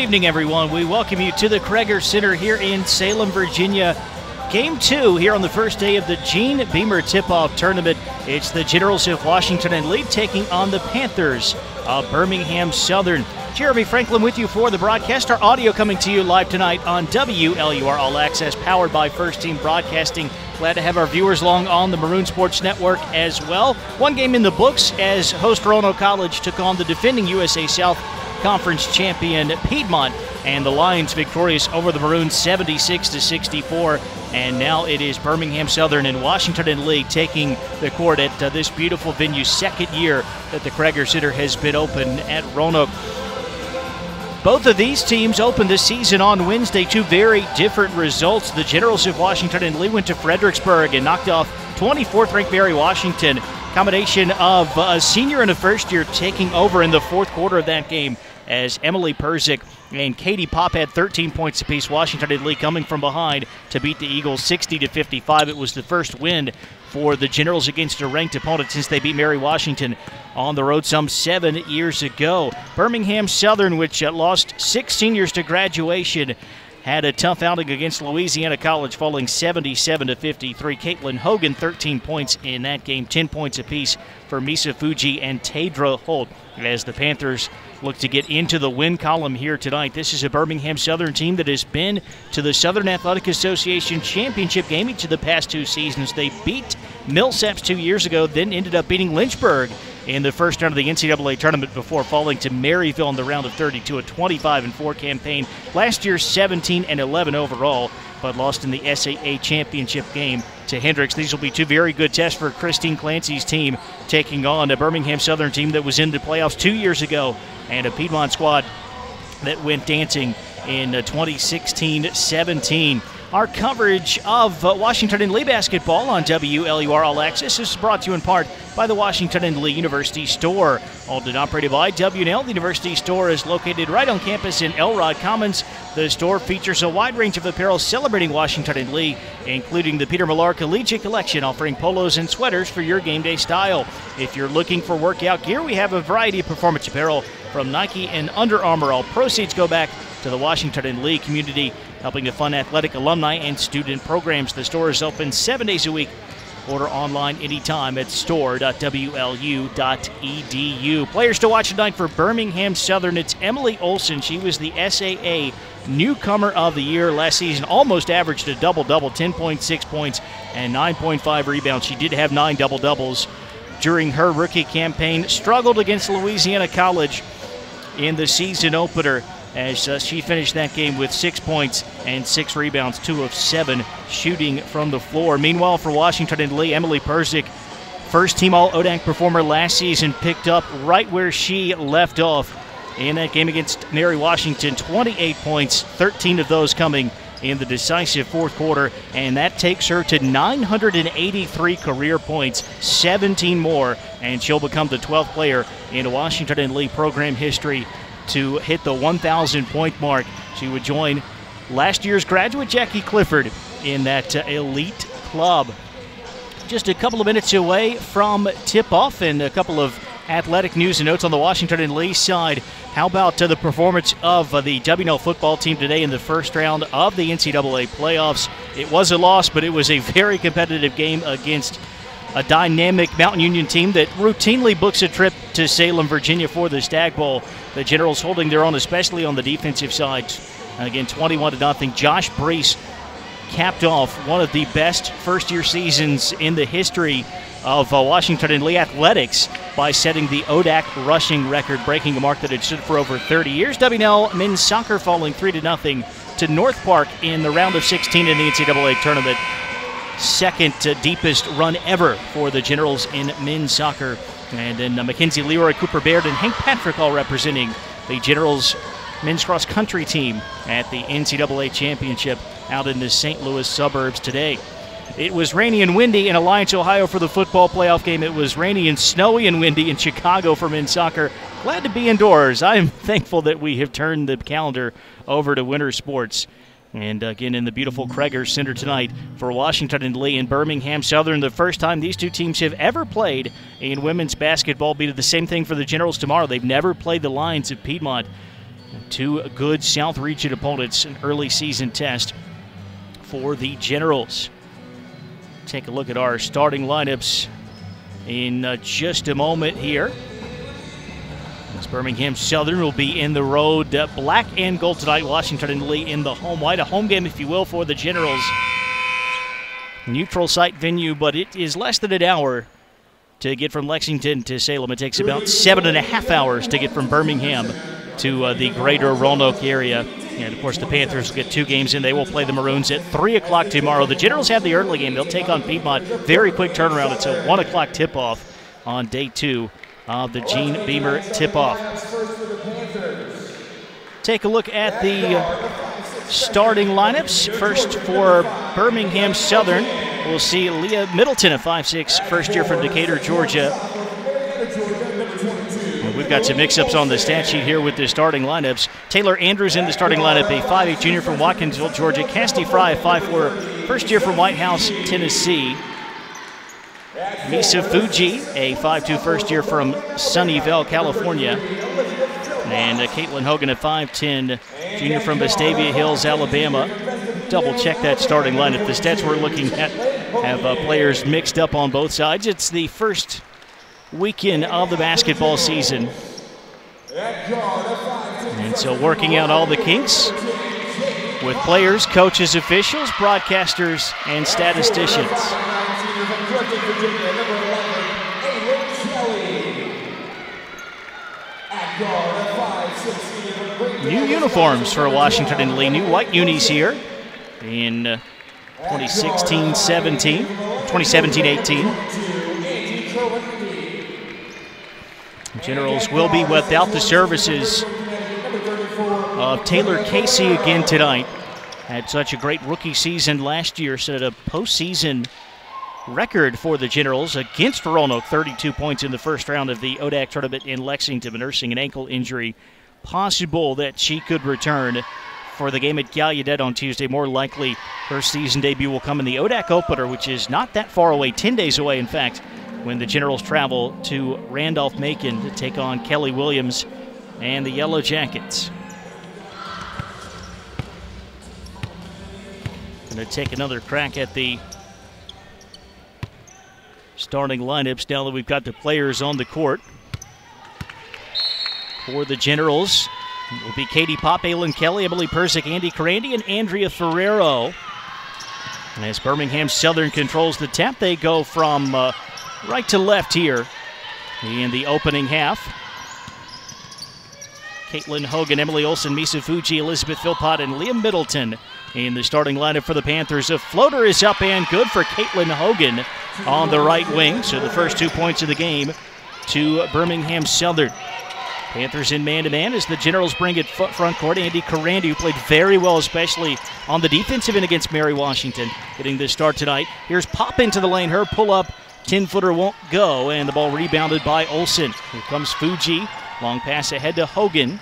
evening, everyone. We welcome you to the Kreger Center here in Salem, Virginia. Game 2 here on the first day of the Gene Beamer Tip-Off Tournament. It's the Generals of Washington and Lee taking on the Panthers of Birmingham Southern. Jeremy Franklin with you for the broadcast. Our audio coming to you live tonight on WLUR All Access, powered by First Team Broadcasting. Glad to have our viewers along on the Maroon Sports Network as well. One game in the books as host Roanoke College took on the defending USA South Conference champion Piedmont, and the Lions victorious over the Maroons 76-64. And now it is Birmingham Southern and Washington and Lee taking the court at this beautiful venue. Second year that the Kreger Center has been open at Roanoke. Both of these teams opened the season on Wednesday. Two very different results. The Generals of Washington and Lee went to Fredericksburg and knocked off 24th-ranked Mary Washington. Combination of a senior and a first year taking over in the fourth quarter of that game as Emily Perzik and Katie Pop had 13 points apiece. Washington and Lee coming from behind to beat the Eagles 60-55. It was the first win for the Generals against a ranked opponent since they beat Mary Washington on the road some 7 years ago. Birmingham Southern, which lost 6 seniors to graduation, had a tough outing against Louisiana College, falling 77-53. Caitlin Hogan, 13 points in that game, 10 points apiece for Misa Fuji and Tadra Holt, as the Panthers look to get into the win column here tonight. This is a Birmingham Southern team that has been to the Southern Athletic Association championship game each of the past 2 seasons. They beat Millsaps 2 years ago, then ended up beating Lynchburg in the first round of the NCAA tournament before falling to Maryville in the round of 32, a 25-4 campaign. Last year, 17-11 overall, but lost in the SAA championship game to Hendricks. These will be 2 very good tests for Christine Clancy's team, taking on a Birmingham Southern team that was in the playoffs 2 years ago, and a Piedmont squad that went dancing in 2016-17. Our coverage of Washington and Lee basketball on WLUR All Access is brought to you in part by the Washington and Lee University Store. Owned and operated by W&L, the University Store is located right on campus in Elrod Commons. The store features a wide range of apparel celebrating Washington and Lee, including the Peter Millar Collegiate Collection, offering polos and sweaters for your game day style. If you're looking for workout gear, we have a variety of performance apparel from Nike and Under Armour. All proceeds go back to the Washington and Lee community, helping to fund athletic alumni and student programs. The store is open 7 days a week. Order online anytime at store.wlu.edu. Players to watch tonight for Birmingham Southern. It's Emily Olson. She was the SAA Newcomer of the Year last season. Almost averaged a double-double, 10.6 points and 9.5 rebounds. She did have 9 double-doubles during her rookie campaign. Struggled against Louisiana College in the season opener, as she finished that game with 6 points and 6 rebounds, 2 of 7 shooting from the floor. Meanwhile, for Washington and Lee, Emily Perzik, first-team All-ODAC performer last season, picked up right where she left off in that game against Mary Washington. 28 points, 13 of those coming in the decisive fourth quarter, and that takes her to 983 career points, 17 more, and she'll become the 12th player in Washington and Lee program history to hit the 1,000-point mark. She would join last year's graduate Jackie Clifford in that elite club. Just a couple of minutes away from tip-off and a couple of athletic news and notes on the Washington and Lee side. How about the performance of the W&L football team today in the first round of the NCAA playoffs? It was a loss, but it was a very competitive game against a dynamic Mountain Union team that routinely books a trip to Salem, Virginia for the Stag Bowl. The Generals holding their own, especially on the defensive side. Again, 21-0. Josh Brees capped off one of the best first-year seasons in the history of Washington and Lee athletics by setting the ODAC rushing record, breaking a mark that had stood for over 30 years. W&L men's soccer falling 3-0 to North Park in the round of 16 in the NCAA tournament. Second deepest run ever for the Generals in men's soccer. And then Mackenzie Leroy, Cooper Baird, and Hank Patrick all representing the Generals men's cross country team at the NCAA championship out in the St. Louis suburbs today. It was rainy and windy in Alliance, Ohio for the football playoff game. It was rainy and snowy and windy in Chicago for men's soccer. Glad to be indoors. I am thankful that we have turned the calendar over to winter sports. And again, in the beautiful Kreger Center tonight for Washington and Lee and Birmingham Southern, the first time these two teams have ever played in women's basketball. Be the same thing for the Generals tomorrow. They've never played the Lions of Piedmont. Two good South Region opponents, an early season test for the Generals. Take a look at our starting lineups in just a moment here. As Birmingham Southern will be in the road black and gold tonight. Washington and Lee in the home white. A home game, if you will, for the Generals. Neutral site venue, but it is less than an hour to get from Lexington to Salem. It takes about 7.5 hours to get from Birmingham to the greater Roanoke area. And, of course, the Panthers will get 2 games in. They will play the Maroons at 3 o'clock tomorrow. The Generals have the early game. They'll take on Piedmont. Very quick turnaround. It's a 1 o'clock tip-off on day 2 of the Gene Beamer tip-off. Take a look at the starting lineups. First for Birmingham Southern, we'll see Leah Middleton, a 5'6", first year from Decatur, Georgia. We've got some mix-ups on the stat sheet here with the starting lineups. Taylor Andrews in the starting lineup, a 5'8" junior from Watkinsville, Georgia. Cassidy Fry, a 5'4", first year from White House, Tennessee. Misa Fuji, a 5'2", first year from Sunnyvale, California. And Caitlin Hogan, a 5'10", junior from Vestavia Hills, Alabama. Double-check that starting lineup. The stats we're looking at have players mixed up on both sides. It's the first weekend of the basketball season. And so working out all the kinks with players, coaches, officials, broadcasters, and statisticians. New uniforms for Washington and Lee. New white unis here in 2016-17, 2017-18. Generals will be without the services of Taylor Casey again tonight. Had such a great rookie season last year, set a postseason record for the Generals against Roanoke. 32 points in the first round of the ODAC tournament in Lexington, nursing an ankle injury. Possible that she could return for the game at Gallaudet on Tuesday. More likely her season debut will come in the ODAC opener, which is not that far away, 10 days away in fact, when the Generals travel to Randolph-Macon to take on Kelly Williams and the Yellow Jackets. Going to take another crack at the starting lineups now that we've got the players on the court. For the Generals, it will be Katie Pop, Aylin Kelly, Emily Persick, Andy Carandi, and Andrea Ferrero. And as Birmingham Southern controls the tap, they go from right to left here in the opening half. Caitlin Hogan, Emily Olson, Misa Fuji, Elizabeth Philpott, and Leah Middleton in the starting lineup for the Panthers. A floater is up and good for Caitlin Hogan on the right wing. So the first 2 points of the game to Birmingham Southern. Panthers in man-to-man as the Generals bring it front court. Andy Carandi, who played very well, especially on the defensive end against Mary Washington, getting this start tonight. Here's Pop into the lane. Her pull-up 10-footer won't go, and the ball rebounded by Olson. Here comes Fuji. Long pass ahead to Hogan.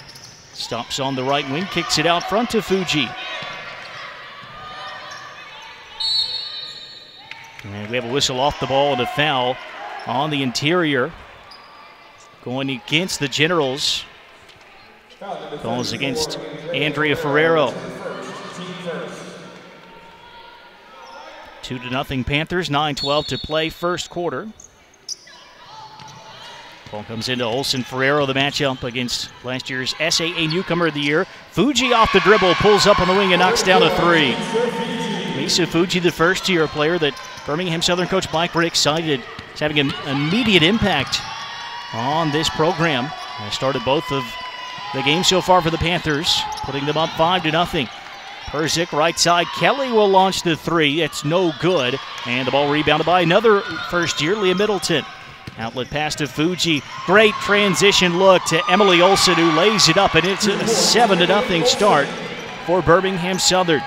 Stops on the right wing, kicks it out front to Fuji. And we have a whistle off the ball and a foul on the interior. Going against the Generals. Goes against Andrea Ferrero. 2-0 Panthers, 9:12 to play first quarter. Ball comes into Olson Ferrero, the matchup against last year's SAA Newcomer of the Year. Fuji off the dribble, pulls up on the wing and knocks down a three. Misa Fuji, the first-year player that Birmingham Southern coach Mike Rick cited as having an immediate impact on this program. I started both of the games so far for the Panthers, putting them up 5-0. Persick, right side. Kelly will launch the three. It's no good. And the ball rebounded by another first-year, Leah Middleton. Outlet pass to Fuji. Great transition look to Emily Olson, who lays it up, and it's a 7-0 start for Birmingham Southern.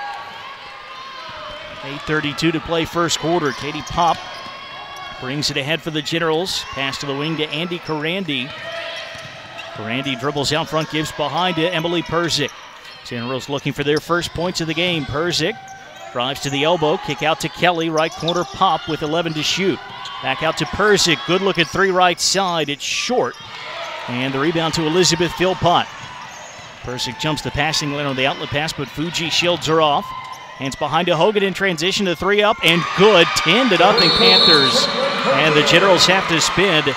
8:32 to play first quarter. Katie Pop brings it ahead for the Generals. Pass to the wing to Andy Carandi. Carandi dribbles out front, gives behind to Emily Persick. Generals looking for their first points of the game. Persick drives to the elbow, kick out to Kelly, right corner Pop with 11 to shoot. Back out to Persick, good look at three right side, it's short. And the rebound to Elizabeth Philpott. Persick jumps the passing lane on the outlet pass, but Fuji shields her off. Hands behind to Hogan in transition to 3 up, and good. 10-0 Panthers. And the Generals have to spend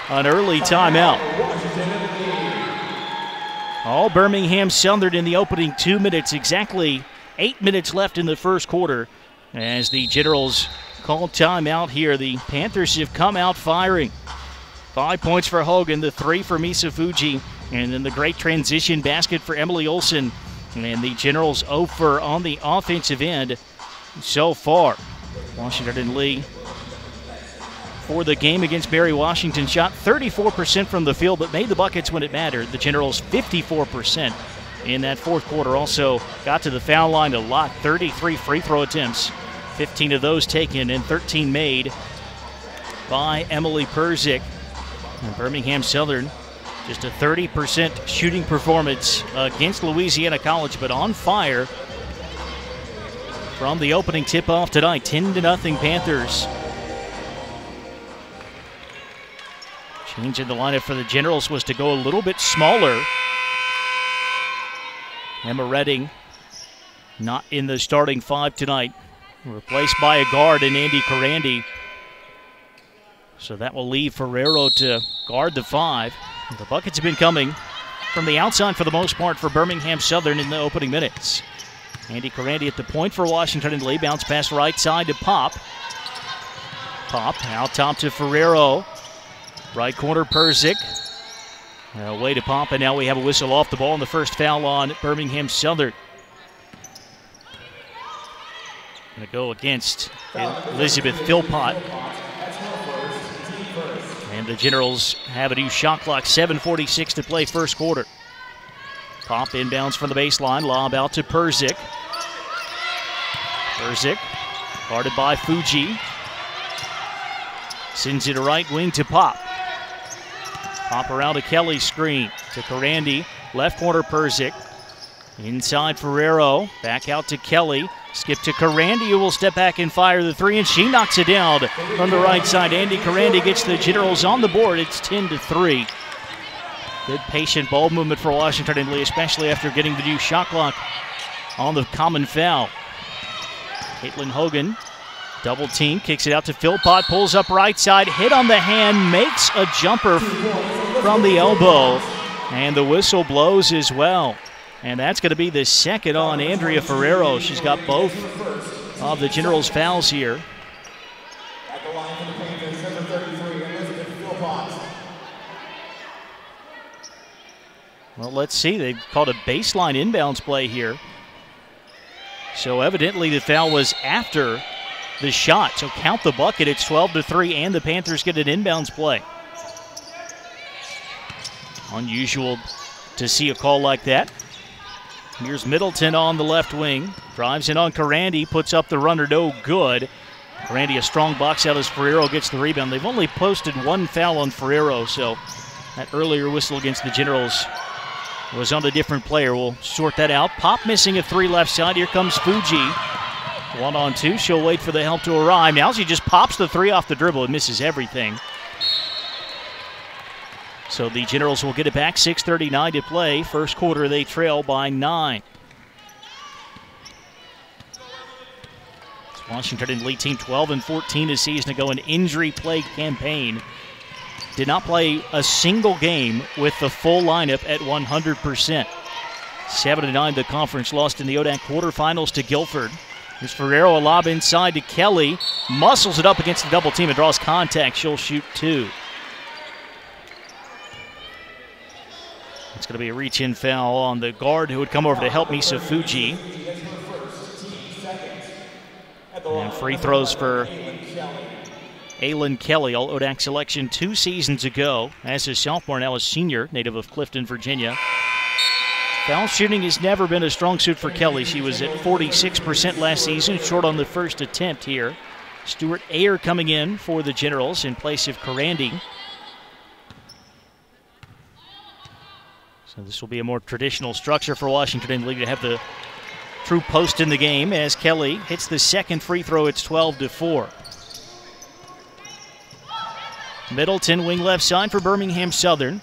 an early timeout. All Birmingham Southern in the opening 2 minutes, exactly 8 minutes left in the first quarter. As the Generals call timeout here, the Panthers have come out firing. 5 points for Hogan, the 3 for Misa Fuji, and then the great transition basket for Emily Olsen. And the Generals 0 for on the offensive end so far. Washington Lee for the game against Mary Washington shot 34% from the field, but made the buckets when it mattered. The Generals 54% in that fourth quarter. Also got to the foul line a lot, 33 free throw attempts, 15 of those taken and 13 made by Emily Persick. And Birmingham Southern, just a 30% shooting performance against Louisiana College, but on fire from the opening tip-off tonight. 10-0 Panthers. Changing the lineup for the Generals was to go a little bit smaller. Emma Redding not in the starting 5 tonight. Replaced by a guard in Andy Karandi. So that will leave Ferrero to guard the 5. The buckets have been coming from the outside for the most part for Birmingham Southern in the opening minutes. Andy Karandi at the point for Washington and Lee. Bounce pass right side to Pop. Pop out top to Ferrero. Right corner Persick. Way to Pop, and now we have a whistle off the ball, and the first foul on Birmingham Southern. Going to go against Elizabeth Philpott. And the Generals have a new shot clock, 7:46 to play first quarter. Pop inbounds from the baseline, lob out to Persick. Persick, guarded by Fuji. Sends it to right wing to Pop. Pop around to Kelly's screen to Karandi. Left corner Persick. Inside Ferrero. Back out to Kelly. Skip to Karandi, who will step back and fire the 3, and she knocks it down from the right side. Andy Karandi gets the Generals on the board. It's 10-3. Good patient ball movement for Washington and Lee, especially after getting the new shot clock on the common foul. Caitlin Hogan, double team, kicks it out to Philpott, pulls up right side, hit on the hand, makes a jumper from the elbow, and the whistle blows as well. And that's going to be the second on Andrea Ferrero. She's got both of the Generals' fouls here. At the line for the Panthers, number 33, Elizabeth Philpott. Well, let's see. They've called a baseline inbounds play here. So evidently the foul was after the shot. So count the bucket. It's 12-3, and the Panthers get an inbounds play. Unusual to see a call like that. Here's Middleton on the left wing. Drives in on Karandi, puts up the runner, no good. Karandi, a strong box out as Ferrero gets the rebound. They've only posted one foul on Ferrero, so that earlier whistle against the Generals was on a different player. We'll sort that out. Pop missing a 3 left side. Here comes Fuji. 1-on-2. She'll wait for the help to arrive. Now she just pops the 3 off the dribble and misses everything. So the Generals will get it back. 6:39 to play. First quarter, they trail by 9. It's Washington and Lee team 12-14 this season ago, an injury-plagued campaign. Did not play a single game with the full lineup at 100%. 7-9, the conference lost in the ODAC quarterfinals to Guilford. Here's Ferrero, a lob inside to Kelly. Muscles it up against the double team and draws contact. She'll shoot 2. It's going to be a reach-in foul on the guard who would come over to help Misa Fuji. And free throws for Aylin Kelly, all ODAC selection 2 seasons ago. As a sophomore, now a senior, native of Clifton, Virginia. Foul shooting has never been a strong suit for Kelly. She was at 46% last season, short on the first attempt here. Stuart Ayer coming in for the Generals in place of Karandi. So this will be a more traditional structure for Washington and Lee to have the true post in the game as Kelly hits the second free throw. It's 12-4. Middleton, wing left side for Birmingham Southern.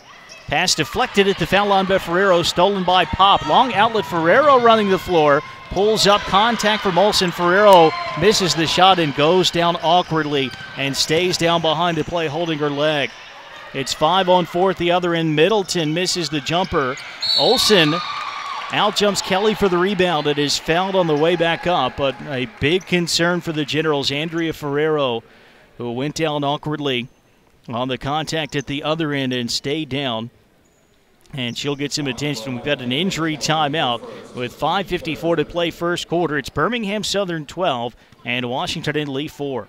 Pass deflected at the foul line by Ferrero, stolen by Pop. Long outlet, Ferrero running the floor. Pulls up, contact from Olsen. Ferrero misses the shot and goes down awkwardly and stays down behind the play, holding her leg. It's 5-on-4 at the other end. Middleton misses the jumper. Olsen out jumps Kelly for the rebound. It is fouled on the way back up, but a big concern for the Generals. Andrea Ferrero, who went down awkwardly on the contact at the other end and stayed down. And she'll get some attention. We've got an injury timeout with 5:54 to play first quarter. It's Birmingham Southern 12 and Washington in Lee 4.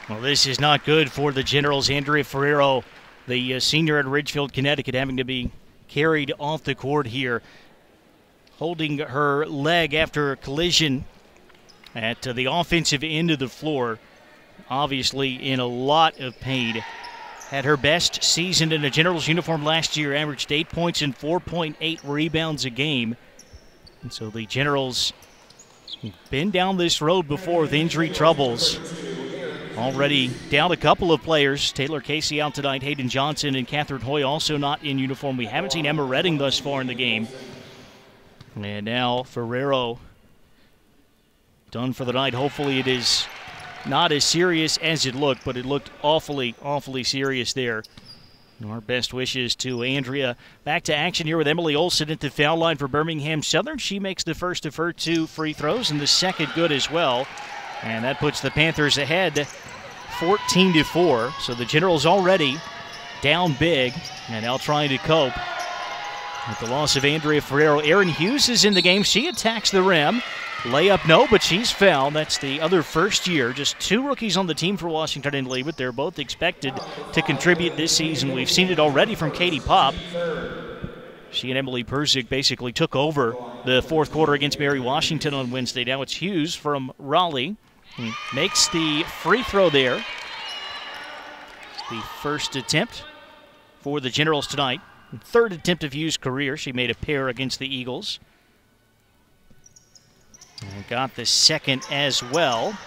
Well, this is not good for the Generals. Andrea Ferrero, the senior at Ridgefield, Connecticut, having to be carried off the court here, holding her leg after a collision at the offensive end of the floor. Obviously in a lot of pain. Had her best season in a Generals uniform last year, averaged 8 points and 4.8 rebounds a game. And so the Generals have been down this road before with injury troubles. Already down a couple of players. Taylor Casey out tonight. Hayden Johnson and Catherine Hoy also not in uniform. We haven't seen Emma Redding thus far in the game. And now Ferrero done for the night. Hopefully it is not as serious as it looked, but it looked awfully, awfully serious there. Our best wishes to Andrea. Back to action here with Emily Olsen at the foul line for Birmingham Southern. She makes the first of her 2 free throws and the second good as well. And that puts the Panthers ahead 14-4. So the Generals already down big and now trying to cope with the loss of Andrea Ferrero. Erin Hughes is in the game. She attacks the rim. Layup, no, but she's fouled. That's the other first year. Just 2 rookies on the team for Washington and Lee, but they're both expected to contribute this season. We've seen it already from Katie Pop. She and Emily Perzik basically took over the fourth quarter against Mary Washington on Wednesday. Now it's Hughes from Raleigh makes the free throw there. The first attempt for the Generals tonight. Third attempt of Hughes' career. She made a pair against the Eagles. And got the second as well.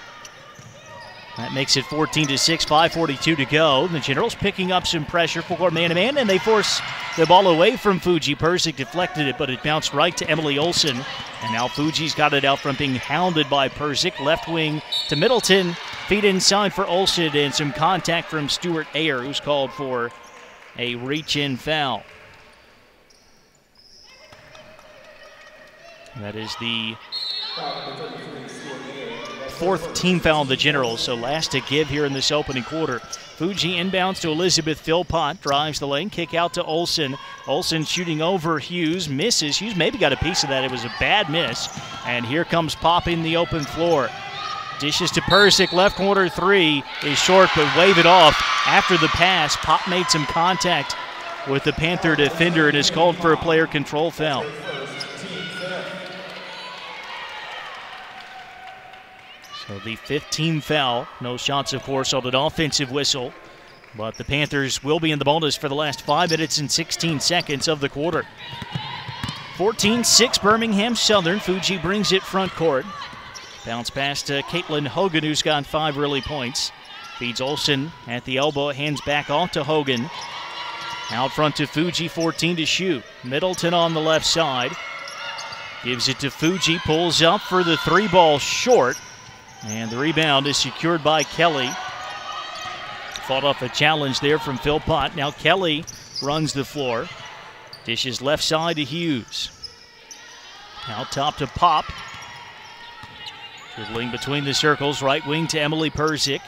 That makes it 14-6, 5:42 to go. The Generals picking up some pressure for man-to-man, and they force the ball away from Fuji. Persick deflected it, but it bounced right to Emily Olsen. And now Fuji's got it out front, being hounded by Persick. Left wing to Middleton. Feed inside for Olsen, and some contact from Stuart Ayer, who's called for a reach-in foul. That is the fourth team foul on the Generals, so last to give here in this opening quarter. Fuji inbounds to Elizabeth Philpott, drives the lane, kick out to Olsen. Olsen shooting over Hughes, misses. Hughes maybe got a piece of that. It was a bad miss. And here comes Pop in the open floor. Dishes to Persick, left corner three is short, but wave it off after the pass. Pop made some contact with the Panther defender and is called for a player control foul. So the 15th foul, no shots of course on an offensive whistle, but the Panthers will be in the bonus for the last 5 minutes and 16 seconds of the quarter. 14-6 Birmingham Southern. Fuji brings it front court. Bounce pass to Caitlin Hogan, who's got 5 early points. Feeds Olsen at the elbow, hands back off to Hogan. Out front to Fuji, 14 to shoot. Middleton on the left side. Gives it to Fuji, pulls up for the 3-ball short. And the rebound is secured by Kelly. Fought off a challenge there from Philpott. Now Kelly runs the floor. Dishes left side to Hughes. Out top to Pop. Dribbling between the circles, right wing to Emily Persick.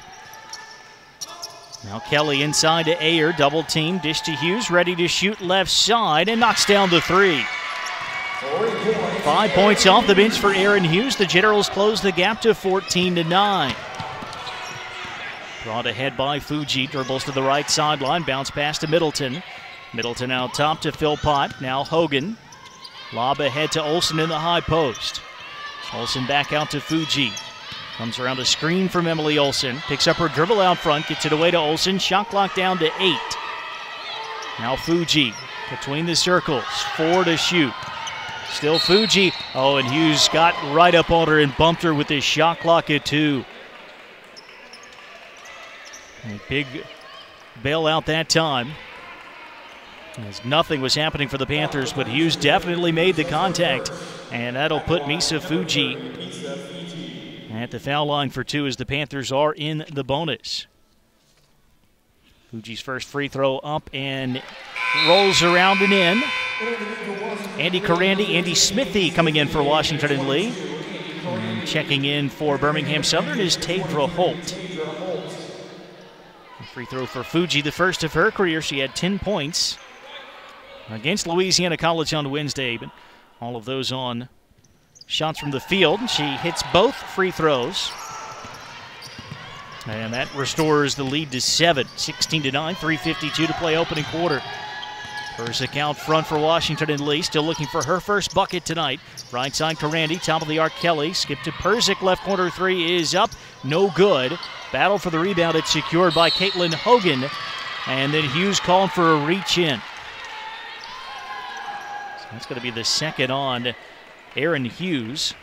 Now Kelly inside to Ayer, double team, dish to Hughes, ready to shoot left side, and knocks down the 3. 5 points off the bench for Aaron Hughes. The Generals close the gap to 14-9. Brought ahead by Fuji, dribbles to the right sideline, bounce pass to Middleton. Middleton out top to Philpott, now Hogan. Lob ahead to Olsen in the high post. Olsen back out to Fuji. Comes around a screen from Emily Olsen. Picks up her dribble out front, gets it away to Olsen. Shot clock down to 8. Now Fuji between the circles, 4 to shoot. Still Fuji. Oh, and Hughes got right up on her and bumped her with his shot clock at 2. A big bailout that time, as nothing was happening for the Panthers, but Hughes definitely made the contact, and that'll put Misa Fuji at the foul line for 2 as the Panthers are in the bonus. Fuji's first free throw up and rolls around and in. Andy Carandi, Andy Smithy coming in for Washington and Lee. And checking in for Birmingham Southern is Tadra Holt. A free throw for Fuji, the first of her career. She had 10 points against Louisiana College on Wednesday, but all of those on shots from the field. She hits both free throws. And that restores the lead to 7, 16-9, 3:52 to play opening quarter. Persick out front for Washington and Lee, still looking for her first bucket tonight. Right side Carandi, top of the arc Kelly, skip to Persick, left corner 3 is up, no good. Battle for the rebound, it's secured by Caitlin Hogan, and then Hughes called for a reach in. So that's going to be the second on Aaron Hughes.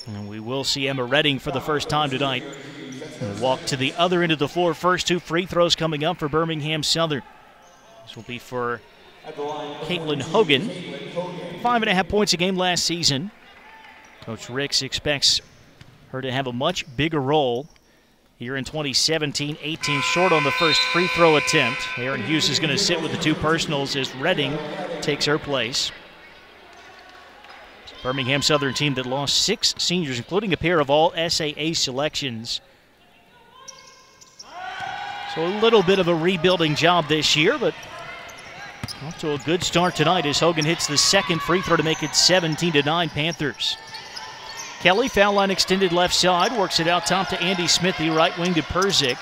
And we will see Emma Redding for the first time tonight. We'll walk to the other end of the floor. First 2 free throws coming up for Birmingham Southern. This will be for Caitlin Hogan. 5.5 points a game last season. Coach Ricks expects her to have a much bigger role here in 2017. 18 short on the first free throw attempt. Aaron Hughes is going to sit with the 2 personals as Redding takes her place. Birmingham Southern team that lost 6 seniors, including a pair of all SAA selections. So a little bit of a rebuilding job this year, but off to a good start tonight as Hogan hits the second free throw to make it 17-9 Panthers. Kelly, foul line extended left side, works it out top to Andy Smithy, right wing to Persick.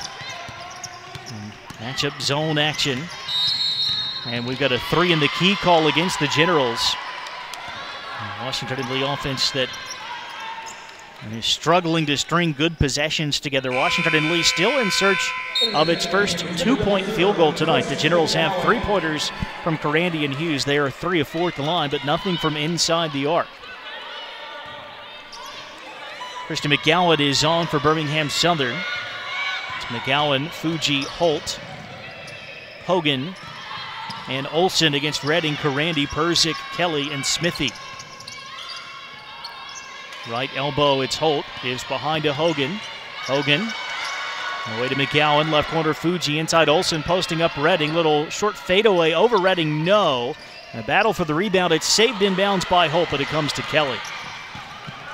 Matchup zone action. And we've got a 3 in the key call against the Generals. Washington and Lee offense that and is struggling to string good possessions together. Washington and Lee still in search of its first 2-point field goal tonight. The Generals have 3-pointers from Carandy and Hughes. They are 3 of 4 at the line, but nothing from inside the arc. Kristen McGowan is on for Birmingham Southern. It's McGowan, Fuji, Holt, Hogan, and Olsen against Redding, Carandy, Persick, Kelly, and Smithy. Right elbow, it's Holt. Gives behind to Hogan. Hogan, away to McGowan. Left corner, Fuji. Inside Olsen, posting up Redding. Little short fadeaway over Redding, no. A battle for the rebound. It's saved inbounds by Holt, but it comes to Kelly.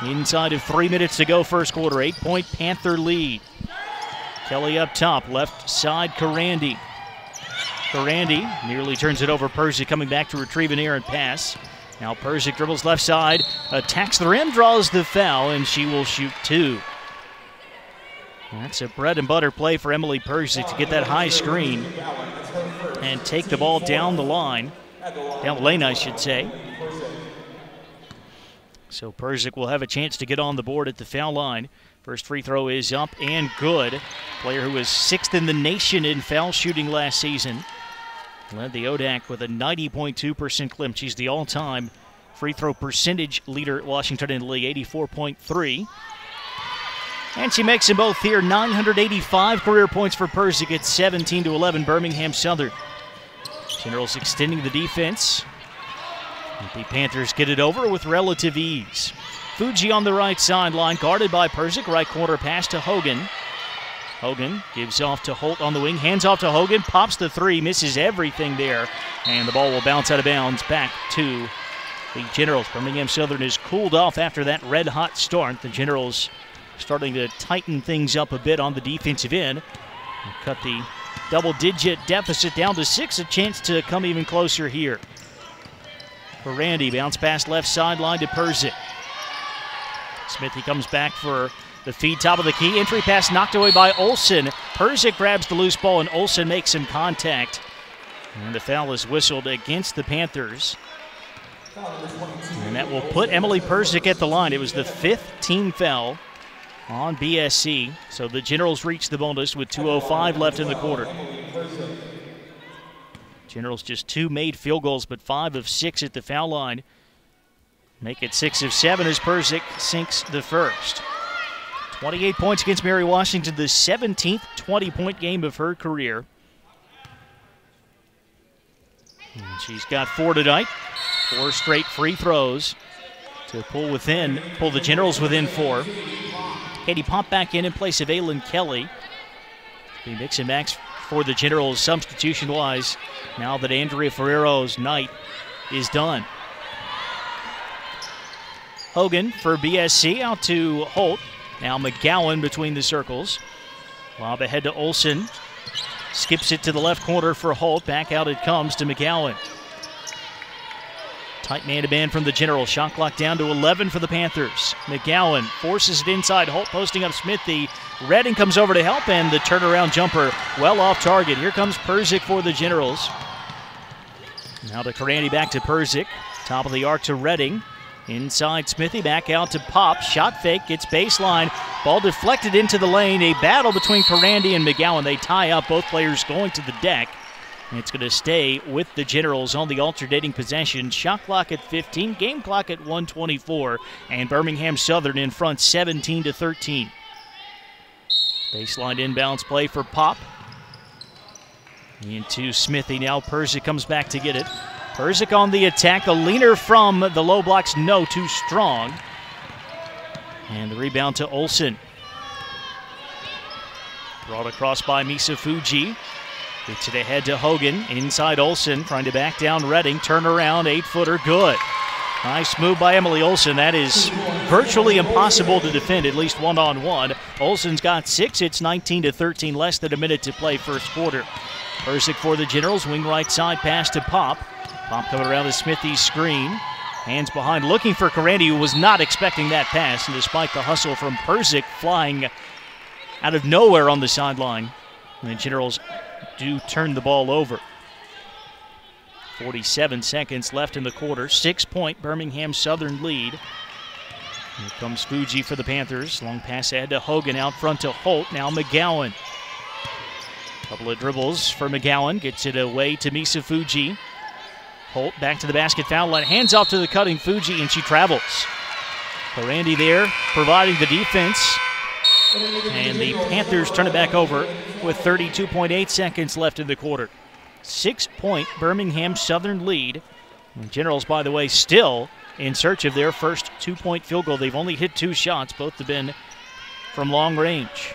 Inside of 3 minutes to go, first quarter. 8-point Panther lead. Kelly up top, left side, Carandy. Carandy nearly turns it over. Persick coming back to retrieve an errant pass. Now Persick dribbles left side, attacks the rim, draws the foul, and she will shoot 2. That's a bread and butter play for Emily Persick to get that high screen and take the ball down the line, down the lane, I should say. So Persick will have a chance to get on the board at the foul line. First free throw is up and good. Player who was 6th in the nation in foul shooting last season. Led the ODAC with a 90.2% clip. She's the all-time free throw percentage leader at Washington and Lee, 84.3. And she makes them both here. 985 career points for Persick at 17-11, Birmingham Southern. Generals extending the defense. The Panthers get it over with relative ease. Fuji on the right sideline, guarded by Persick. Right corner pass to Hogan. Hogan gives off to Holt on the wing, hands off to Hogan, pops the 3, misses everything there, and the ball will bounce out of bounds back to the Generals. Birmingham Southern is cooled off after that red-hot start. The Generals starting to tighten things up a bit on the defensive end. Cut the double-digit deficit down to 6, a chance to come even closer here. Carandy, bounce pass left sideline to Persick. Smithy comes back for the feed, top of the key. Entry pass knocked away by Olsen. Persick grabs the loose ball, and Olsen makes some contact. And the foul is whistled against the Panthers. And that will put Emily Persick at the line. It was the 5th team foul on BSC. So the Generals reach the bonus with 2:05 left in the quarter. Generals just 2 made field goals, but 5 of 6 at the foul line. Make it 6 of 7 as Persick sinks the first. 28 points against Mary Washington, the 17th 20-point game of her career. And she's got 4 tonight. 4 straight free throws to pull the Generals within 4. Katie Pop back in place of Aylin Kelly. We mix and match for the Generals substitution-wise now that Andrea Ferrero's night is done. Hogan for BSC out to Holt. Now McGowan between the circles. Lob ahead to Olsen. Skips it to the left corner for Holt. Back out it comes to McGowan. Tight man-to-man from the General. Shot clock down to 11 for the Panthers. McGowan forces it inside. Holt posting up Smithy. Redding comes over to help, and the turnaround jumper well off target. Here comes Persick for the Generals. Now to Carandy, back to Persick. Top of the arc to Redding. Inside Smithy, back out to Pop. Shot fake, gets baseline. Ball deflected into the lane. A battle between Carandy and McGowan. They tie up, both players going to the deck. And it's going to stay with the Generals on the alternating possession. Shot clock at 15, game clock at 1:24. And Birmingham Southern in front 17-13. Baseline inbounds play for Pop. Into Smithy, now Persick comes back to get it. Persick on the attack, the leaner from the low blocks, no, too strong. And the rebound to Olsen. Brought across by Misa Fuji. Gets it ahead to Hogan, inside Olsen, trying to back down Redding, turn around, 8-footer, good. Nice move by Emily Olsen. That is virtually impossible to defend, at least one-on-one. Olsen's got 6, it's 19-13, less than a minute to play first quarter. Persick for the Generals, wing right side, pass to Pop. Pop coming around the Smithy screen. Hands behind, looking for Carandy, who was not expecting that pass. And despite the hustle from Persick flying out of nowhere on the sideline, and the Generals do turn the ball over. 47 seconds left in the quarter. 6-point Birmingham Southern lead. Here comes Fuji for the Panthers. Long pass ahead to Hogan, out front to Holt. Now McGowan. Couple of dribbles for McGowan. Gets it away to Misa Fuji. Holt back to the basket, foul line. Hands off to the cutting Fuji, and she travels. Randy there providing the defense. And the Panthers turn it back over with 32.8 seconds left in the quarter. 6-point Birmingham Southern lead. The Generals, by the way, still in search of their first 2-point field goal. They've only hit 2 shots. Both have been from long range.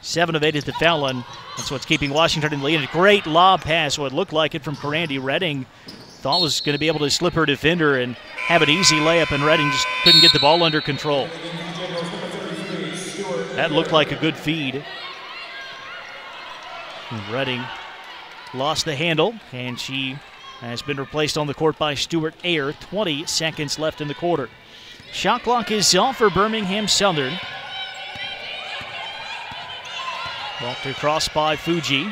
7 of 8 at the foul line. That's what's keeping Washington in the lead. A great lob pass, what looked like it from Karandi. Redding thought was going to be able to slip her defender and have an easy layup, and Redding just couldn't get the ball under control. That looked like a good feed. And Redding lost the handle, and she has been replaced on the court by Stewart Ayer. 20 seconds left in the quarter. Shot clock is off for Birmingham Southern. Walked across by Fuji.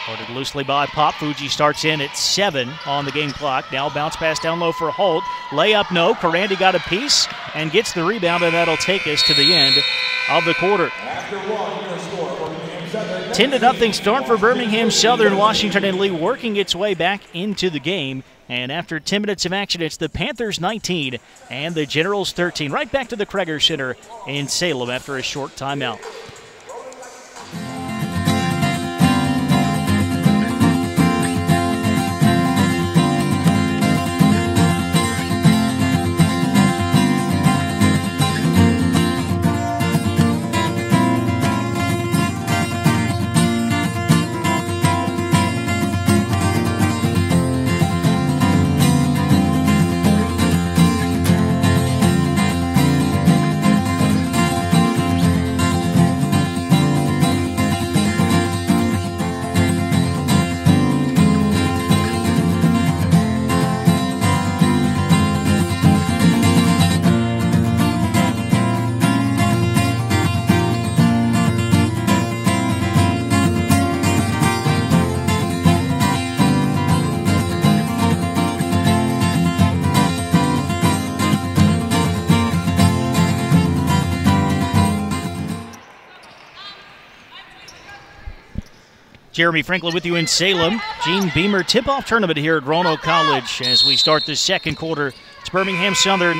Guarded loosely by Pop. Fuji starts in at 7 on the game clock. Now bounce pass down low for Holt. Layup, no. Karandi got a piece and gets the rebound, and that'll take us to the end of the quarter. 10-0 start for Birmingham Southern. Washington and Lee working its way back into the game. And after 10 minutes of action, it's the Panthers 19 and the Generals 13. Right back to the Kreger Center in Salem after a short timeout. Jeremy Franklin with you in Salem. Gene Beamer tip-off tournament here at Roanoke College as we start the second quarter. It's Birmingham Southern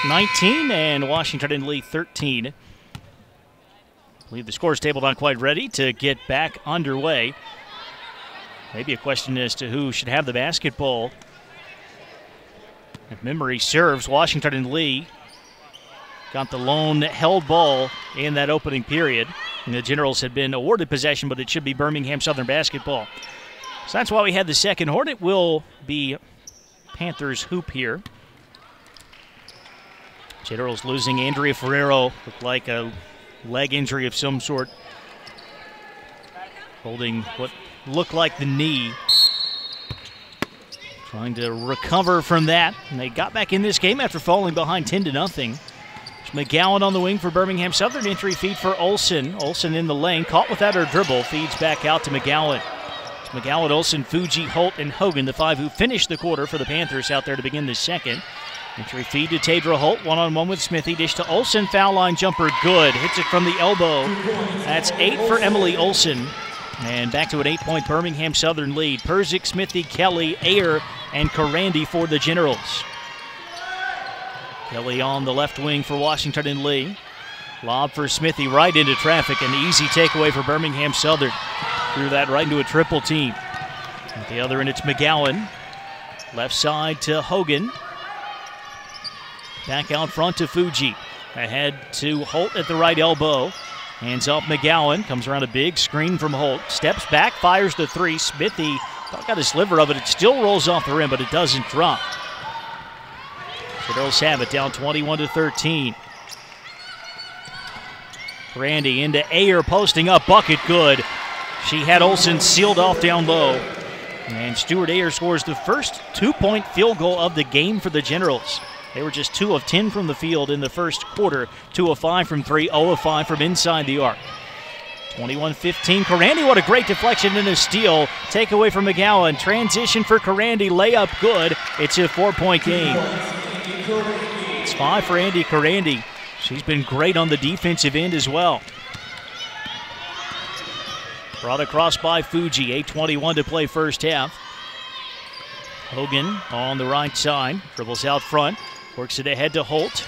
19 and Washington and Lee 13. I believe the scores table not quite ready to get back underway. Maybe a question as to who should have the basketball. If memory serves, Washington and Lee got the lone held ball in that opening period. And the Generals had been awarded possession, but it should be Birmingham Southern basketball. So that's why we had the second horn. It will be Panthers hoop here. Generals losing Andrea Ferrero. Looked like a leg injury of some sort. Holding what looked like the knee. Trying to recover from that. And they got back in this game after falling behind 10-0. McGowan on the wing for Birmingham Southern. Entry feed for Olsen. Olsen in the lane, caught without her dribble. Feeds back out to McGowan. It's McGowan, Olsen, Fuji, Holt, and Hogan, the 5 who finished the quarter for the Panthers out there to begin the second. Entry feed to Tadra Holt. One-on-one with Smithy. Dish to Olsen. Foul line jumper good. Hits it from the elbow. That's 8 for Emily Olsen. And back to an 8-point Birmingham Southern lead. Perzik, Smithy, Kelly, Ayer, and Karandi for the Generals. Kelly on the left wing for Washington and Lee. Lob for Smithy right into traffic. An easy takeaway for Birmingham Southern. Threw that right into a triple team. At the other end, it's McGowan. Left side to Hogan. Back out front to Fuji. Ahead to Holt at the right elbow. Hands off McGowan. Comes around a big screen from Holt. Steps back, fires the 3. Smithy got a sliver of it. It still rolls off the rim, but it doesn't drop. Generals have it down 21-13. Randy into Ayer, posting up, bucket good. She had Olsen sealed off down low. And Stewart Ayer scores the first 2-point field goal of the game for the Generals. They were just 2 of 10 from the field in the first quarter, 2 of 5 from 3, 0 of 5 from inside the arc. 21-15. Karandi, what a great deflection and a steal. Takeaway from McGowan. Transition for Karandi. Layup good. It's a 4-point game. It's 5 for Andi Karandi. She's been great on the defensive end as well. Brought across by Fuji. 8:21 to play first half. Hogan on the right side. Dribbles out front. Works it ahead to Holt.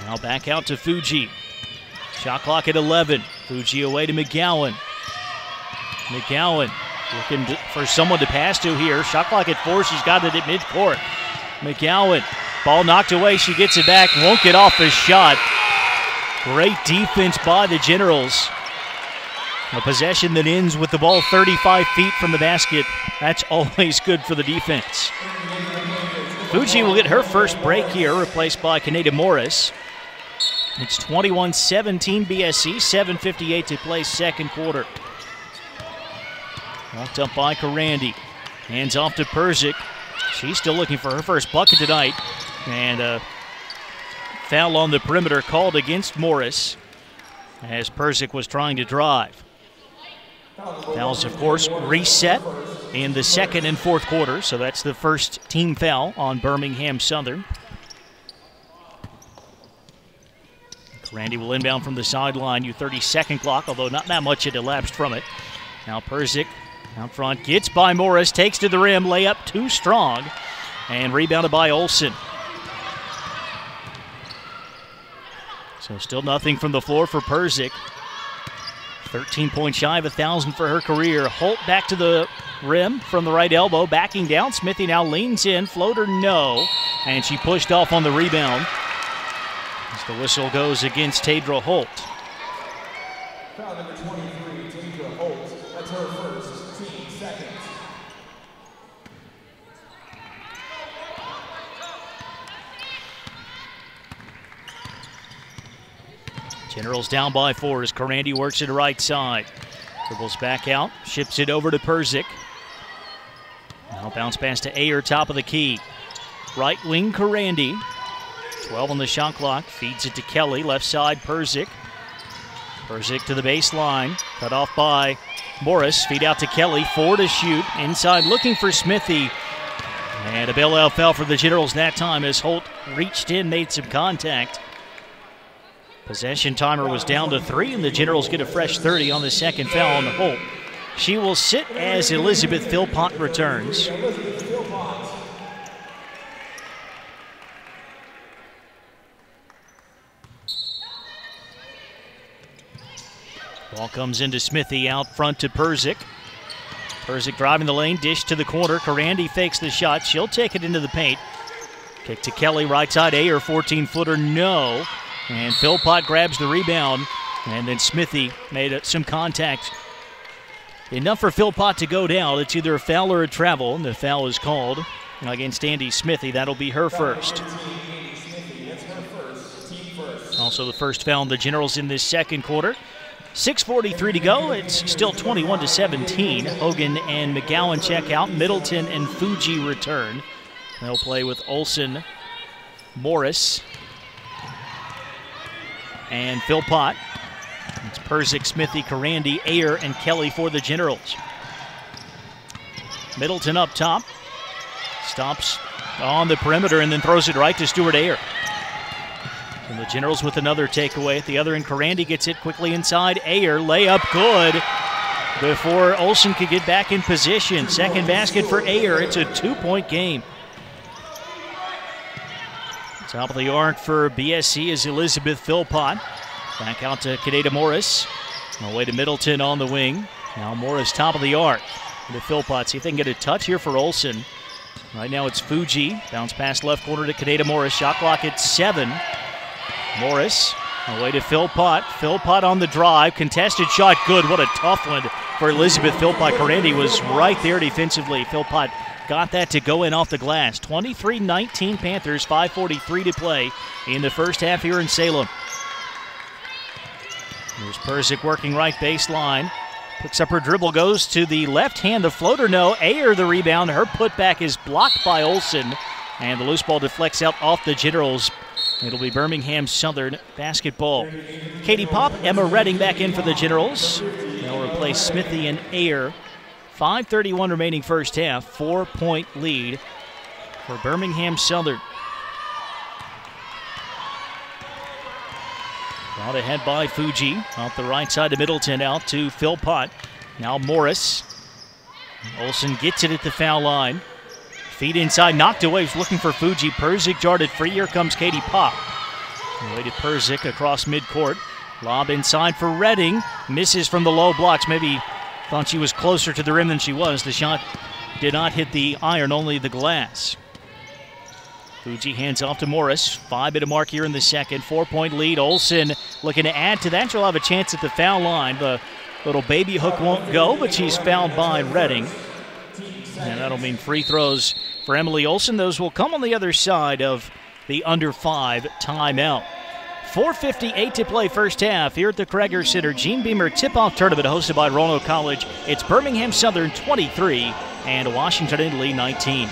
Now back out to Fuji. Shot clock at 11. Fuji away to McGowan. McGowan looking for someone to pass to here. Shot clock at 4. She's got it at midcourt. McGowan. Ball knocked away. She gets it back. Won't get off the shot. Great defense by the Generals. A possession that ends with the ball 35 feet from the basket. That's always good for the defense. Fuji will get her first break here, replaced by Kaneda Morris. It's 21-17 BSC, 7:58 to play second quarter. Walked up by Karandi. Hands off to Persic. She's still looking for her first bucket tonight. And a foul on the perimeter called against Morris as Persic was trying to drive. Fouls, of course, reset in the second and fourth quarter, so that's the first team foul on Birmingham Southern. Karandi will inbound from the sideline, 30-second clock, although not that much had elapsed from it. Now Persic out front, gets by Morris, takes to the rim, layup too strong, and rebounded by Olsen. So still nothing from the floor for Persic. 13 points shy of 1,000 for her career. Holt back to the rim from the right elbow, backing down. Smithy now leans in, floater no, and she pushed off on the rebound as the whistle goes against Tadra Holt. Foul number 23, Tadra Holt. That's her first, team second. Generals down by 4 as Karandi works it right side. Dribbles back out, ships it over to Persic. Now bounce pass to Ayer, top of the key. Right wing Karandi. 12 on the shot clock, feeds it to Kelly, left side Persic. Persic to the baseline, cut off by Morris. Feed out to Kelly, 4 to shoot. Inside looking for Smithy. And a bailout foul for the Generals that time as Holt reached in, made some contact. Possession timer was down to 3, and the Generals get a fresh 30 on the second foul on the Holt. She will sit as Elizabeth Philpott returns. Ball comes into Smithy, out front to Persic. Persic driving the lane, dish to the corner. Karandi fakes the shot. She'll take it into the paint. Kick to Kelly, right side. Ayer, 14-footer, no. And Philpott grabs the rebound, and then Smithy made some contact. Enough for Philpott to go down. It's either a foul or a travel, and the foul is called against Andi Smithy. That'll be her first. Also the first foul on the Generals in this second quarter. 6:43 to go. It's still 21-17. Hogan and McGowan check out. Middleton and Fuji return. They'll play with Olsen, Morris, and Philpott. It's Persic, Smithy, Karandi, Ayer, and Kelly for the Generals. Middleton up top. Stops on the perimeter and then throws it right to Stuart Ayer. And the Generals with another takeaway. At the other end, Karandi gets it quickly inside. Ayer, layup good before Olsen could get back in position. Second basket for Ayer. It's a 2-point game. Top of the arc for BSC is Elizabeth Philpott. Back out to Kaneda Morris. Away to Middleton on the wing. Now Morris top of the arc. To Philpott. See if they can get a touch here for Olsen. Right now it's Fuji. Bounce pass left corner to Kaneda Morris. Shot clock at 7. Morris away to Philpott. Philpott on the drive. Contested shot good. What a tough one for Elizabeth Philpott. Karandi was right there defensively. Philpott got that to go in off the glass. 23-19 Panthers, 5:43 to play in the first half here in Salem. There's Persic working right baseline. Picks up her dribble, goes to the left hand, the floater no. Ayer the rebound. Her putback is blocked by Olsen. And the loose ball deflects out off the Generals. It'll be Birmingham Southern basketball. Katie Popp, Emma Redding back in for the Generals. They'll replace Smithy and Ayer. 5:31 remaining first half. 4-point lead for Birmingham Southern. Brought ahead by Fuji. Off the right side of Middleton, out to Philpott. Now Morris. Olsen gets it at the foul line. Feet inside, knocked away. He's looking for Fuji. Perzik darted free. Here comes Katie Popp. Waited Perzik across midcourt. Lob inside for Redding. Misses from the low blocks. Maybe thought she was closer to the rim than she was. The shot did not hit the iron, only the glass. Fuji hands off to Morris. 5-minute mark here in the second. 4-point lead. Olsen looking to add to that. She'll have a chance at the foul line. The little baby hook won't go, but she's fouled by Redding. And that'll mean free throws for Emily Olsen. Those will come on the other side of the under 5 timeout. 4:58 to play first half here at the Kreger Center Gene Beamer tip-off tournament hosted by Roanoke College. It's Birmingham Southern 23 and Washington Indley 19.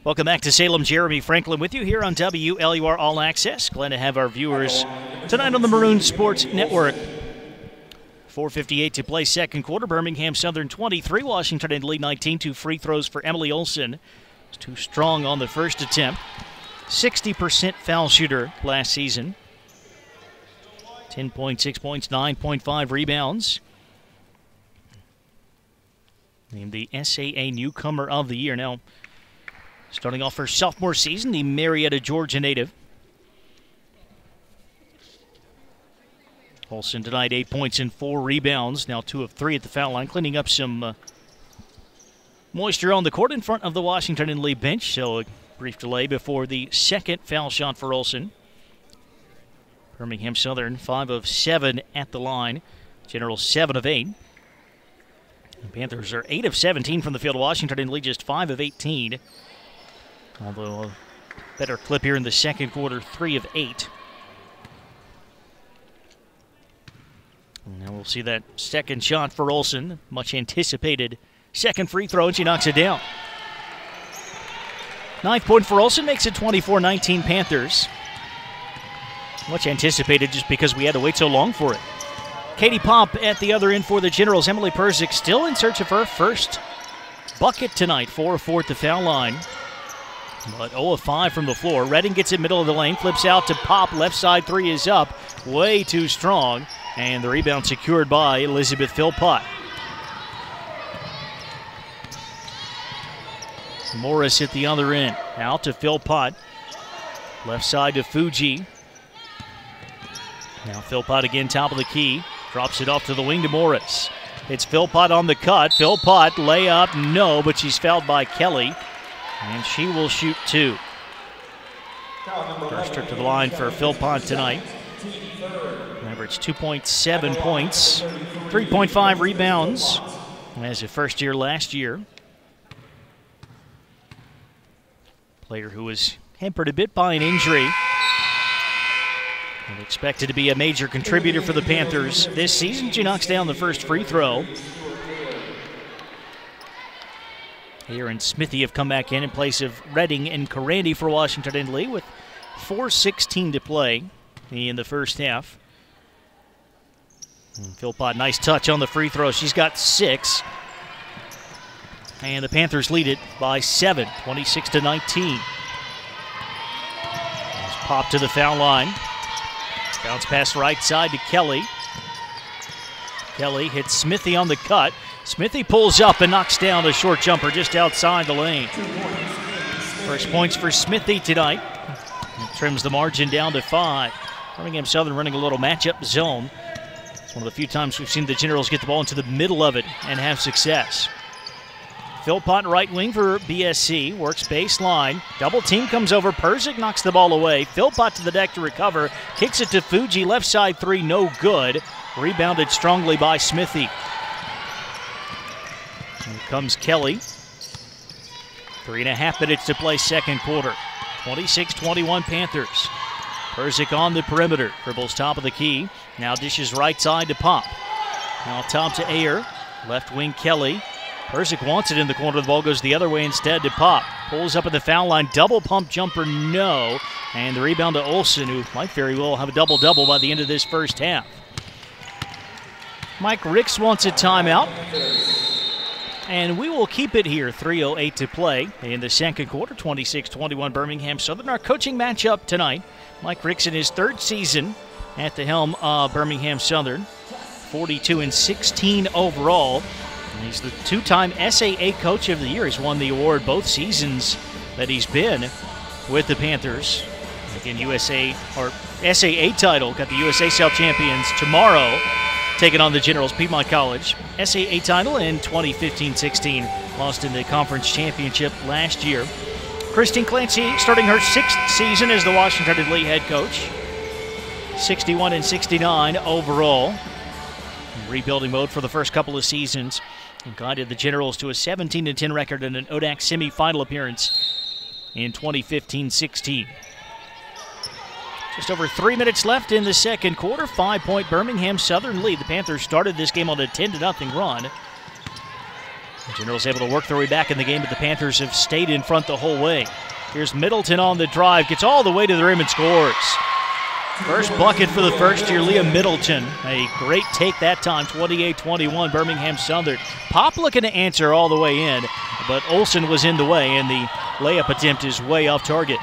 Welcome back to Salem. Jeremy Franklin with you here on WLUR All Access. Glad to have our viewers tonight on the Maroon Sports Network. 4:58 to play second quarter. Birmingham Southern 23, Washington Indley 19. 2 free throws for Emily Olsen. It's too strong on the first attempt. 60% foul shooter last season. 10.6 points, 9.5 rebounds. Named the SAA Newcomer of the Year. Now, starting off her sophomore season, the Marietta, Georgia native. Olsen tonight 8 points and 4 rebounds. Now 2 of 3 at the foul line, cleaning up some moisture on the court in front of the Washington Indley bench. So a brief delay before the second foul shot for Olsen. Birmingham Southern 5 of 7 at the line. General 7 of 8. The Panthers are 8 of 17 from the field. Washington Indley just 5 of 18. Although a better clip here in the second quarter, 3 of 8. And now we'll see that second shot for Olsen. Much anticipated second free throw, and she knocks it down. 9th point for Olsen, makes it 24-19 Panthers. Much anticipated just because we had to wait so long for it. Katie Popp at the other end for the Generals. Emily Perzik still in search of her first bucket tonight. 4 of 4 at the foul line. But 0 of 5 from the floor. Redding gets it middle of the lane, flips out to Popp. Left side 3 is up. Way too strong. And the rebound secured by Elizabeth Philpott. Morris at the other end. Out to Philpott. Left side to Fuji. Now Philpott again, top of the key. Drops it off to the wing to Morris. It's Philpott on the cut. Philpott layup, no, but she's fouled by Kelly. And she will shoot 2. First trip to the line for Philpott tonight. Remember, it's 2.7 points, 3.5 rebounds. As a first year last year. Player who was hampered a bit by an injury. And expected to be a major contributor for the Panthers this season. She knocks down the first free throw. Here and Smithy have come back in place of Redding and Carandi for Washington Indley with 4:16 to play in the first half. And Philpott, nice touch on the free throw. She's got 6. And the Panthers lead it by 7, 26-19. Pop to the foul line. Bounce pass right side to Kelly. Kelly hits Smithy on the cut. Smithy pulls up and knocks down a short jumper just outside the lane. First points for Smithy tonight. Trims the margin down to 5. Birmingham Southern running a little matchup zone. It's one of the few times we've seen the Generals get the ball into the middle of it and have success. Philpott right wing for BSC, works baseline. Double team comes over, Persic knocks the ball away. Philpott to the deck to recover, kicks it to Fuji, left side three, no good. Rebounded strongly by Smithy. Here comes Kelly. 3.5 minutes to play second quarter. 26-21 Panthers. Persic on the perimeter, dribbles top of the key. Now dishes right side to Pop. Now top to Ayer, left wing Kelly. Persic wants it in the corner. The ball goes the other way instead to Pop. Pulls up at the foul line. Double pump jumper, no. And the rebound to Olsen, who might very well have a double-double by the end of this first half. Mike Ricks wants a timeout. And we will keep it here. 3:08 to play in the second quarter. 26-21 Birmingham Southern. Our coaching matchup tonight. Mike Ricks in his third season at the helm of Birmingham Southern. 42-16 overall. He's the two-time SAA Coach of the Year. He's won the award both seasons that he's been with the Panthers. Again, USA or SAA title. Got the USA South champions tomorrow, taking on the Generals, Piedmont College. SAA title in 2015-16. Lost in the conference championship last year. Christine Clancy starting her 6th season as the Washington Lee head coach. 61-69 overall. Rebuilding mode for the first couple of seasons. And guided the Generals to a 17-10 record and an ODAC semifinal appearance in 2015-16. Just over 3 minutes left in the second quarter. 5-point Birmingham Southern lead. The Panthers started this game on a 10-0 run. The Generals able to work their way back in the game, but the Panthers have stayed in front the whole way. Here's Middleton on the drive. Gets all the way to the rim and scores. First bucket for the first-year Liam Middleton. A great take that time, 28-21 Birmingham Southern. Pop looking to answer all the way in, but Olsen was in the way, and the layup attempt is way off target.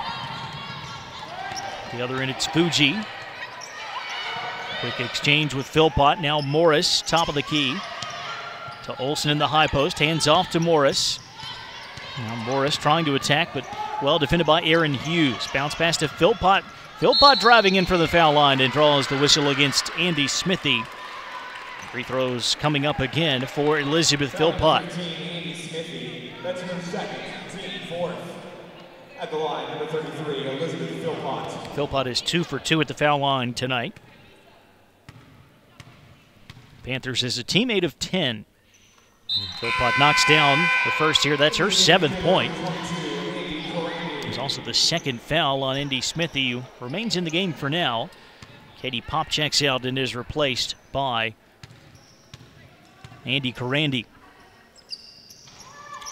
The other end, it's Fuji. Quick exchange with Philpott. Now Morris, top of the key. To Olsen in the high post. Hands off to Morris. Now Morris trying to attack, but well defended by Aaron Hughes. Bounce pass to Philpott. Philpott driving in for the foul line and draws the whistle against Andy Smithy. Free throws coming up again for Elizabeth Philpott. Andy Smithy, that's her second, team fourth. At the line, number 33, Elizabeth Philpott. Philpott is 2 for 2 at the foul line tonight. Panthers is a teammate of 10. Philpott knocks down the first here. That's her 7th point. There's also the second foul on Andy Smithy, who remains in the game for now. Katie Pop checks out and is replaced by Andy Karandi.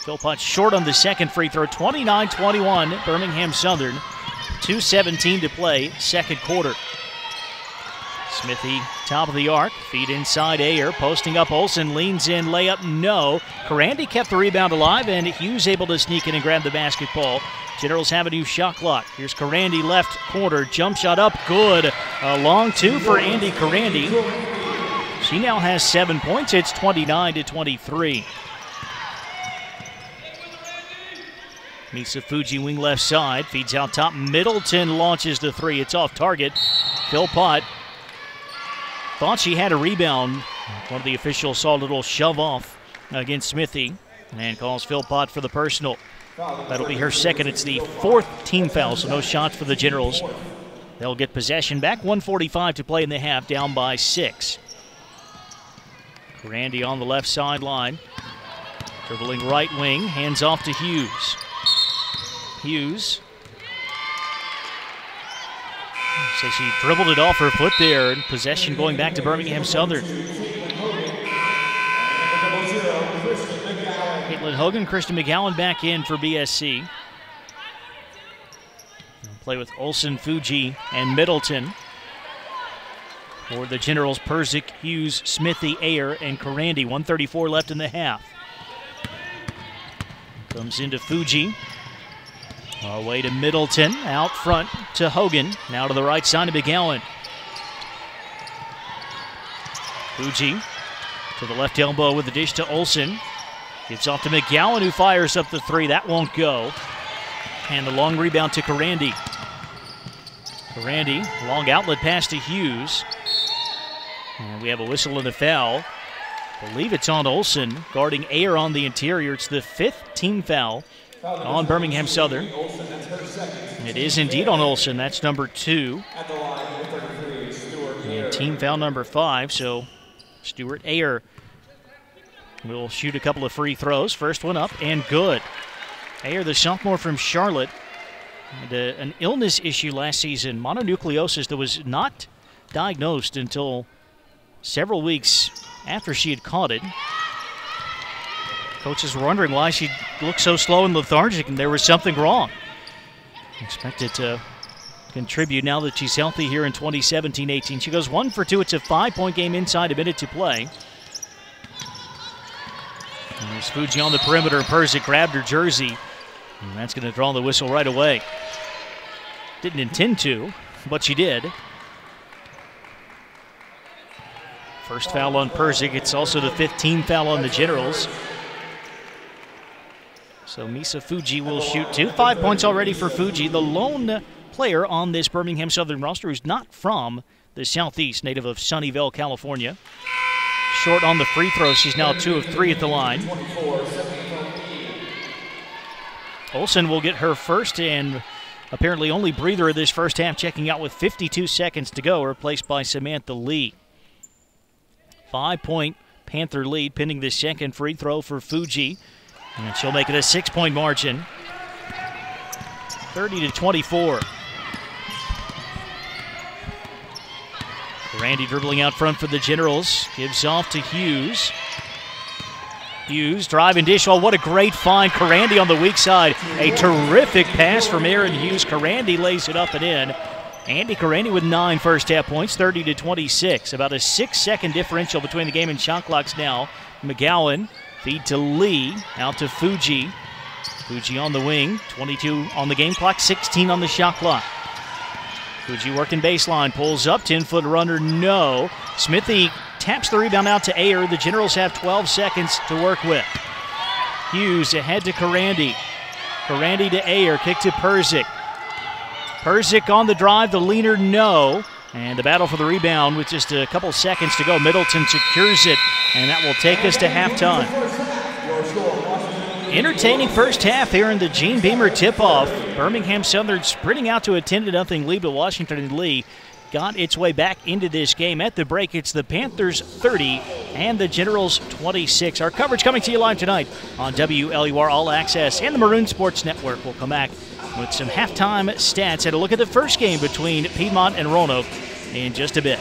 Philpott short on the second free throw. 29-21 Birmingham Southern. 2:17 to play, second quarter. Smithy, top of the arc, feed inside Ayer, posting up Olsen, leans in, layup, no. Karandi kept the rebound alive, and Hughes able to sneak in and grab the basketball. Generals have a new shot clock. Here's Karandi, left corner, jump shot up, good. A long two for Andy Karandi. She now has 7 points. It's 29-23. Misa Fuji, wing left side, feeds out top. Middleton launches the three. It's off target. Philpott thought she had a rebound. One of the officials saw a little shove off against Smithy and calls Philpott for the personal. That'll be her second. It's the 4th team foul, so no shots for the Generals. They'll get possession back. 1:45 to play in the half, down by 6. Karandi on the left sideline. Dribbling right wing, hands off to Hughes. Hughes. So she dribbled it off her foot there, and possession going back to Birmingham Southern. Caitlin Hogan, Kristen McGowan back in for BSC. They'll play with Olsen, Fuji, and Middleton. For the Generals, Persic, Hughes, Smithy, Ayer, and Karandi. 1:34 left in the half. Comes into Fuji. Away to Middleton, out front to Hogan, now to the right side of McGowan. Fuji to the left elbow with the dish to Olsen. Gives off to McGowan, who fires up the three. That won't go. And the long rebound to Karandi. Karandi, long outlet pass to Hughes. And we have a whistle and a foul. I believe it's on Olsen, guarding Ayer on the interior. It's the 5th team foul on Birmingham Southern. It is indeed on Olsen. That's number 2. And team foul number 5, so Stuart Ayer will shoot a couple of free throws. First one up and good. Ayer, the sophomore from Charlotte, had an illness issue last season, mononucleosis, that was not diagnosed until several weeks after she had caught it. Coaches were wondering why she looked so slow and lethargic, and there was something wrong. Expected to contribute now that she's healthy here in 2017-18. She goes 1 for 2. It's a 5-point game inside a minute to play. And there's Fuji on the perimeter. Persic grabbed her jersey, and that's going to draw the whistle right away. Didn't intend to, but she did. First foul on Persic. It's also the 5th team foul on the Generals. So Misa Fuji will shoot 2. 5 points already for Fuji, the lone player on this Birmingham Southern roster who's not from the Southeast, native of Sunnyvale, California. Short on the free throw. She's now 2 of 3 at the line. Olsen will get her first and apparently only breather of this first half, checking out with 52 seconds to go, replaced by Samantha Lee. 5-point Panther lead pending the second free throw for Fuji. And she'll make it a 6-point margin. 30-24. Randy dribbling out front for the Generals. Gives off to Hughes. Hughes, drive and dish. Oh, what a great find. Karandi on the weak side. A terrific pass from Aaron Hughes. Karandi lays it up and in. Andy Karandi with 9 first-half points, 30-26. About a 6-second differential between the game and shot clocks now. McGowan, feed to Lee, out to Fuji. Fuji on the wing, 22 on the game clock, 16 on the shot clock. Fuji working baseline, pulls up, 10-foot runner, no. Smithy taps the rebound out to Ayer. The Generals have 12 seconds to work with. Hughes ahead to Karandi. Karandi to Ayer, kick to Persic. Persic on the drive, the leaner, no. And the battle for the rebound with just a couple seconds to go. Middleton secures it, and that will take us to halftime. Entertaining first half here in the Gene Beamer tip-off. Birmingham Southern sprinting out to a 10-0 lead, but Washington Lee got its way back into this game. At the break, it's the Panthers 30 and the Generals 26. Our coverage coming to you live tonight on WLUR All Access and the Maroon Sports Network. We'll come back with some halftime stats and a look at the first game between Piedmont and Roanoke in just a bit.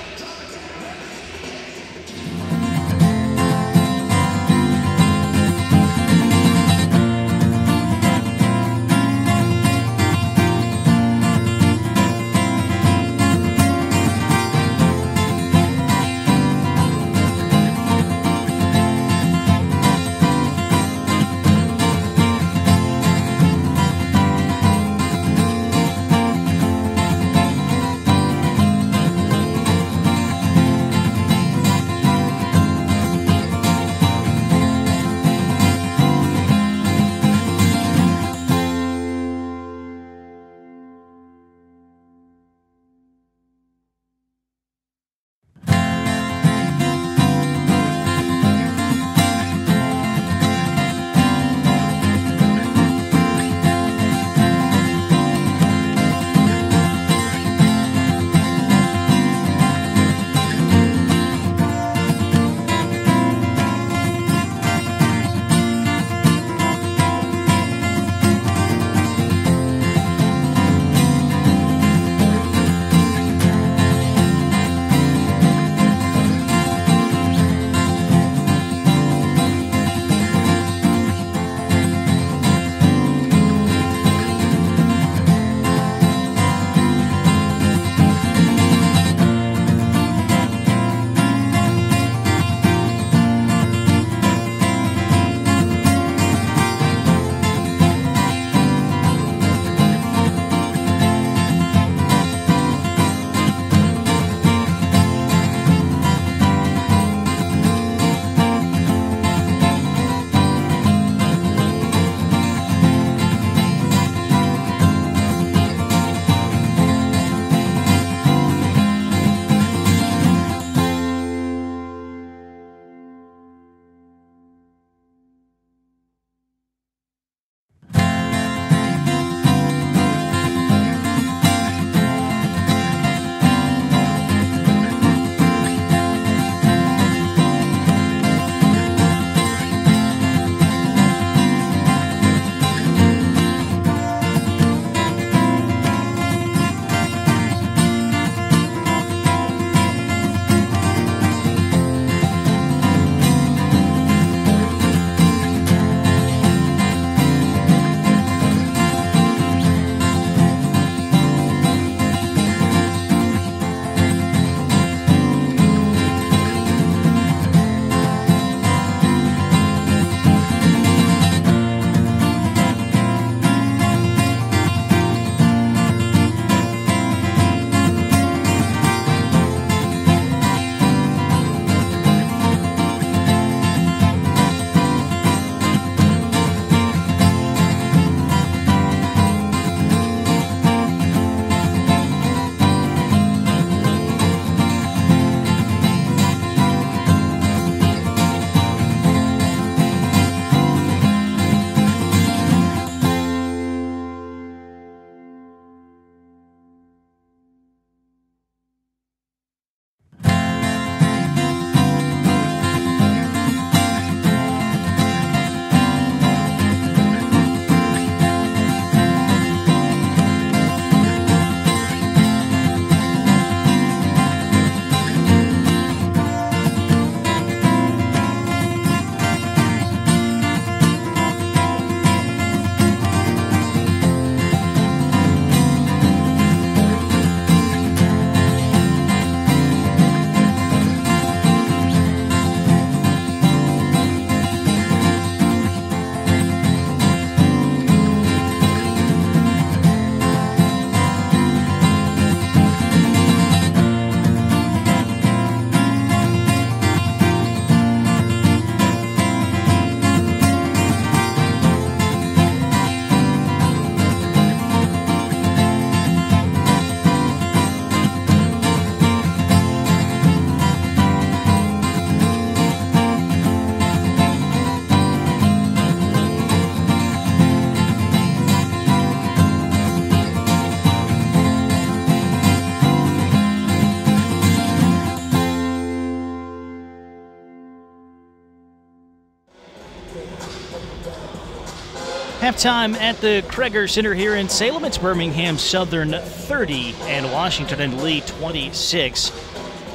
Halftime at the Kreger Center here in Salem. It's Birmingham Southern 30 and Washington and Lee 26.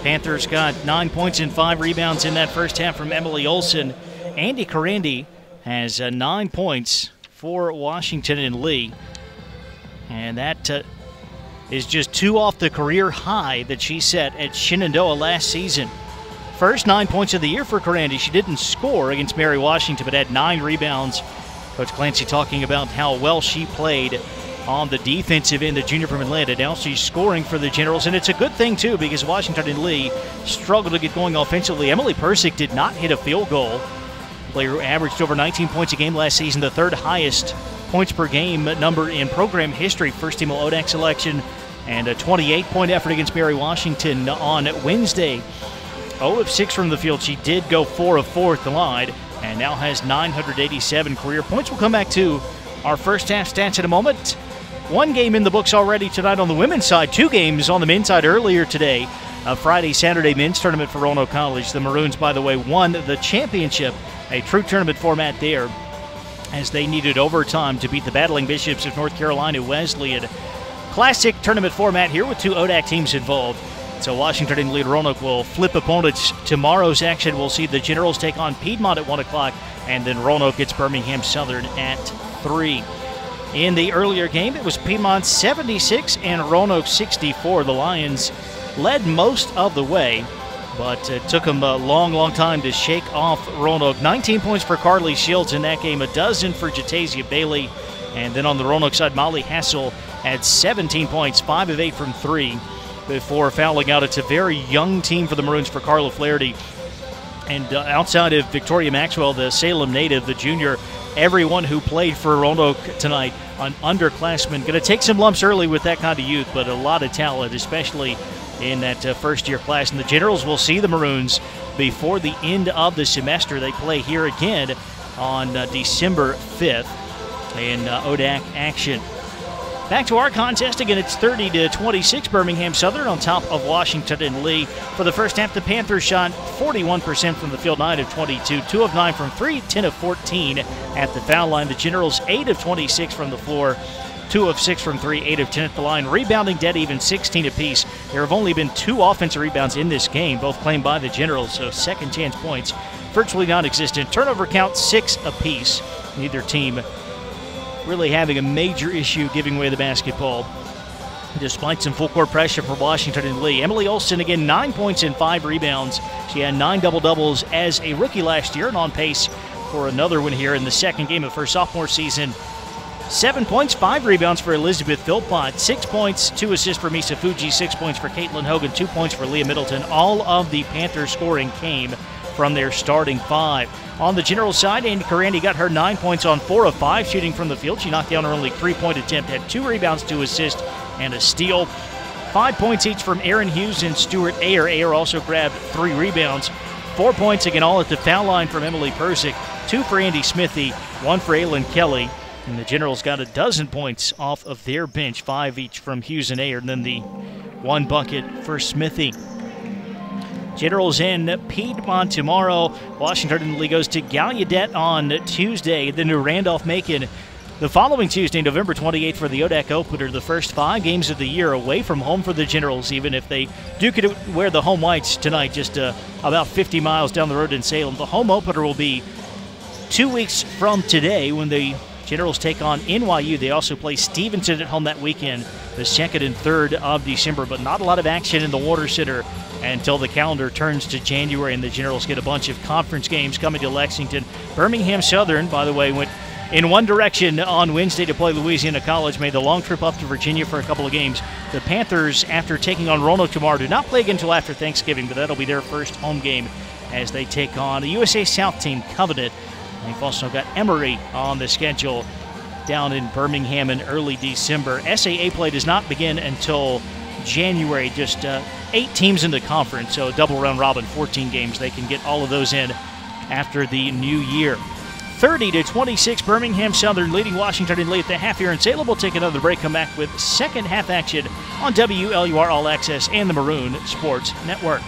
Panthers got 9 points and 5 rebounds in that first half from Emily Olson. Andy Carandi has 9 points for Washington and Lee. And that is just 2 off the career high that she set at Shenandoah last season. First 9 points of the year for Carandi. She didn't score against Mary Washington, but had 9 rebounds. Coach Clancy talking about how well she played on the defensive end, the junior from Atlanta. Now she's scoring for the Generals, and it's a good thing, too, because Washington and Lee struggled to get going offensively. Emily Persick did not hit a field goal. Player who averaged over 19 points a game last season, the 3rd highest points per game number in program history. First team All-ODAC selection, and a 28-point effort against Mary Washington on Wednesday. 0 of 6 from the field. She did go 4 of 4 at the line, and now has 987 career points. We'll come back to our first half stats in a moment. 1 game in the books already tonight on the women's side. 2 games on the men's side earlier today. A Friday-Saturday men's tournament for Roanoke College. The Maroons, by the way, won the championship, a true tournament format there, as they needed overtime to beat the Battling Bishops of North Carolina Wesleyan. Classic tournament format here with 2 ODAC teams involved. So Washington and Lee Roanoke will flip opponents. Tomorrow's action will see the Generals take on Piedmont at 1 o'clock, and then Roanoke gets Birmingham Southern at 3. In the earlier game, it was Piedmont 76 and Roanoke 64. The Lions led most of the way, but it took them a long time to shake off Roanoke. 19 points for Carly Shields in that game, a dozen for Jatasia Bailey. And then on the Roanoke side, Molly Hassel had 17 points, 5 of 8 from 3. Before fouling out. It's a very young team for the Maroons for Carla Flaherty. And outside of Victoria Maxwell, the Salem native, the junior, everyone who played for Roanoke tonight, an underclassman. Going to take some lumps early with that kind of youth, but a lot of talent, especially in that first-year class. And the Generals will see the Maroons before the end of the semester. They play here again on December 5th in ODAC action. Back to our contest. Again, it's 30-26. Birmingham Southern on top of Washington and Lee. For the first half, the Panthers shot 41% from the field, 9 of 22, 2 of 9 from 3, 10 of 14 at the foul line. The Generals 8 of 26 from the floor, 2 of 6 from 3, 8 of 10 at the line. Rebounding dead even, 16 apiece. There have only been 2 offensive rebounds in this game, both claimed by the Generals, so second chance points virtually non-existent. Turnover count 6 apiece. Neither team really having a major issue giving away the basketball, despite some full-court pressure from Washington and Lee. Emily Olson, again, 9 points and 5 rebounds. She had 9 double-doubles as a rookie last year and on pace for another one here in the second game of her sophomore season. 7 points, 5 rebounds for Elizabeth Philpott, 6 points, 2 assists for Misa Fuji, 6 points for Caitlin Hogan, 2 points for Leah Middleton. All of the Panthers scoring came from their starting 5. On the General side, Andy Carandi got her 9 points on 4 of 5 shooting from the field. She knocked down her only 3-point attempt, had 2 rebounds, 2 assists, and a steal. 5 points each from Aaron Hughes and Stuart Ayer. Ayer also grabbed 3 rebounds. 4 points again all at the foul line from Emily Persick. 2 for Andy Smithy, 1 for Aylin Kelly. And the Generals got a dozen points off of their bench, 5 each from Hughes and Ayer, and then the 1 bucket for Smithy. Generals in Piedmont tomorrow. Washington and Lee goes to Gallaudet on Tuesday, then to Randolph-Macon the following Tuesday, November 28th, for the ODAC opener. The first 5 games of the year away from home for the Generals, even if they do get to wear the home whites tonight, just about 50 miles down the road in Salem. The home opener will be 2 weeks from today when the Generals take on NYU. They also play Stevenson at home that weekend, the 2nd and 3rd of December, but not a lot of action in the Water Center until the calendar turns to January and the Generals get a bunch of conference games coming to Lexington. Birmingham Southern, by the way, went in one direction on Wednesday to play Louisiana College, made the long trip up to Virginia for a couple of games. The Panthers, after taking on Roanoke tomorrow, do not play again until after Thanksgiving, but that'll be their first home game as they take on a USA South team, Covenant. They've also got Emory on the schedule down in Birmingham in early December. SAA play does not begin until January, just 8 teams in the conference, so double round robin, 14 games. They can get all of those in after the new year. 30-26, Birmingham Southern leading Washington and Lee at the half here in Salem. We'll take another break, come back with second half action on WLUR All Access and the Maroon Sports Network.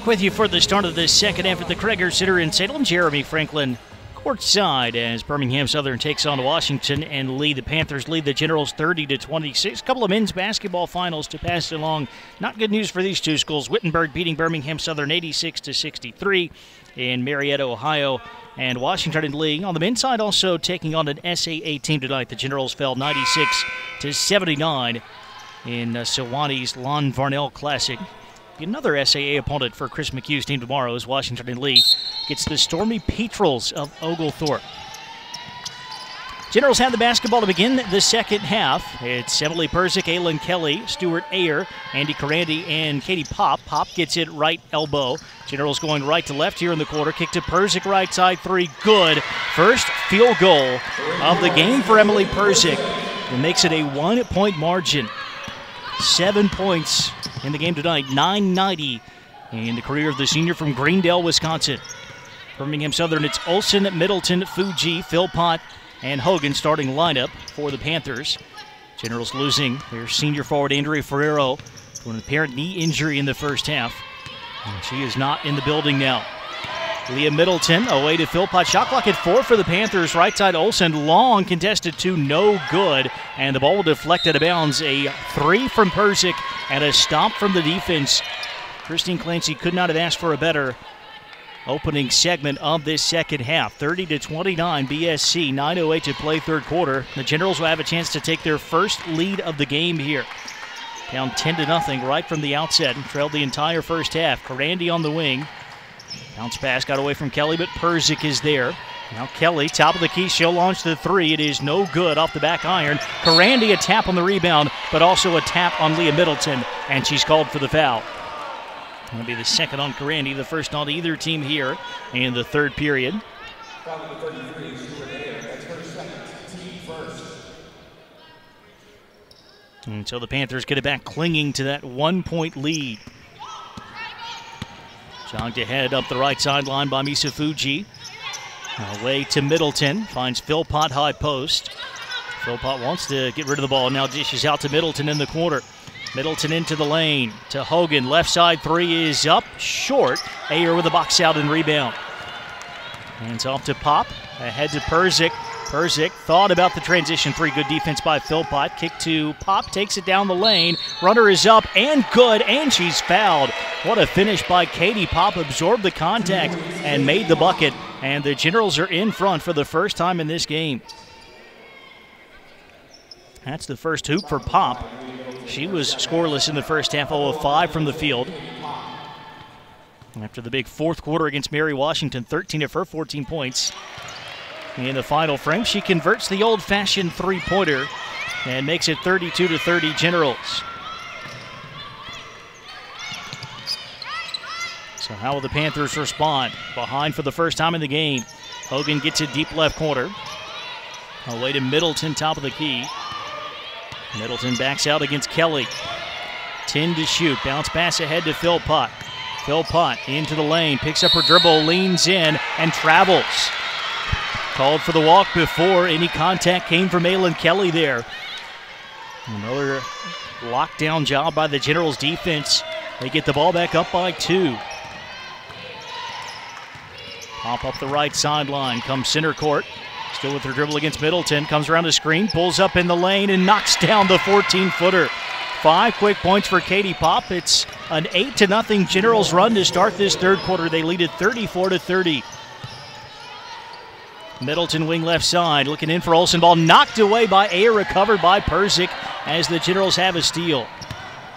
Back with you for the start of the second half at the Kreger Center in Salem. Jeremy Franklin courtside as Birmingham Southern takes on Washington and Lee. The Panthers lead the Generals 30-26. A couple of men's basketball finals to pass along. Not good news for these two schools. Wittenberg beating Birmingham Southern 86-63 in Marietta, Ohio. And Washington and Lee on the men's side also taking on an SAA team tonight. The Generals fell 96-79 in Sewanee's Lon Varnell Classic. Another SAA opponent for Chris McHugh's team tomorrow as Washington and Lee gets the Stormy Petrels of Oglethorpe. Generals have the basketball to begin the second half. It's Emily Persick, Aylin Kelly, Stuart Ayer, Andy Carandi, and Katie Pop. Pop gets it right elbow. Generals going right to left here in the quarter. Kick to Persick, right side three, good. First field goal of the game for Emily Persick. It makes it a 1-point margin. 7 points in the game tonight, 990 in the career of the senior from Greendale, Wisconsin. Birmingham Southern, it's Olsen, Middleton, Fuji, Philpott, and Hogan starting lineup for the Panthers. Generals losing their senior forward Andrea Ferrero to an apparent knee injury in the first half. And she is not in the building now. Leah Middleton away to Philpott. Shot clock at 4 for the Panthers. Right side Olsen, long contested two, no good. And the ball will deflect out of bounds. A 3 from Persick and a stop from the defense. Christine Clancy could not have asked for a better opening segment of this second half. 30-29 BSC, 9:08 to play third quarter. The Generals will have a chance to take their first lead of the game here. Down 10-0 right from the outset and trailed the entire first half. Carandi on the wing. Bounce pass got away from Kelly, but Persick is there. Now Kelly, top of the key, she'll launch the three. It is no good off the back iron. Carandi a tap on the rebound, but also a tap on Leah Middleton, and she's called for the foul. That'll be the second on Carandi, the first on either team here in the third period. Foul number 33, Stuart Ayer. That's her second, team first. And so the Panthers get it back, clinging to that 1-point lead. Jogged ahead up the right sideline by Misa Fuji. Away to Middleton, finds Philpott high post. Philpott wants to get rid of the ball, now dishes out to Middleton in the corner. Middleton into the lane to Hogan, left side three is up, short. Ayer with a box out and rebound. Hands off to Pop, ahead to Persick. Persick thought about the transition three, good defense by Philpott. Kick to Pop, takes it down the lane. Runner is up and good, and she's fouled. What a finish by Katie Pop, absorbed the contact and made the bucket. And the Generals are in front for the first time in this game. That's the first hoop for Pop. She was scoreless in the first half, 0 of 5 from the field. After the big fourth quarter against Mary Washington, 13 of her 14 points. In the final frame, she converts the old-fashioned three-pointer and makes it 32-30 Generals. So how will the Panthers respond? Behind for the first time in the game. Hogan gets it deep left corner. Away to Middleton, top of the key. Middleton backs out against Kelly. 10 to shoot. Bounce pass ahead to Philpott. Philpott into the lane, picks up her dribble, leans in, and travels. Called for the walk before any contact came from Aylin Kelly there. Another lockdown job by the Generals defense. They get the ball back up by 2. Pop up the right sideline, comes center court. Still with her dribble against Middleton, comes around the screen, pulls up in the lane, and knocks down the 14-footer. 5 quick points for Katie Pop. It's an 8-0 Generals run to start this third quarter. They lead it 34-30. Middleton wing left side, looking in for Olsen. Ball knocked away by Ayer, recovered by Persick as the Generals have a steal.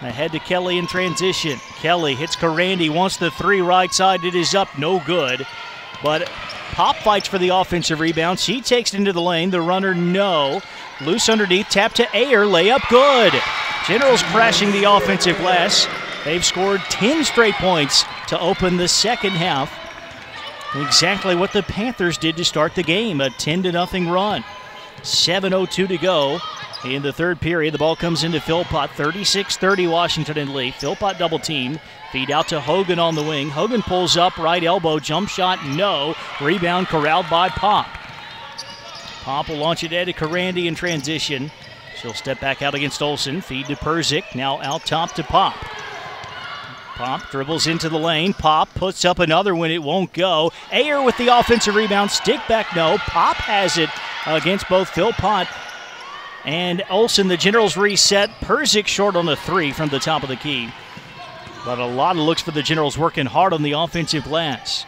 Ahead to Kelly in transition. Kelly hits Carandi, wants the three right side. It is up, no good. But Pop fights for the offensive rebound. She takes it into the lane. The runner, no. Loose underneath, tap to Ayer, layup good. Generals crashing the offensive glass. They've scored 10 straight points to open the second half. Exactly what the Panthers did to start the game, a 10-0 run. 7:02 to go in the third period. The ball comes into Philpott, 36-30 Washington and Lee. Philpott double team, feed out to Hogan on the wing. Hogan pulls up, right elbow, jump shot, no. Rebound corralled by Pop. Pop will launch it ahead to Carandi in transition. She'll step back out against Olsen, feed to Persick, now out top to Pop. Pop dribbles into the lane. Pop puts up another one. It won't go. Ayer with the offensive rebound. Stick back, no. Pop has it against both Philpott and Olsen. The Generals reset. Persick short on the three from the top of the key. But a lot of looks for the Generals, working hard on the offensive glass.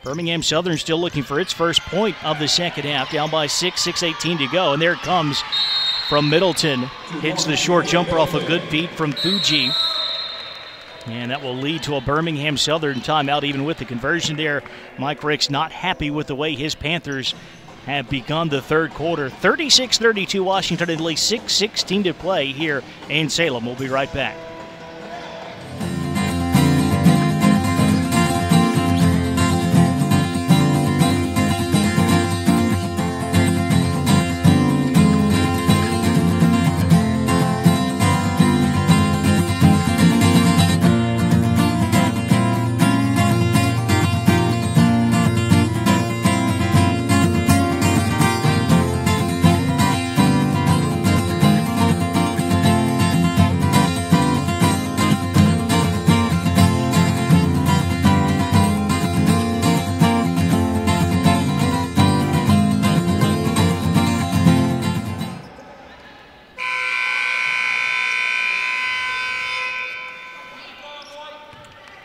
Birmingham Southern still looking for its first point of the second half. Down by 6:18 to go. And there it comes from Middleton. Hits the short jumper off a good feed from Fuji. And that will lead to a Birmingham Southern timeout. Even with the conversion there, Mike Ricks not happy with the way his Panthers have begun the third quarter. 36-32 Washington, at least 6:16 to play here in Salem. We'll be right back.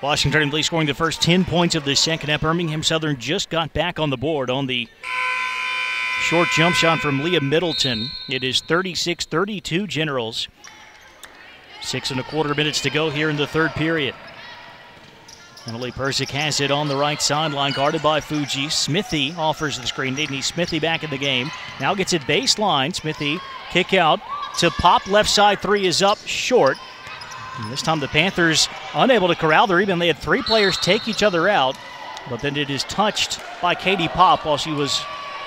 Washington at least scoring the first 10 points of the second half. Birmingham Southern just got back on the board on the short jump shot from Leah Middleton. It is 36-32 Generals. 6.25 minutes to go here in the third period. Emily Persick has it on the right sideline, guarded by Fuji. Smithy offers the screen. They need Smithy back in the game. Now gets it baseline. Smithy kick out to Pop. Left side three is up short. And this time the Panthers unable to corral the rebound. They had three players take each other out, but then it is touched by Katie Pop while she was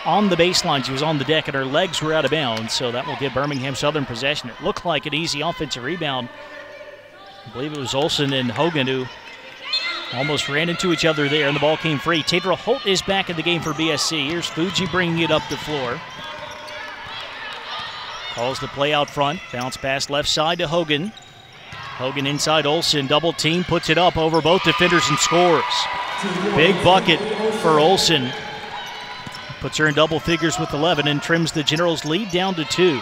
on the baseline. She was on the deck and her legs were out of bounds, so that will give Birmingham Southern possession. It looked like an easy offensive rebound. I believe it was Olsen and Hogan who almost ran into each other there, and the ball came free. Tadra Holt is back in the game for BSC. Here's Fuji bringing it up the floor. Calls the play out front. Bounce pass left side to Hogan. Hogan inside Olsen, double team, puts it up over both defenders and scores. Big bucket for Olsen. Puts her in double figures with 11 and trims the Generals' lead down to 2.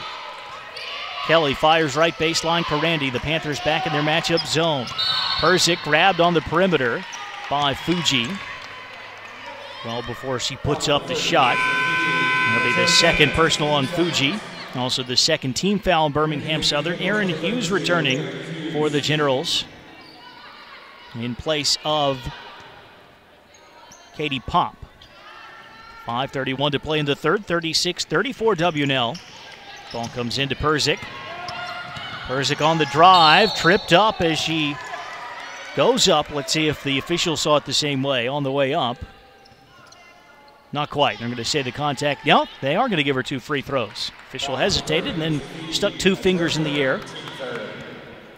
Kelly fires right baseline. Karandi, the Panthers back in their matchup zone. Persick grabbed on the perimeter by Fuji. Well, before she puts up the shot. That'll be the second personal on Fuji. Also the second team foul on Birmingham Southern. Aaron Hughes returning for the Generals in place of Katie Pop. 5:31 to play in the third, 36-34 WNL. Ball comes into Persick. Persick on the drive, tripped up as she goes up. Let's see if the officials saw it the same way on the way up. Not quite. I'm going to say the contact. No, they are going to give her 2 free throws. Official hesitated and then stuck 2 fingers in the air.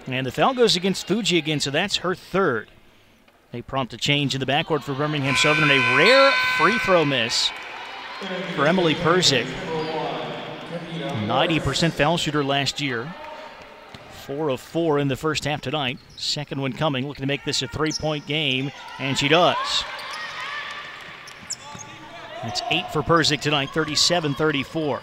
And the foul goes against Fuji again, so that's her third. They prompt a change in the backcourt for Birmingham Southern. A rare free throw miss for Emily Persick. 90% foul shooter last year. 4 of 4 in the first half tonight. Second one coming, looking to make this a 3-point game, and she does. That's 8 for Persick tonight, 37-34.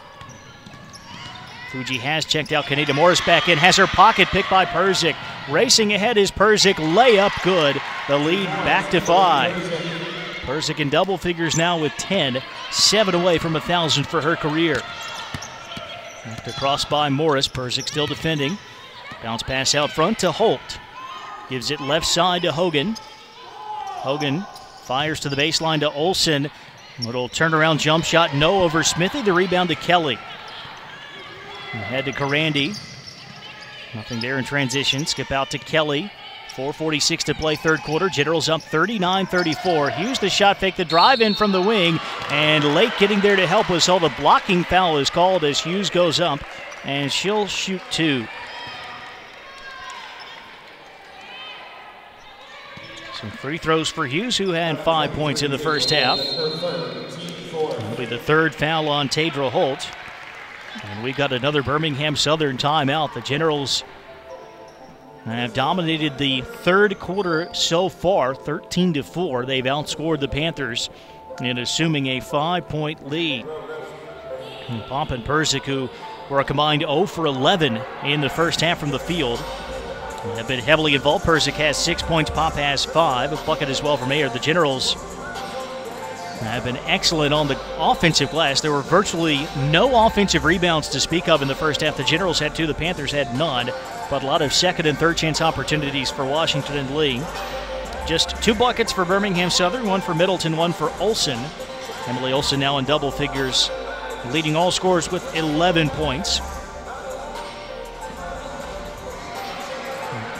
Fuji has checked out. Kaneda Morris back in, has her pocket picked by Persick. Racing ahead is Persick, layup good. The lead back to 5. Persick in double figures now with 10, 7 away from 1,000 for her career. After cross by Morris, Persick still defending. Bounce pass out front to Holt. Gives it left side to Hogan. Hogan fires to the baseline to Olsen. Little turnaround jump shot, no over Smithy. The rebound to Kelly. Ahead to Karandi. Nothing there in transition. Skip out to Kelly. 4:46 to play third quarter. Generals up 39-34. Hughes the shot fake, the drive in from the wing. And late getting there to help was held. A blocking foul is called as Hughes goes up. And she'll shoot 2. Some free throws for Hughes, who had 5 points in the first half. It'll be the third foul on Tadra Holt. And we got another Birmingham Southern timeout. The Generals have dominated the third quarter so far, 13-4. They've outscored the Panthers in assuming a 5-point lead. And Pop and Persick, who were a combined 0 for 11 in the first half from the field, have been heavily involved. Persick has 6 points, Pop has 5, a bucket as well from Ayer. The Generals have been excellent on the offensive glass. There were virtually no offensive rebounds to speak of in the first half. The Generals had 2, the Panthers had none, but a lot of second and third chance opportunities for Washington and Lee. Just 2 buckets for Birmingham Southern, 1 for Middleton, 1 for Olsen. Emily Olsen now in double figures, leading all scorers with 11 points.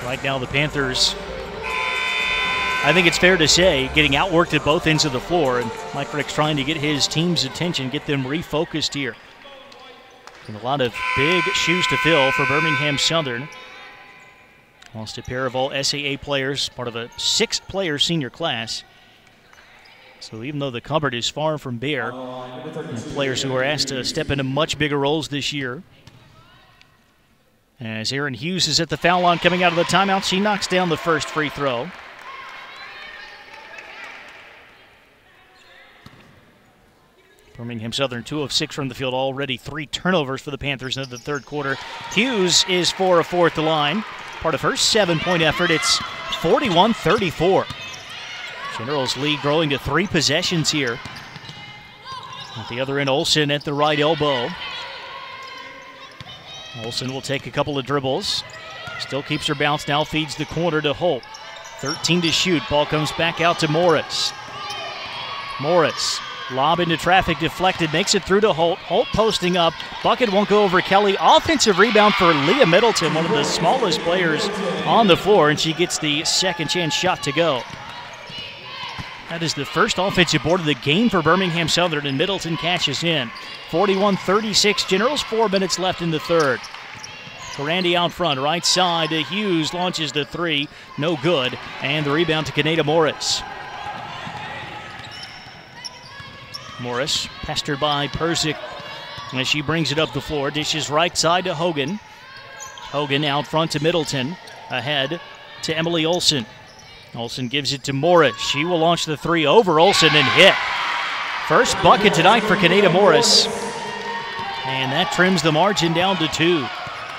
Right now the Panthers, I think it's fair to say, getting outworked at both ends of the floor, and Mike Rick's trying to get his team's attention, get them refocused here. And a lot of big shoes to fill for Birmingham Southern. Lost a pair of all SAA players, part of a 6-player senior class. So even though the cupboard is far from bare, players who are asked to step into much bigger roles this year. As Erin Hughes is at the foul line coming out of the timeout, she knocks down the first free throw. Birmingham Southern 2 of 6 from the field, already 3 turnovers for the Panthers in the third quarter. Hughes is 4 of 4 at the line. Part of her 7-point effort, it's 41-34. Generals lead growing to 3 possessions here. At the other end, Olsen at the right elbow. Olsen will take a couple of dribbles. Still keeps her bounce, now feeds the corner to Holt. 13 to shoot, ball comes back out to Morris. Morris, lob into traffic, deflected, makes it through to Holt. Holt posting up, bucket won't go over Kelly. Offensive rebound for Leah Middleton, one of the smallest players on the floor, and she gets the second chance shot to go. That is the first offensive board of the game for Birmingham Southern, and Middleton cashes in. 41-36 Generals, 4 minutes left in the third. Ferrandi out front, right side to Hughes, launches the 3, no good, and the rebound to Kaneda Morris. Morris, pestered by Persick as she brings it up the floor, dishes right side to Hogan. Hogan out front to Middleton, ahead to Emily Olsen. Olsen gives it to Morris. She will launch the 3 over Olsen and hit. First bucket tonight for Kaneda Morris. And that trims the margin down to 2.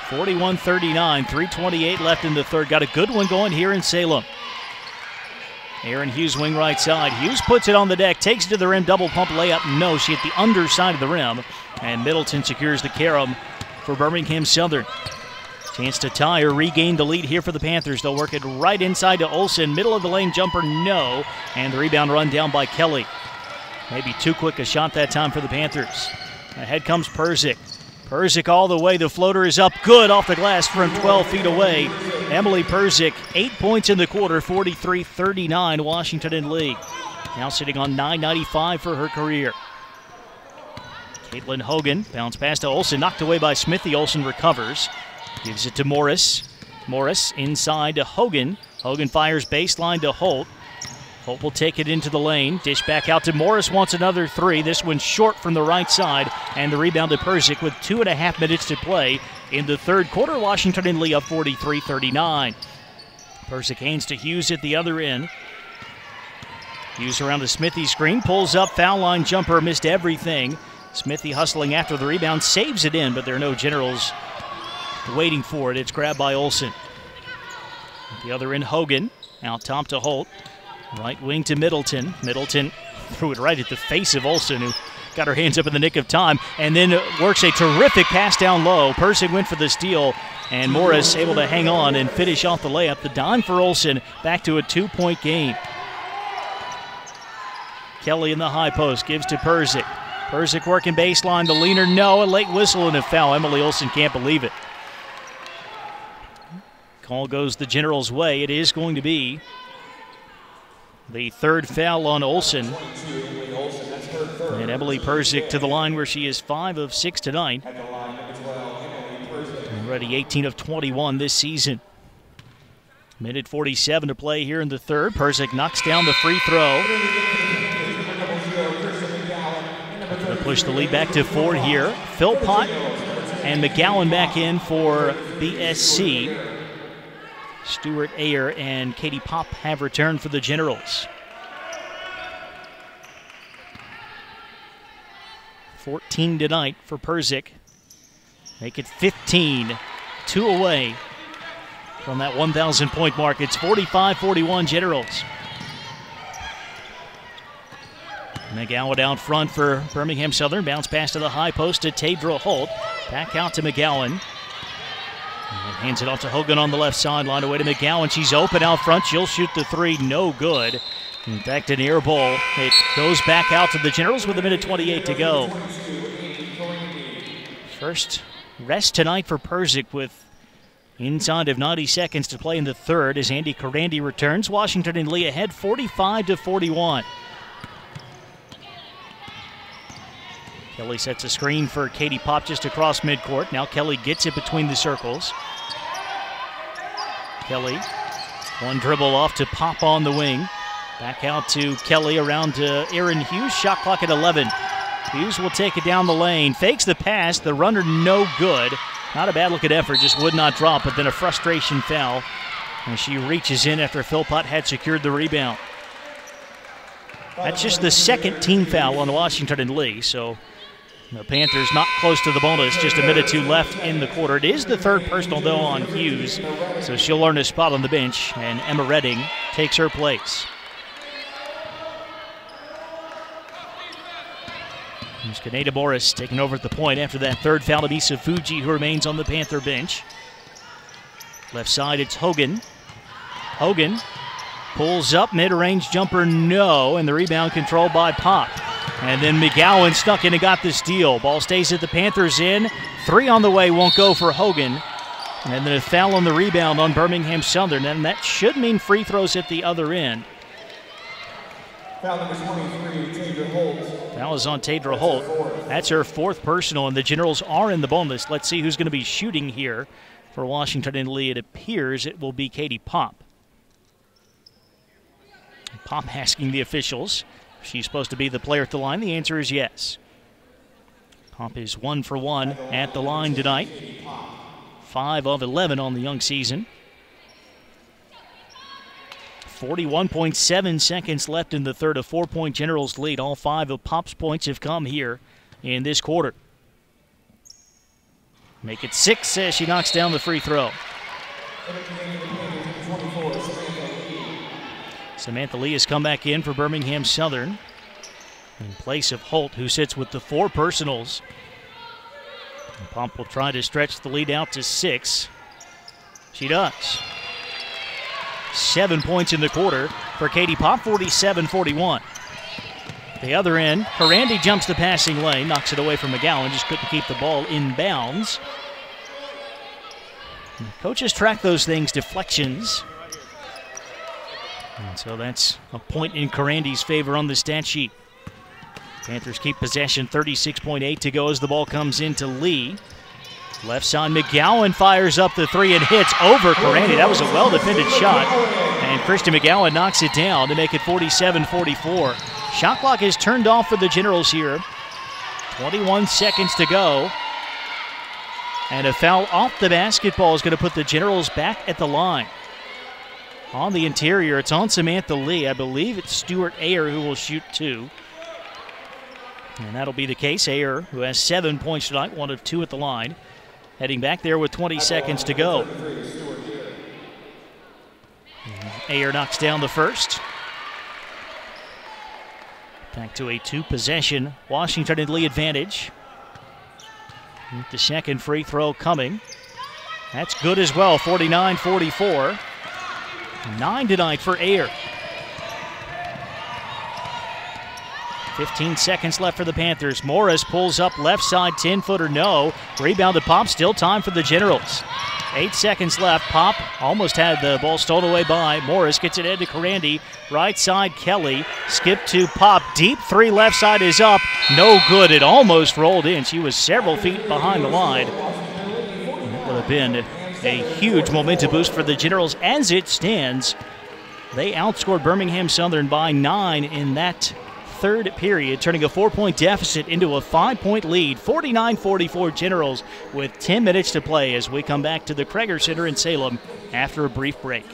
41-39, 3:28 left in the third. Got a good one going here in Salem. Erin Hughes, wing right side. Hughes puts it on the deck, takes it to the rim, double pump layup. No, she hit the underside of the rim. And Middleton secures the carom for Birmingham Southern. Chance to tie or regain the lead here for the Panthers. They'll work it right inside to Olsen. Middle of the lane jumper, no. And the rebound run down by Kelly. Maybe too quick a shot that time for the Panthers. Ahead comes Persick. Persick all the way. The floater is up good off the glass from 12 feet away. Emily Persick, 8 points in the quarter, 43-39, Washington and Lee. Now sitting on .995 for her career. Caitlin Hogan, bounce pass to Olsen, knocked away by Smithy. Olsen recovers. Gives it to Morris. Morris inside to Hogan. Hogan fires baseline to Holt. Holt will take it into the lane. Dish back out to Morris, wants another 3. This one's short from the right side. And the rebound to Persick with 2.5 minutes to play in the third quarter. Washington and Lee up 43-39. Persick hands to Hughes at the other end. Hughes around the Smithy screen. Pulls up, foul line jumper, missed everything. Smithy hustling after the rebound, saves it in, but there are no Generals waiting for it. It's grabbed by Olsen. At the other end, Hogan. Out top to Holt. Right wing to Middleton. Middleton threw it right at the face of Olsen, who got her hands up in the nick of time, and then works a terrific pass down low. Persick went for the steal, and Morris able to hang on and finish off the layup. The dime for Olsen, back to a 2-point game. Kelly in the high post, gives to Persick. Persick working baseline, the leaner, no, a late whistle and a foul. Emily Olsen can't believe it. Call goes the Generals' way. It is going to be the third foul on Olsen. And Emily Persick to the line where she is 5 of 6 tonight. Already 18 of 21 this season. Minute 47 to play here in the third. Persick knocks down the free throw. Going to push the lead back to 4 here. Philpott and McGowan back in for BSC. Stuart Ayer and Katie Popp have returned for the Generals. 14 tonight for Persick. Make it 15, 2 away from that 1,000-point mark. It's 45-41 Generals. McGowan out front for Birmingham Southern. Bounce pass to the high post to Tadra Holt. Back out to McGowan. And hands it off to Hogan on the left sideline. Away to McGowan. She's open out front. She'll shoot the three. No good. In fact, an air ball. It goes back out to the Generals with 1:28 to go. First rest tonight for Persick with inside of 90 seconds to play in the third as Andy Karandi returns. Washington and Lee ahead 45-41. Kelly sets a screen for Katie Popp just across midcourt. Now Kelly gets it between the circles. Kelly, one dribble off to Popp on the wing. Back out to Kelly around to Aaron Hughes. Shot clock at 11. Hughes will take it down the lane. Fakes the pass. The runner no good. Not a bad looking effort. Just would not drop, but then a frustration foul. And she reaches in after Philpott had secured the rebound. That's just the second team foul on Washington and Lee, so the Panthers not close to the bonus, just 1:02 left in the quarter. It is the third personal, though, on Hughes, so she'll earn a spot on the bench, and Emma Redding takes her place. Here's Kaneda Morris taking over at the point after that third foul to Misa Fuji, who remains on the Panther bench. Left side, it's Hogan. Hogan pulls up, mid-range jumper, no, and the rebound controlled by Popp. And then McGowan stuck in and got the steal. Ball stays at the Panthers in. Three on the way, won't go for Hogan. And then a foul on the rebound on Birmingham Southern, and that should mean free throws at the other end. Foul number 23, Tadra Holt. Foul is on Tadra Holt. That's her fourth personal, and the Generals are in the bonus. Let's see who's going to be shooting here for Washington and Lee. It appears it will be Katie Popp. Popp asking the officials if she's supposed to be the player at the line. The answer is yes. Popp is 1 for 1 at the line tonight. 5 of 11 on the young season. 41.7 seconds left in the third. A 4-point Generals lead. All 5 of Popp's points have come here in this quarter. Make it 6 as she knocks down the free throw. Samantha Lee has come back in for Birmingham Southern in place of Holt, who sits with the 4 personals. And Popp will try to stretch the lead out to 6. She does. 7 points in the quarter for Katie Popp, 47-41. The other end, Karandi jumps the passing lane, knocks it away from McGowan, just couldn't keep the ball in bounds. And coaches track those things, deflections. And so that's a point in Karandi's favor on the stat sheet. Panthers keep possession, 36.8 to go as the ball comes into Lee. Left side, McGowan fires up the 3 and hits over Karandi. That was a well-defended shot. And Christian McGowan knocks it down to make it 47-44. Shot clock is turned off for the Generals here. 21 seconds to go. And a foul off the basketball is going to put the Generals back at the line. On the interior, it's on Samantha Lee. I believe it's Stuart Ayer who will shoot 2. And that'll be the case. Ayer, who has 7 points tonight, 1 of 2 at the line. Heading back there with 20 seconds to go. Ayer knocks down the first. Back to a 2-possession Washington and Lee advantage. With the second free throw coming. That's good as well, 49-44. 9 tonight for Ayer. 15 seconds left for the Panthers. Morris pulls up left side, 10-footer, no. Rebounded Popp, still time for the Generals. 8 seconds left. Popp almost had the ball stolen away by Morris. Gets it into Karandi. Right side, Kelly. Skip to Popp. Deep 3 left side is up. No good. It almost rolled in. She was several feet behind the line. It would have been a huge momentum boost for the Generals as it stands. They outscored Birmingham Southern by 9 in that third period, turning a 4-point deficit into a 5-point lead. 49-44 Generals with 10 minutes to play as we come back to the Kreger Center in Salem after a brief break.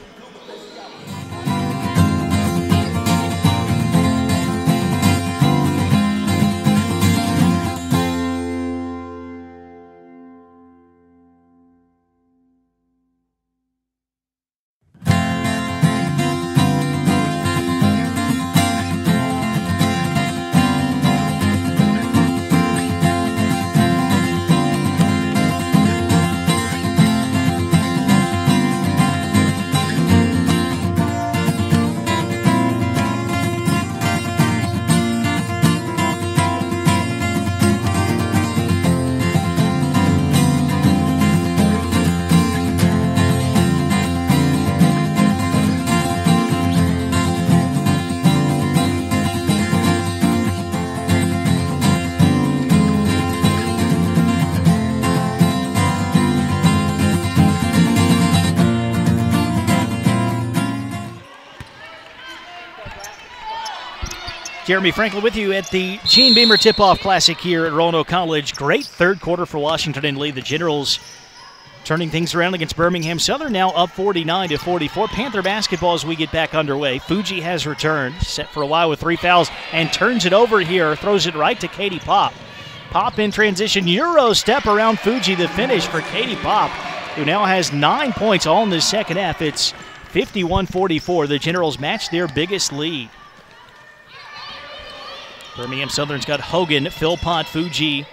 Jeremy Franklin with you at the Gene Beamer Tip-Off Classic here at Roanoke College. Great third quarter for Washington in lead. The Generals turning things around against Birmingham Southern, now up 49-44. Panther basketball as we get back underway. Fuji has returned, set for a while with 3 fouls, and turns it over here, throws it right to Katie Popp. Popp in transition, Euro step around Fuji, the finish for Katie Popp, who now has 9 points all in the second half. It's 51-44. The Generals match their biggest lead. Birmingham Southern's got Hogan, Philpott, Fuji,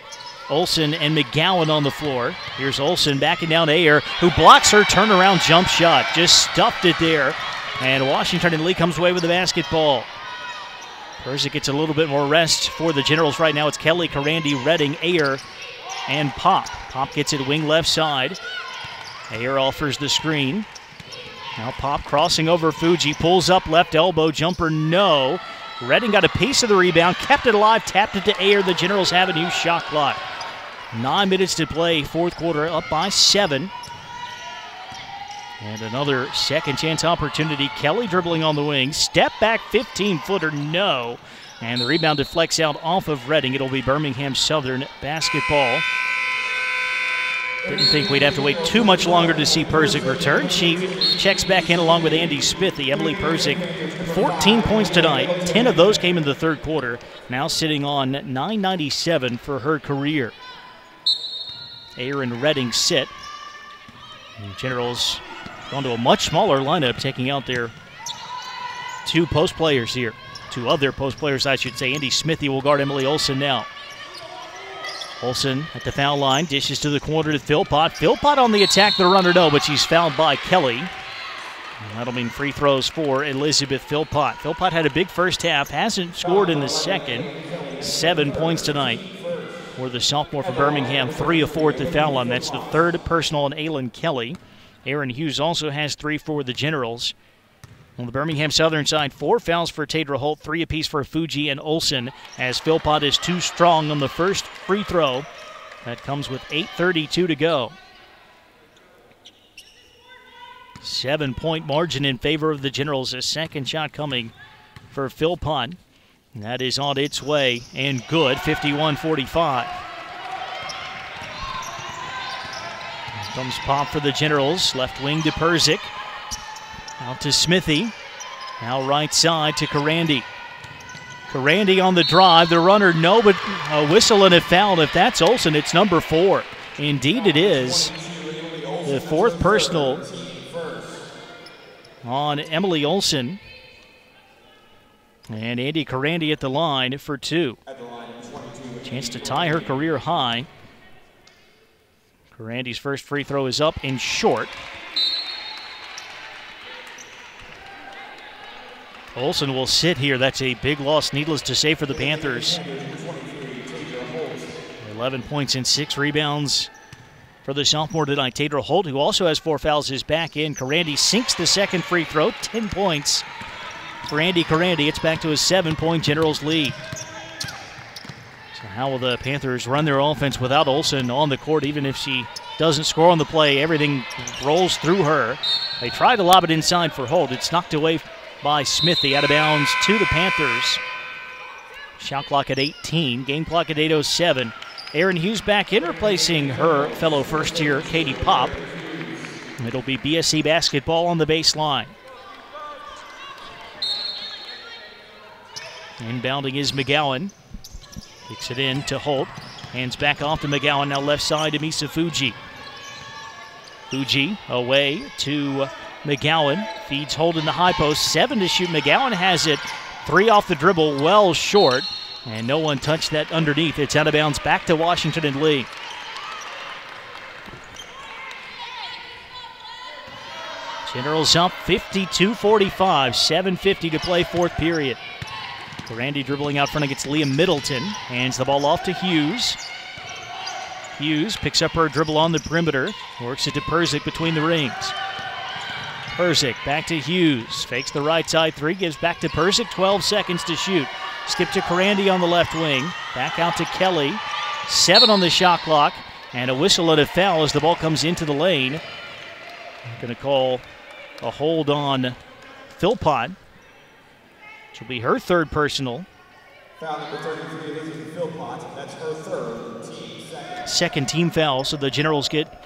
Olsen, and McGowan on the floor. Here's Olsen backing down Ayer, who blocks her turnaround jump shot. Just stuffed it there. And Washington and Lee comes away with the basketball. Persic gets a little bit more rest for the Generals right now. It's Kelly, Karandi, Redding, Ayer, and Popp. Popp gets it wing left side. Ayer offers the screen. Now Popp crossing over Fuji, pulls up left elbow, jumper no. Redding got a piece of the rebound, kept it alive, tapped it to Ayer. The Generals have a new shot clock. 9 minutes to play, fourth quarter, up by 7. And another second chance opportunity. Kelly dribbling on the wing, step back 15-footer, no. And the rebound deflects out off of Redding. It'll be Birmingham Southern basketball. Didn't think we'd have to wait too much longer to see Persic return. She checks back in along with Andy Smithy. Emily Persic, 14 points tonight. 10 of those came in the third quarter. Now sitting on 997 for her career. Ayer and Redding sit. And Generals gone to a much smaller lineup, taking out their 2 post players here. 2 of their post players, I should say. Andy Smithy will guard Emily Olsen now. Olsen at the foul line, dishes to the corner to Philpott. Philpott on the attack, the runner no, but she's fouled by Kelly. And that'll mean free throws for Elizabeth Philpott. Philpott had a big first half, hasn't scored in the second. 7 points tonight for the sophomore for Birmingham, 3 of 4 at the foul line. That's the third personal on Aylin Kelly. Aaron Hughes also has 3 for the Generals. On the Birmingham Southern side, 4 fouls for Tadra Holt, 3 apiece for Fuji and Olsen, as Philpott is too strong on the first free throw. That comes with 8:32 to go. 7-point margin in favor of the Generals. A second shot coming for Philpott. That is on its way and good, 51-45. Comes Popp for the Generals, left wing to Persic. Out to Smithy. Now right side to Karandi. Karandi on the drive. The runner, no, but a whistle and a foul. If that's Olsen, it's number 4. Indeed it is. The 4th personal on Emily Olsen. And Andy Karandi at the line for 2. Chance to tie her career high. Karandi's first free throw is up and short. Olsen will sit here. That's a big loss, needless to say, for the Panthers. 11 points and 6 rebounds for the sophomore tonight. Tadra Holt, who also has 4 fouls, is back in. Karandi sinks the second free throw. 10 points for Andy Karandi. It's back to a 7-point Generals lead. So how will the Panthers run their offense without Olsen on the court? Even if she doesn't score on the play, everything rolls through her. They try to lob it inside for Holt. It's knocked away by Smithy, out of bounds to the Panthers. Shot clock at 18, game clock at 8:07. Aaron Hughes back in, replacing her fellow first-year Katie Popp. It'll be BSC basketball on the baseline. Inbounding is McGowan. Kicks it in to Holt. Hands back off to McGowan. Now left side to Misa Fuji. Fuji away to McGowan. Feeds Holt in the high post. 7 to shoot. McGowan has it. 3 off the dribble. Well short. And no one touched that underneath. It's out of bounds. Back to Washington and Lee. Generals up 52-45. 7:50 to play, fourth period. Randy dribbling out front against Liam Middleton. Hands the ball off to Hughes. Hughes picks up her dribble on the perimeter. Works it to Persic between the rings. Persic back to Hughes. Fakes the right side three. Gives back to Persic. 12 seconds to shoot. Skip to Karandi on the left wing. Back out to Kelly. 7 on the shot clock. And a whistle and a foul as the ball comes into the lane. Going to call a hold on Philpott. Which will be her third personal. Foul number 33, Elizabeth Philpott. That's her third, second team foul, so the Generals get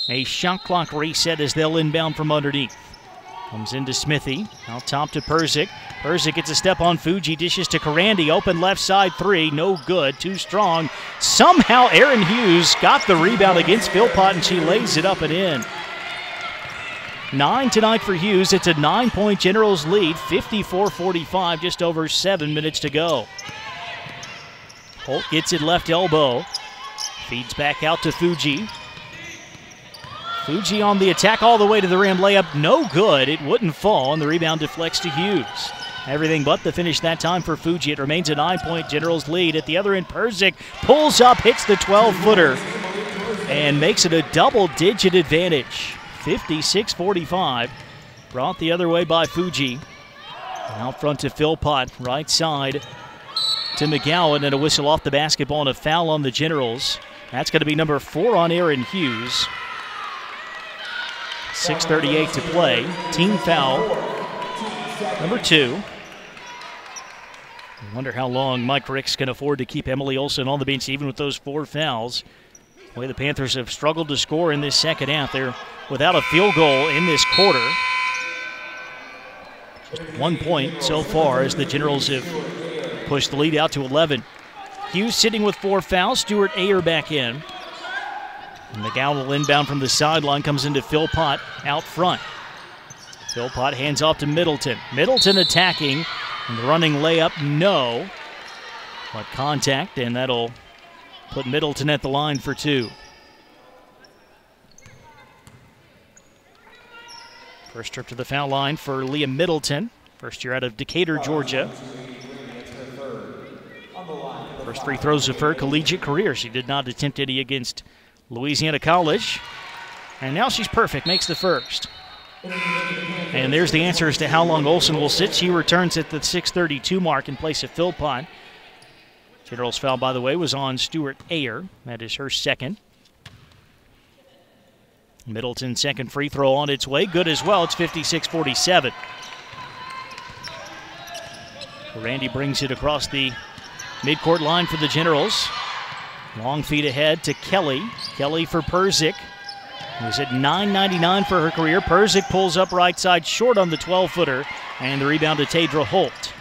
a shot clock reset as they'll inbound from underneath. Comes into Smithy, out top to Persic. Persic gets a step on Fuji, dishes to Karandi, open left side three, no good, too strong. Somehow Aaron Hughes got the rebound against Philpott and she lays it up and in. 9 tonight for Hughes. It's a 9-point Generals lead, 54-45, just over 7 minutes to go. Holt gets it left elbow. Feeds back out to Fuji. Fuji on the attack all the way to the rim. Layup no good. It wouldn't fall, and the rebound deflects to Hughes. Everything but the finish that time for Fuji. It remains a 9-point Generals lead. At the other end, Persic pulls up, hits the 12-footer, and makes it a double-digit advantage. 56-45. Brought the other way by Fuji. Out front to Philpott. Right side to McGowan, and a whistle off the basketball and a foul on the Generals. That's going to be number 4 on Aaron Hughes. 6:38 to play. Team foul number 2. I wonder how long Mike Ricks can afford to keep Emily Olsen on the bench even with those 4 fouls. The way the Panthers have struggled to score in this second half. They're without a field goal in this quarter. Just 1 point so far as the Generals have pushed the lead out to 11. Hughes sitting with 4 fouls. Stuart Ayer back in. And McGowan will inbound from the sideline. Comes into Philpott out front. Philpott hands off to Middleton. Middleton attacking. And the running layup, no. But contact, and that'll put Middleton at the line for 2. First trip to the foul line for Leah Middleton. First year out of Decatur, Georgia. First free throws of her collegiate career. She did not attempt any against Louisiana College. And now she's perfect, makes the first. And there's the answer as to how long Olsen will sit. She returns at the 6:32 mark in place of Philpott. General's foul, by the way, was on Stuart Ayer. That is her second. Middleton's second free throw on its way. Good as well. It's 56-47. Randy brings it across the midcourt line for the Generals. Long feed ahead to Kelly. Kelly for Persic. Who's at .999 for her career. Persic pulls up right side short on the 12-footer. And the rebound to Tadra Holt.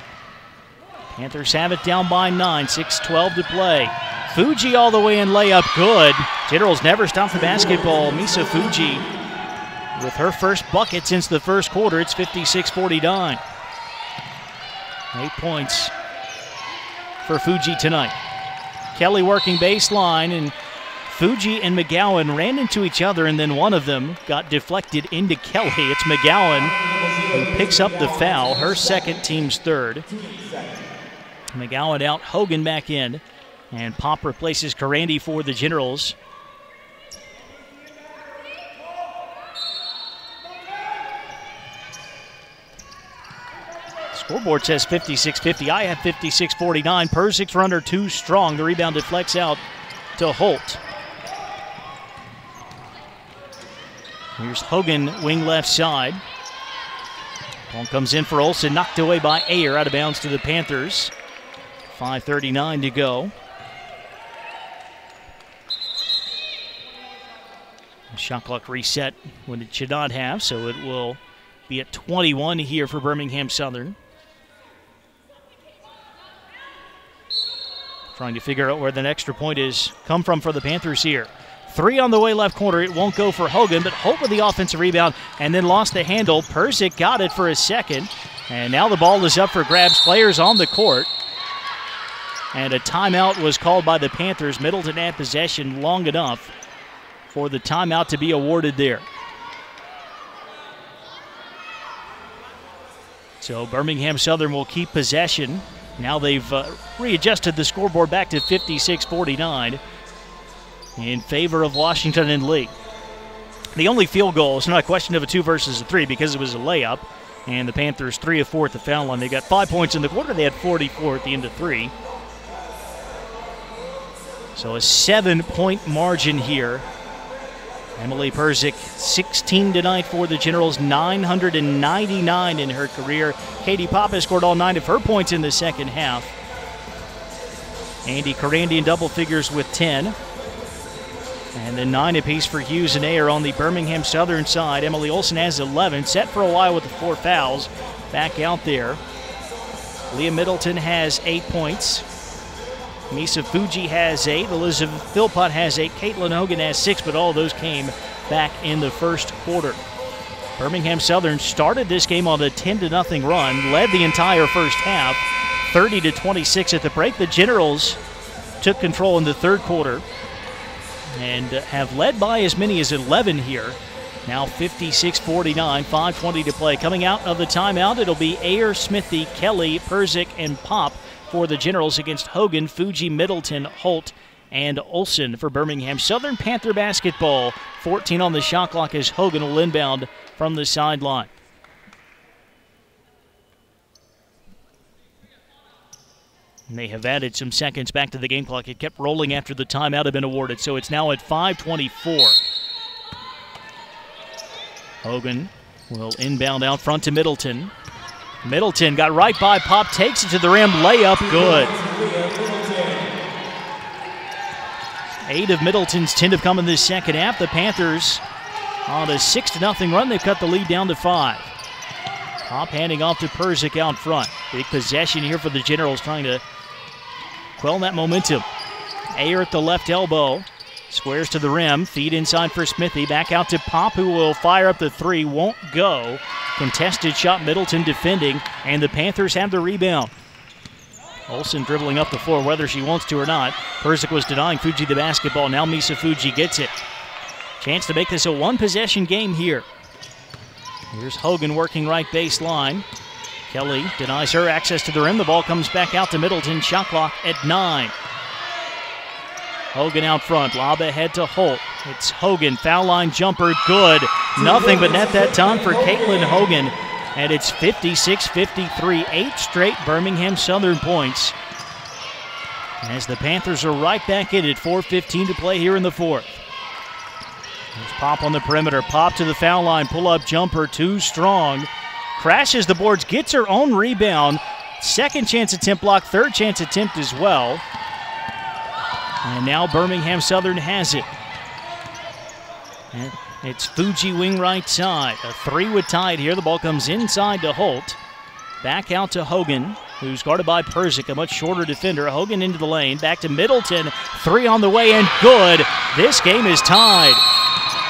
Panthers have it down by 9. 6:12 to play. Fuji all the way in, layup good. Generals never stop the basketball. Misa Fuji with her first bucket since the first quarter. It's 56-49. 8 points for Fuji tonight. Kelly working baseline, and Fuji and McGowan ran into each other, and then one of them got deflected into Kelly. It's McGowan who picks up the foul, her second, team's third. McGowan out, Hogan back in, and Pop replaces Karandi for the Generals. Scoreboard says 56-50. I have 56-49. Persic's runner too strong. The rebound deflects out to Holt. Here's Hogan, wing left side. Ball comes in for Olsen, knocked away by Ayer, out of bounds to the Panthers. 5:39 to go. Shot clock reset when it should not have, so it will be at 21 here for Birmingham Southern. Trying to figure out where the extra point is come from for the Panthers here. 3 on the way left corner. It won't go for Hogan, but Holt with the offensive rebound and then lost the handle. Persick got it for a second, and now the ball is up for grabs. Players on the court. And a timeout was called by the Panthers. Middleton had possession long enough for the timeout to be awarded there. So Birmingham Southern will keep possession. Now they've readjusted the scoreboard back to 56-49 in favor of Washington and Lee. The only field goal is not a question of a 2 versus a 3 because it was a layup, and the Panthers 3 of 4 at the foul line. They got 5 points in the quarter. They had 44 at the end of 3. So a 7-point margin here. Emily Persick, 16 tonight for the Generals, 999 in her career. Katie Papa scored all 9 of her points in the second half. Andy Karandi in double figures with 10. And then 9 apiece for Hughes and Ayer on the Birmingham Southern side. Emily Olsen has 11, set for a while with the 4 fouls. Back out there. Leah Middleton has 8 points. Misa Fuji has 8, Elizabeth Philpott has 8, Caitlin Hogan has 6, but all those came back in the first quarter. Birmingham Southern started this game on a 10-0 run, led the entire first half, 30-26 at the break. The Generals took control in the third quarter and have led by as many as 11 here. Now 56-49, 5:20 to play. Coming out of the timeout, it'll be Ayer, Smithy, Kelly, Persick, and Pop for the Generals against Hogan, Fuji, Middleton, Holt, and Olsen for Birmingham Southern. Panther basketball, 14 on the shot clock as Hogan will inbound from the sideline. And they have added some seconds back to the game clock. It kept rolling after the timeout had been awarded, so it's now at 5:24. Hogan will inbound out front to Middleton. Middleton got right by Pop, takes it to the rim, layup, good. 8 of Middleton's 10 have come in this second half. The Panthers on a 6-0 run. They've cut the lead down to 5. Pop handing off to Persick out front. Big possession here for the Generals, trying to quell that momentum. Ayer at the left elbow. Squares to the rim, feed inside for Smithy. Back out to Pop, who will fire up the 3, won't go. Contested shot, Middleton defending, and the Panthers have the rebound. Olsen dribbling up the floor, whether she wants to or not. Persick was denying Fuji the basketball. Now Misa Fuji gets it. Chance to make this a 1-possession game here. Here's Hogan working right baseline. Kelly denies her access to the rim. The ball comes back out to Middleton. Shot clock at 9. Hogan out front, lob ahead to Holt. It's Hogan, foul line jumper, good. Nothing but net that time for Caitlin Hogan. And it's 56-53, 8 straight Birmingham Southern points. As the Panthers are right back in it, 4:15 to play here in the fourth. There's Pop on the perimeter, Pop to the foul line, pull-up jumper, too strong. Crashes the boards, gets her own rebound. Second chance attempt block, third chance attempt as well. And now Birmingham Southern has it. And it's Fuji wing right side. A 3 would tie it here. The ball comes inside to Holt. Back out to Hogan, who's guarded by Persick, a much shorter defender. Hogan into the lane. Back to Middleton. 3 on the way and good. This game is tied.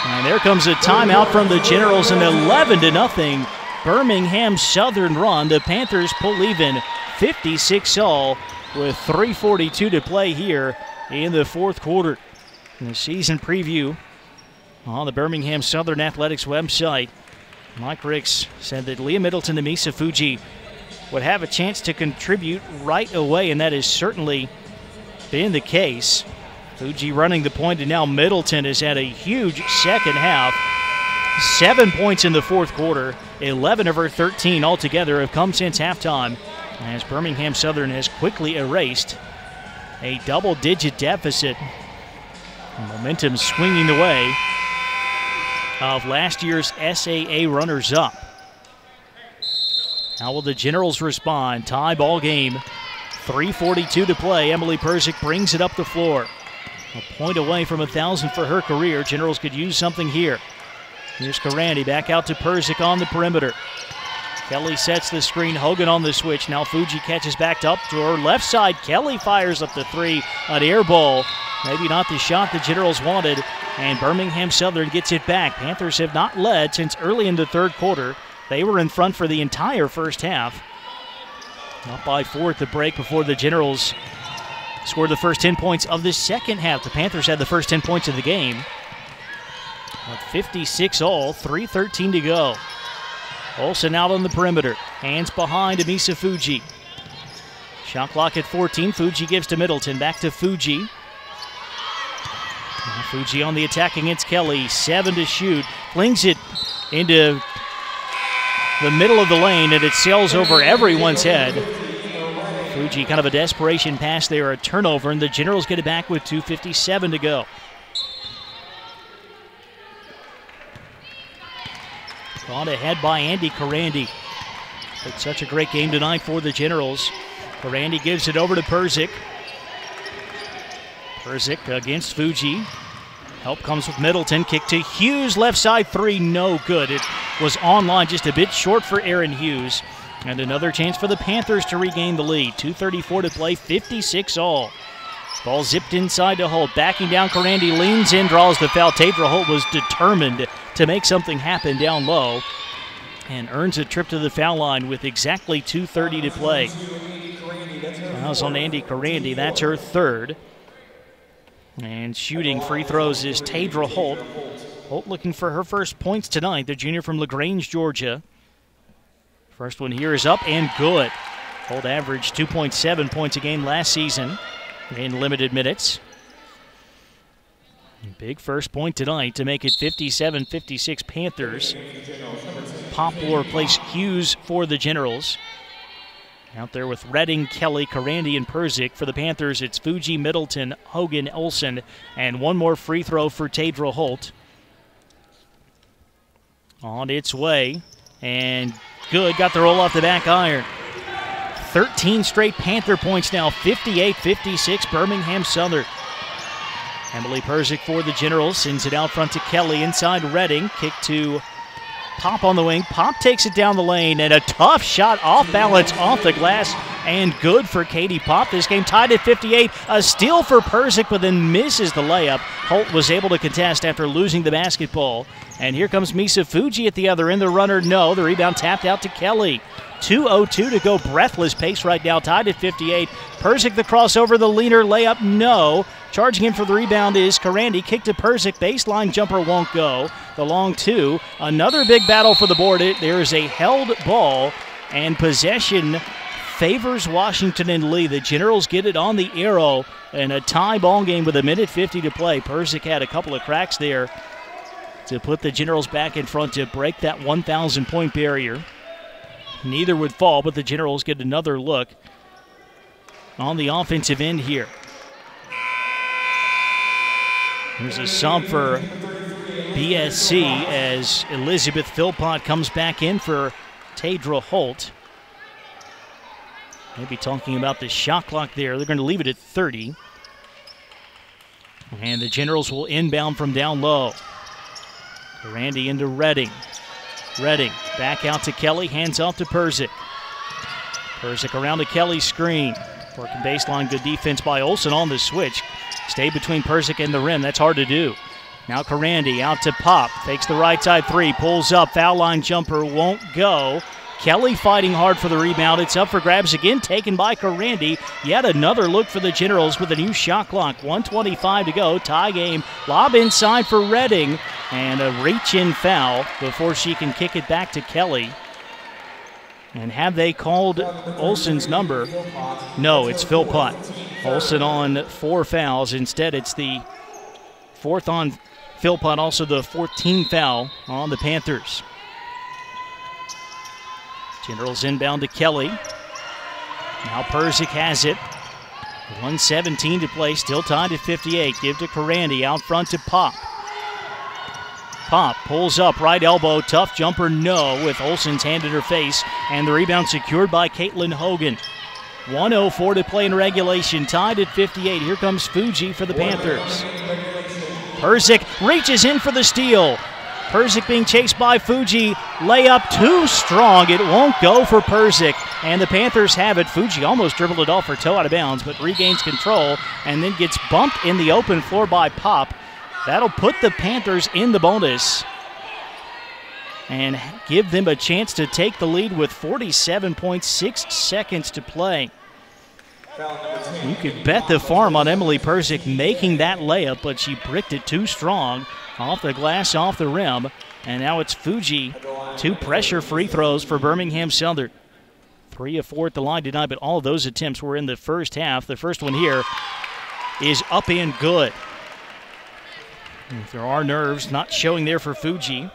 And there comes a timeout from the Generals, an 11-0 Birmingham Southern run. The Panthers pull even 56-all with 3:42 to play here in the fourth quarter. In the season preview on the Birmingham Southern Athletics website, Mike Ricks said that Leah Middleton and Misa Fuji would have a chance to contribute right away, and that has certainly been the case. Fuji running the point, and now Middleton has had a huge second half. 7 points in the fourth quarter. 11 of her 13 altogether have come since halftime, as Birmingham Southern has quickly erased a double-digit deficit. Momentum swinging the way of last year's SAA runners-up. How will the Generals respond? Tie ball game. 3:42 to play. Emily Persick brings it up the floor. A point away from 1,000 for her career. Generals could use something here. Here's Karandi back out to Persick on the perimeter. Kelly sets the screen. Hogan on the switch. Now Fuji catches back up to her left side. Kelly fires up the three. An air ball. Maybe not the shot the Generals wanted. And Birmingham Southern gets it back. Panthers have not led since early in the third quarter. They were in front for the entire first half. Up by 4 at the break before the Generals scored the first 10 points of the second half. The Panthers had the first 10 points of the game. 56 all, 3:13 to go. Olsen out on the perimeter. Hands behind to Misa Fuji. Shot clock at 14. Fuji gives to Middleton. Back to Fuji. Now Fuji on the attack against Kelly. 7 to shoot. Flings it into the middle of the lane, and it sails over everyone's head. Fuji, kind of a desperation pass there, a turnover, and the Generals get it back with 2:57 to go. Brought ahead by Andy Karandi. It's such a great game tonight for the Generals. Karandi gives it over to Persick. Persick against Fuji. Help comes with Middleton. Kick to Hughes. Left side three, no good. It was online, just a bit short for Aaron Hughes. And another chance for the Panthers to regain the lead. 2:34 to play, 56 all. Ball zipped inside to Holt. Backing down, Karandi leans in, draws the foul. Tadra Holt was determined to make something happen down low and earns a trip to the foul line with exactly 2:30 to play. Fouls on Andy Karandi. That's her third. And shooting free throws is Tadra Holt. Holt looking for her first points tonight, the junior from LaGrange, Georgia. First one here is up and good. Holt averaged 2.7 points a game last season in limited minutes. Big first point tonight to make it 57-56 Panthers. Poplar plays Hughes for the Generals. Out there with Redding, Kelly, Karandi, and Persick. For the Panthers, it's Fuji, Middleton, Hogan, Olsen, and one more free throw for Tadra Holt. On its way, and good. Got the roll off the back iron. 13 straight Panther points now, 58-56 Birmingham Southern. Emily Persick for the Generals, sends it out front to Kelly, inside Redding. Kick to Pop on the wing. Pop takes it down the lane, and a tough shot off balance, off the glass, and good for Katie Pop. This game tied at 58. A steal for Persick, but then misses the layup. Holt was able to contest after losing the basketball. And here comes Misa Fuji at the other end. The runner, no. The rebound tapped out to Kelly. 2:02 to go. Breathless pace right now, tied at 58. Persick the crossover, the leaner layup, no. Charging in for the rebound is Karandi. Kick to Persick. Baseline jumper won't go. The long two. Another big battle for the board. There is a held ball, and possession favors Washington and Lee. The Generals get it on the arrow, and a tie ball game with 1:50 to play. Persick had a couple of cracks there to put the Generals back in front to break that 1,000-point barrier. Neither would fall, but the Generals get another look on the offensive end here. There's a sub for BSC as Elizabeth Philpott comes back in for Tadra Holt. Maybe talking about the shot clock there. They're going to leave it at 30. And the Generals will inbound from down low. Karandi into Redding. Redding back out to Kelly, hands off to Persick. Persick around to Kelly's screen. Working baseline, good defense by Olsen on the switch. Stayed between Persick and the rim, that's hard to do. Now Karandi out to Pop, fakes the right side three, pulls up, foul line jumper won't go. Kelly fighting hard for the rebound. It's up for grabs again, taken by Karandi. Yet another look for the Generals with a new shot clock. 1:25 to go, tie game. Lob inside for Redding, and a reach-in foul before she can kick it back to Kelly. And have they called Olsen's number? No, it's Philpott. Olsen on 4 fouls. Instead, it's the 4th on Philpott, also the 14th foul on the Panthers. Generals inbound to Kelly. Now Persick has it. 1:17 to play, still tied at 58. Give to Karandi, out front to Pop. Pop pulls up, right elbow, tough jumper, no, with Olsen's hand in her face, and the rebound secured by Caitlin Hogan. 1:04 to play in regulation, tied at 58. Here comes Fuji for the Panthers. Persick reaches in for the steal. Persick being chased by Fuji. Layup too strong. It won't go for Persick. And the Panthers have it. Fuji almost dribbled it off her toe out of bounds, but regains control and then gets bumped in the open floor by Pop. That'll put the Panthers in the bonus and give them a chance to take the lead with 47.6 seconds to play. You could bet the farm on Emily Persick making that layup, but she bricked it too strong. Off the glass, off the rim. And now it's Fuji. 2 pressure free throws for Birmingham Southern. 3 of 4 at the line tonight, but all of those attempts were in the first half. The first one here is up and good. If there are nerves, not showing there for Fuji.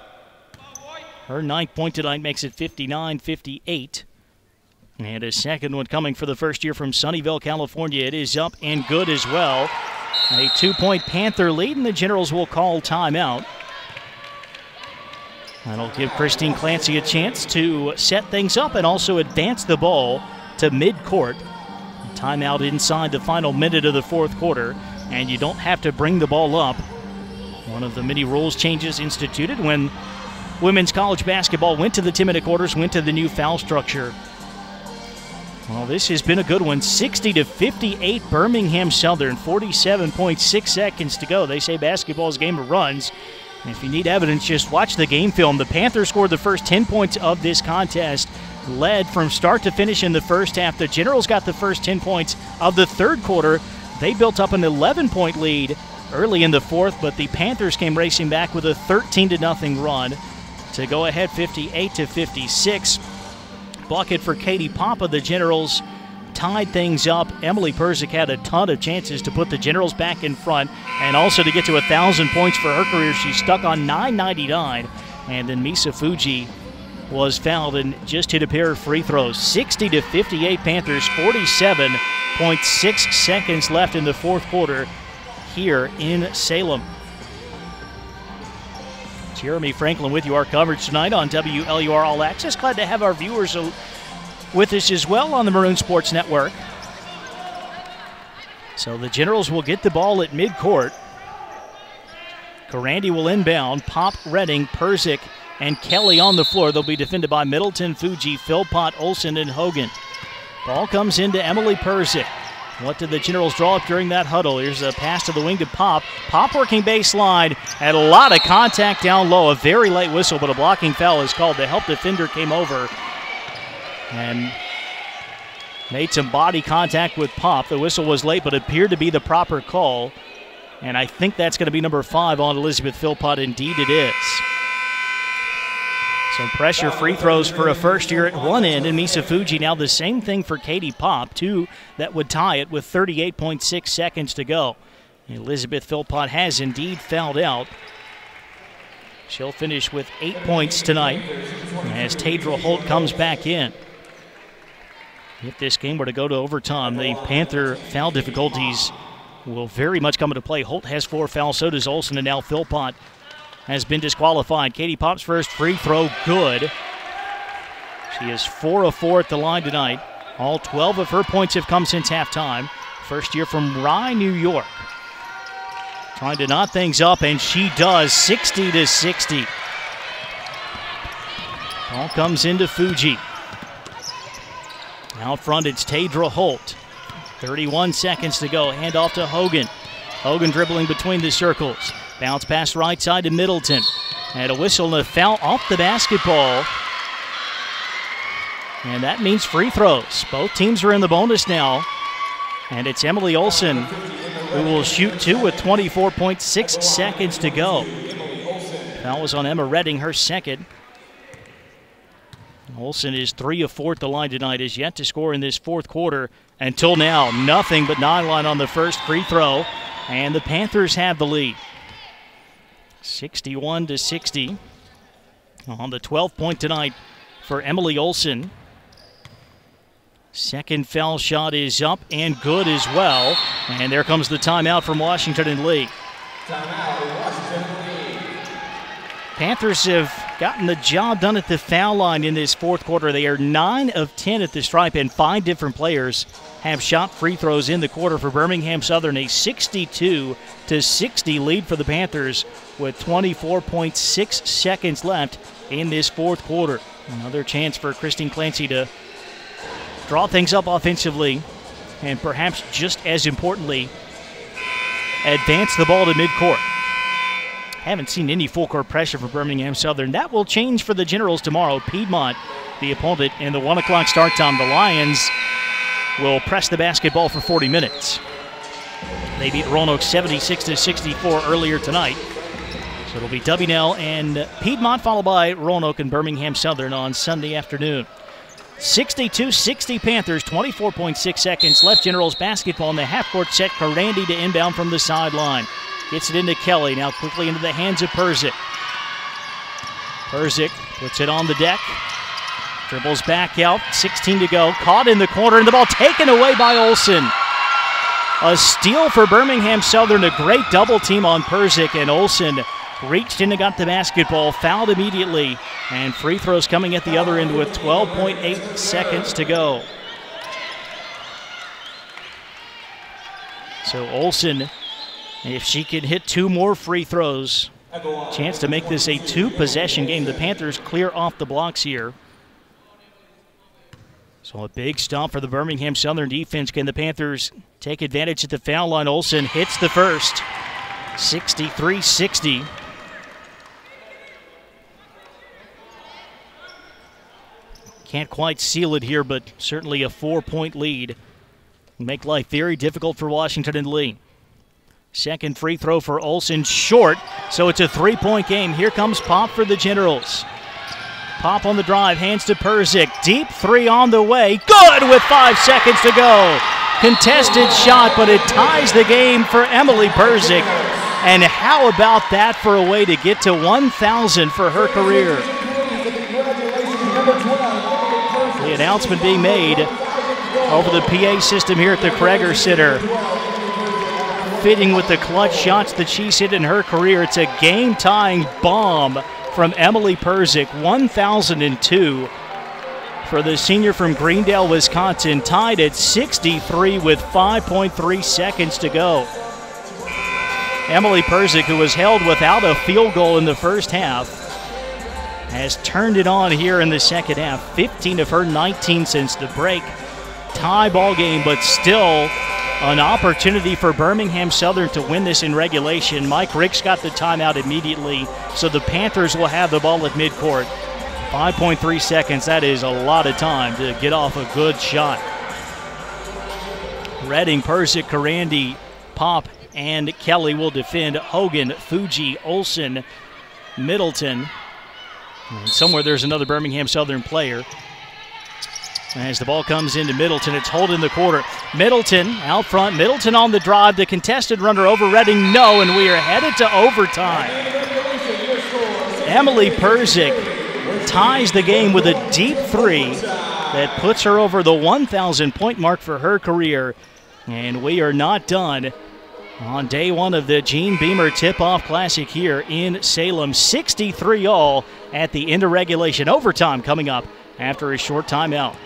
Her 9th point tonight makes it 59-58. And a second one coming for the first year from Sunnyvale, California. It is up and good as well. A 2-point Panther lead, and the Generals will call timeout. That'll give Christine Clancy a chance to set things up and also advance the ball to midcourt. Timeout inside the final minute of the fourth quarter, and you don't have to bring the ball up. One of the many rules changes instituted when women's college basketball went to the 10-minute quarters, went to the new foul structure. Well, this has been a good one. 60-58 Birmingham Southern, 47.6 seconds to go. They say basketball is a game of runs. And if you need evidence, just watch the game film. The Panthers scored the first 10 points of this contest, led from start to finish in the first half. The Generals got the first 10 points of the third quarter. They built up an 11-point lead early in the fourth, but the Panthers came racing back with a 13-0 run to go ahead 58-56. Bucket for Katie Papa. The Generals tied things up. Emily Persick had a ton of chances to put the Generals back in front and also to get to 1,000 points for her career. She stuck on 999, and then Misa Fuji was fouled and just hit a pair of free throws. 60-58 Panthers, 47.6 seconds left in the fourth quarter here in Salem. Jeremy Franklin with you, our coverage tonight on WLUR All Access. Glad to have our viewers with us as well on the Maroon Sports Network. So the Generals will get the ball at midcourt. Karandi will inbound. Pop, Redding, Persick, and Kelly on the floor. They'll be defended by Middleton, Fuji, Philpott, Olsen, and Hogan. Ball comes into Emily Persick. What did the Generals draw up during that huddle? Here's a pass to the wing to Pop. Pop working baseline. Had a lot of contact down low. A very late whistle, but a blocking foul is called. The help defender came over and made some body contact with Pop. The whistle was late, but appeared to be the proper call. And I think that's going to be number 5 on Elizabeth Philpott. Indeed it is. Some pressure free throws for a first year at one end, and Misa Fuji now the same thing for Katie Pop, 2 that would tie it with 38.6 seconds to go. Elizabeth Philpott has indeed fouled out. She'll finish with 8 points tonight as Tadra Holt comes back in. If this game were to go to overtime, the Panther foul difficulties will very much come into play. Holt has 4 fouls, so does Olsen, and now Philpott has been disqualified. Katie Pop's first free throw, good. She is 4 of 4 at the line tonight. All 12 of her points have come since halftime. First year from Rye, New York. Trying to knot things up, and she does, 60-60. Ball comes into Fuji. Out front, it's Tadra Holt. 31 seconds to go. Hand off to Hogan. Hogan dribbling between the circles. Bounce pass right side to Middleton. And a whistle and a foul off the basketball. And that means free throws. Both teams are in the bonus now. And it's Emily Olsen who will shoot 2 with 24.6 seconds to go. Foul was on Emma Redding, her second. Olsen is 3 of 4 at the line tonight, is yet to score in this fourth quarter. Until now, nothing but 9 line on the first free throw. And the Panthers have the lead. 61-60 on the 12th point tonight for Emily Olsen. Second foul shot is up and good as well. And there comes the timeout from Washington and Lee. Timeout, Washington Lee. Panthers have gotten the job done at the foul line in this fourth quarter. They are 9 of 10 at the stripe, and 5 different players have shot free throws in the quarter for Birmingham Southern. A 62-60 lead for the Panthers with 24.6 seconds left in this fourth quarter. Another chance for Christine Clancy to draw things up offensively and perhaps just as importantly, advance the ball to midcourt. Haven't seen any full court pressure for Birmingham Southern. That will change for the Generals tomorrow. Piedmont, the opponent, in the 1 o'clock start time. The Lions will press the basketball for 40 minutes. They beat Roanoke 76-64 earlier tonight. So it'll be WNL and Piedmont, followed by Roanoke and Birmingham Southern on Sunday afternoon. 62-60 Panthers, 24.6 seconds left. Generals basketball in the half-court set. Karandi to inbound from the sideline. Gets it into Kelly, now quickly into the hands of Perzik. Perzik puts it on the deck. Dribbles back out, 16 to go. Caught in the corner, and the ball taken away by Olsen. A steal for Birmingham Southern, a great double team on Perzik, and Olsen reached in and got the basketball, fouled immediately, and free throws coming at the other end with 12.8 seconds to go. So Olsen, if she could hit 2 more free throws, chance to make this a 2-possession game. The Panthers clear off the blocks here. So a big stop for the Birmingham Southern defense. Can the Panthers take advantage at the foul line? Olsen hits the first. 63-60. Can't quite seal it here, but certainly a 4-point lead. Make life very difficult for Washington and Lee. Second free throw for Olsen, short, so it's a 3-point game. Here comes Pop for the Generals. Pop on the drive, hands to Perzik. Deep 3 on the way, good with 5 seconds to go. Contested shot, but it ties the game for Emily Perzik. And how about that for a way to get to 1,000 for her career? The announcement being made over the PA system here at the Kreger Center. Fitting with the clutch shots that she's hit in her career. It's a game-tying bomb from Emily Perzik. 1,002 for the senior from Greendale, Wisconsin. Tied at 63 with 5.3 seconds to go. Emily Perzik, who was held without a field goal in the first half, has turned it on here in the second half. 15 of her 19 since the break. Tie ball game, but still an opportunity for Birmingham Southern to win this in regulation. Mike Ricks got the timeout immediately, so the Panthers will have the ball at midcourt. 5.3 seconds, that is a lot of time to get off a good shot. Redding, Perzik, Karandi, Pop, and Kelly will defend. Hogan, Fuji, Olsen, Middleton. And somewhere there's another Birmingham Southern player. As the ball comes into Middleton, it's Holt in the quarter. Middleton out front. Middleton on the drive. The contested runner over Redding. No, and we are headed to overtime. Emily Perzik ties the game with a deep 3 that puts her over the 1,000-point mark for her career. And we are not done on day 1 of the Gene Beamer Tip-Off Classic here in Salem. 63 all at the end of regulation. Overtime coming up after a short timeout.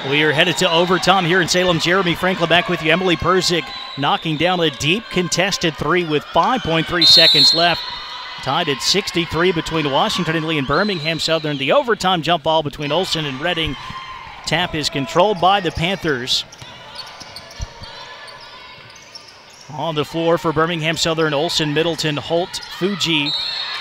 We are headed to overtime here in Salem. Jeremy Franklin back with you. Emily Perzik knocking down a deep contested 3 with 5.3 seconds left. Tied at 63 between Washington and Lee and Birmingham Southern. The overtime jump ball between Olsen and Reading. Tap is controlled by the Panthers. On the floor for Birmingham Southern, Olsen, Middleton, Holt, Fuji,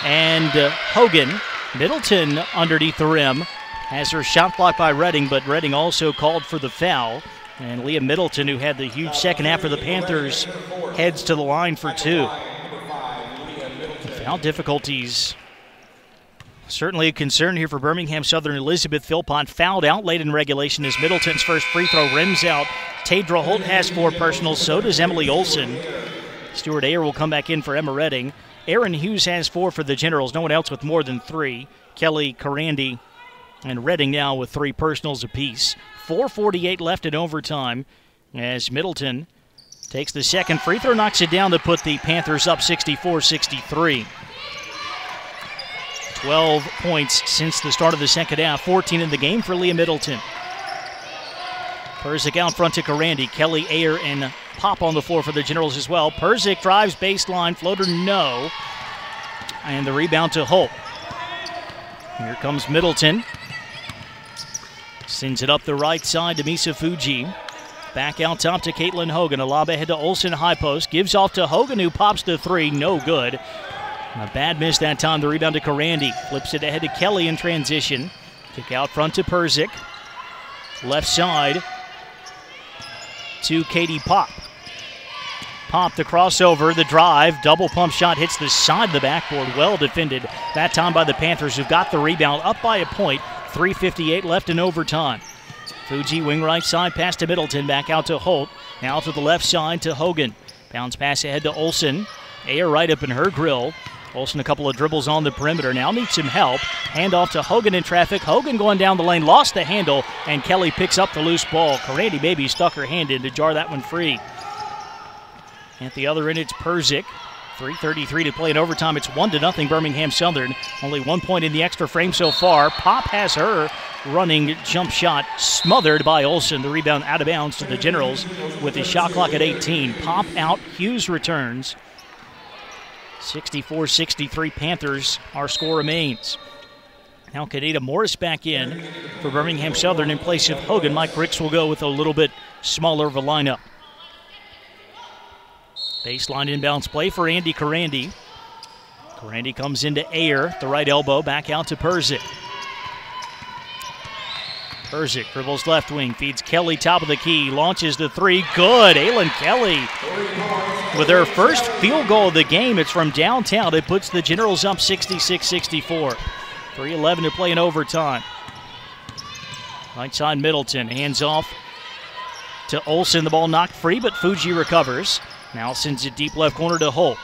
and Hogan. Middleton underneath the rim has her shot blocked by Reading, but Reading also called for the foul. And Leah Middleton, who had the huge second half for the Panthers, heads to the line for two. Foul difficulties certainly a concern here for Birmingham Southern. Elizabeth Philpott fouled out late in regulation as Middleton's first free throw rims out. Tadra Holt has 4 personals, so does Emily Olsen. Stuart Ayer will come back in for Emma Reading. Aaron Hughes has 4 for the Generals, no one else with more than 3. Kelly, Karandi, and Reading now with 3 personals apiece. 4:48 left in overtime as Middleton takes the second free throw, knocks it down to put the Panthers up 64-63. 12 points since the start of the second half, 14 in the game for Leah Middleton. Persick out front to Karandi. Kelly, Ayer, and Pop on the floor for the Generals as well. Persick drives baseline, floater no. And the rebound to Holt. Here comes Middleton. Sends it up the right side to Misa Fuji. Back out top to Caitlin Hogan. A lob ahead to Olsen, high post. Gives off to Hogan, who pops the 3. No good. A bad miss that time. The rebound to Karandi. Flips it ahead to Kelly in transition. Kick out front to Persick. Left side to Katie Pop. Pop, the crossover, the drive. Double pump shot hits the side of the backboard. Well defended that time by the Panthers, who got the rebound up by a point. 3:58 left in overtime. Fuji wing right side pass to Middleton. Back out to Holt. Now to the left side to Hogan. Bounce pass ahead to Olsen. Ayer right up in her grill. Olsen a couple of dribbles on the perimeter. Now needs some help. Hand off to Hogan in traffic. Hogan going down the lane. Lost the handle. And Kelly picks up the loose ball. Karandi maybe stuck her hand in to jar that one free. At the other end, it's Persick. 3:33 to play in overtime. It's 1-0 Birmingham Southern. Only 1 point in the extra frame so far. Pop has her running jump shot smothered by Olsen. The rebound out of bounds to the Generals with the shot clock at 18. Pop out. Hughes returns. 64-63 Panthers. Our score remains. Now Kaneda Morris back in for Birmingham Southern in place of Hogan. Mike Ricks will go with a little bit smaller of a lineup. Baseline inbounds play for Andy Karandi. Karandi comes into Ayer, the right elbow, back out to Persick. Persick dribbles left wing, feeds Kelly top of the key, launches the 3. Good, Aylin Kelly with her first field goal of the game. It's from downtown. It puts the Generals up 66-64. 3:11 to play in overtime. Right side Middleton, hands off to Olsen. The ball knocked free, but Fuji recovers. Now sends it deep left corner to Holt.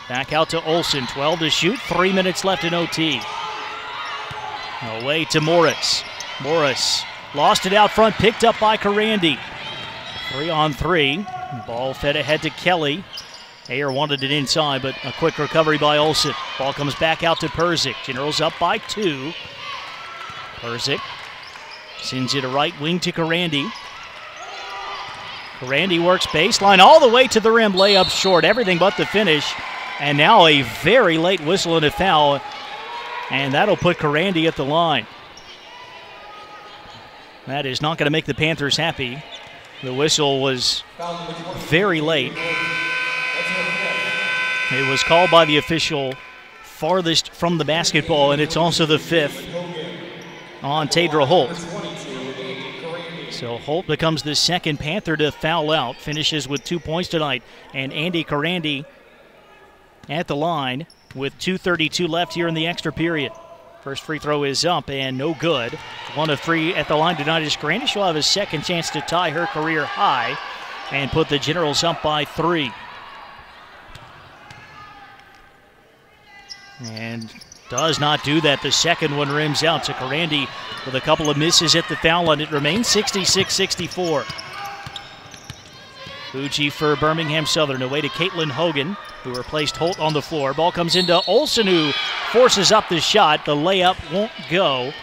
Back out to Olsen. 12 to shoot. 3 minutes left in OT. Away to Morris. Morris lost it out front. Picked up by Karandi. 3-on-3. Ball fed ahead to Kelly. Ayer wanted it inside, but a quick recovery by Olsen. Ball comes back out to Persick. Generals up by 2. Persick sends it a right wing to Karandi. Karandi works baseline all the way to the rim, layup short, everything but the finish. And now a very late whistle and a foul, and that'll put Karandi at the line. That is not going to make the Panthers happy. The whistle was very late. It was called by the official farthest from the basketball, and it's also the 5th on Tadra Holt. So Holt becomes the second Panther to foul out, finishes with 2 points tonight. And Andy Karandi at the line with 2:32 left here in the extra period. First free throw is up and no good. 1 of 3 at the line tonight is Karandi. She'll have a second chance to tie her career high and put the Generals up by 3. And does not do that. The second one rims out to Karandi with a couple of misses at the foul line. It remains 66-64. Fuji for Birmingham Southern. Away to Caitlin Hogan, who replaced Holt on the floor. Ball comes into Olsen, who forces up the shot. The layup won't go,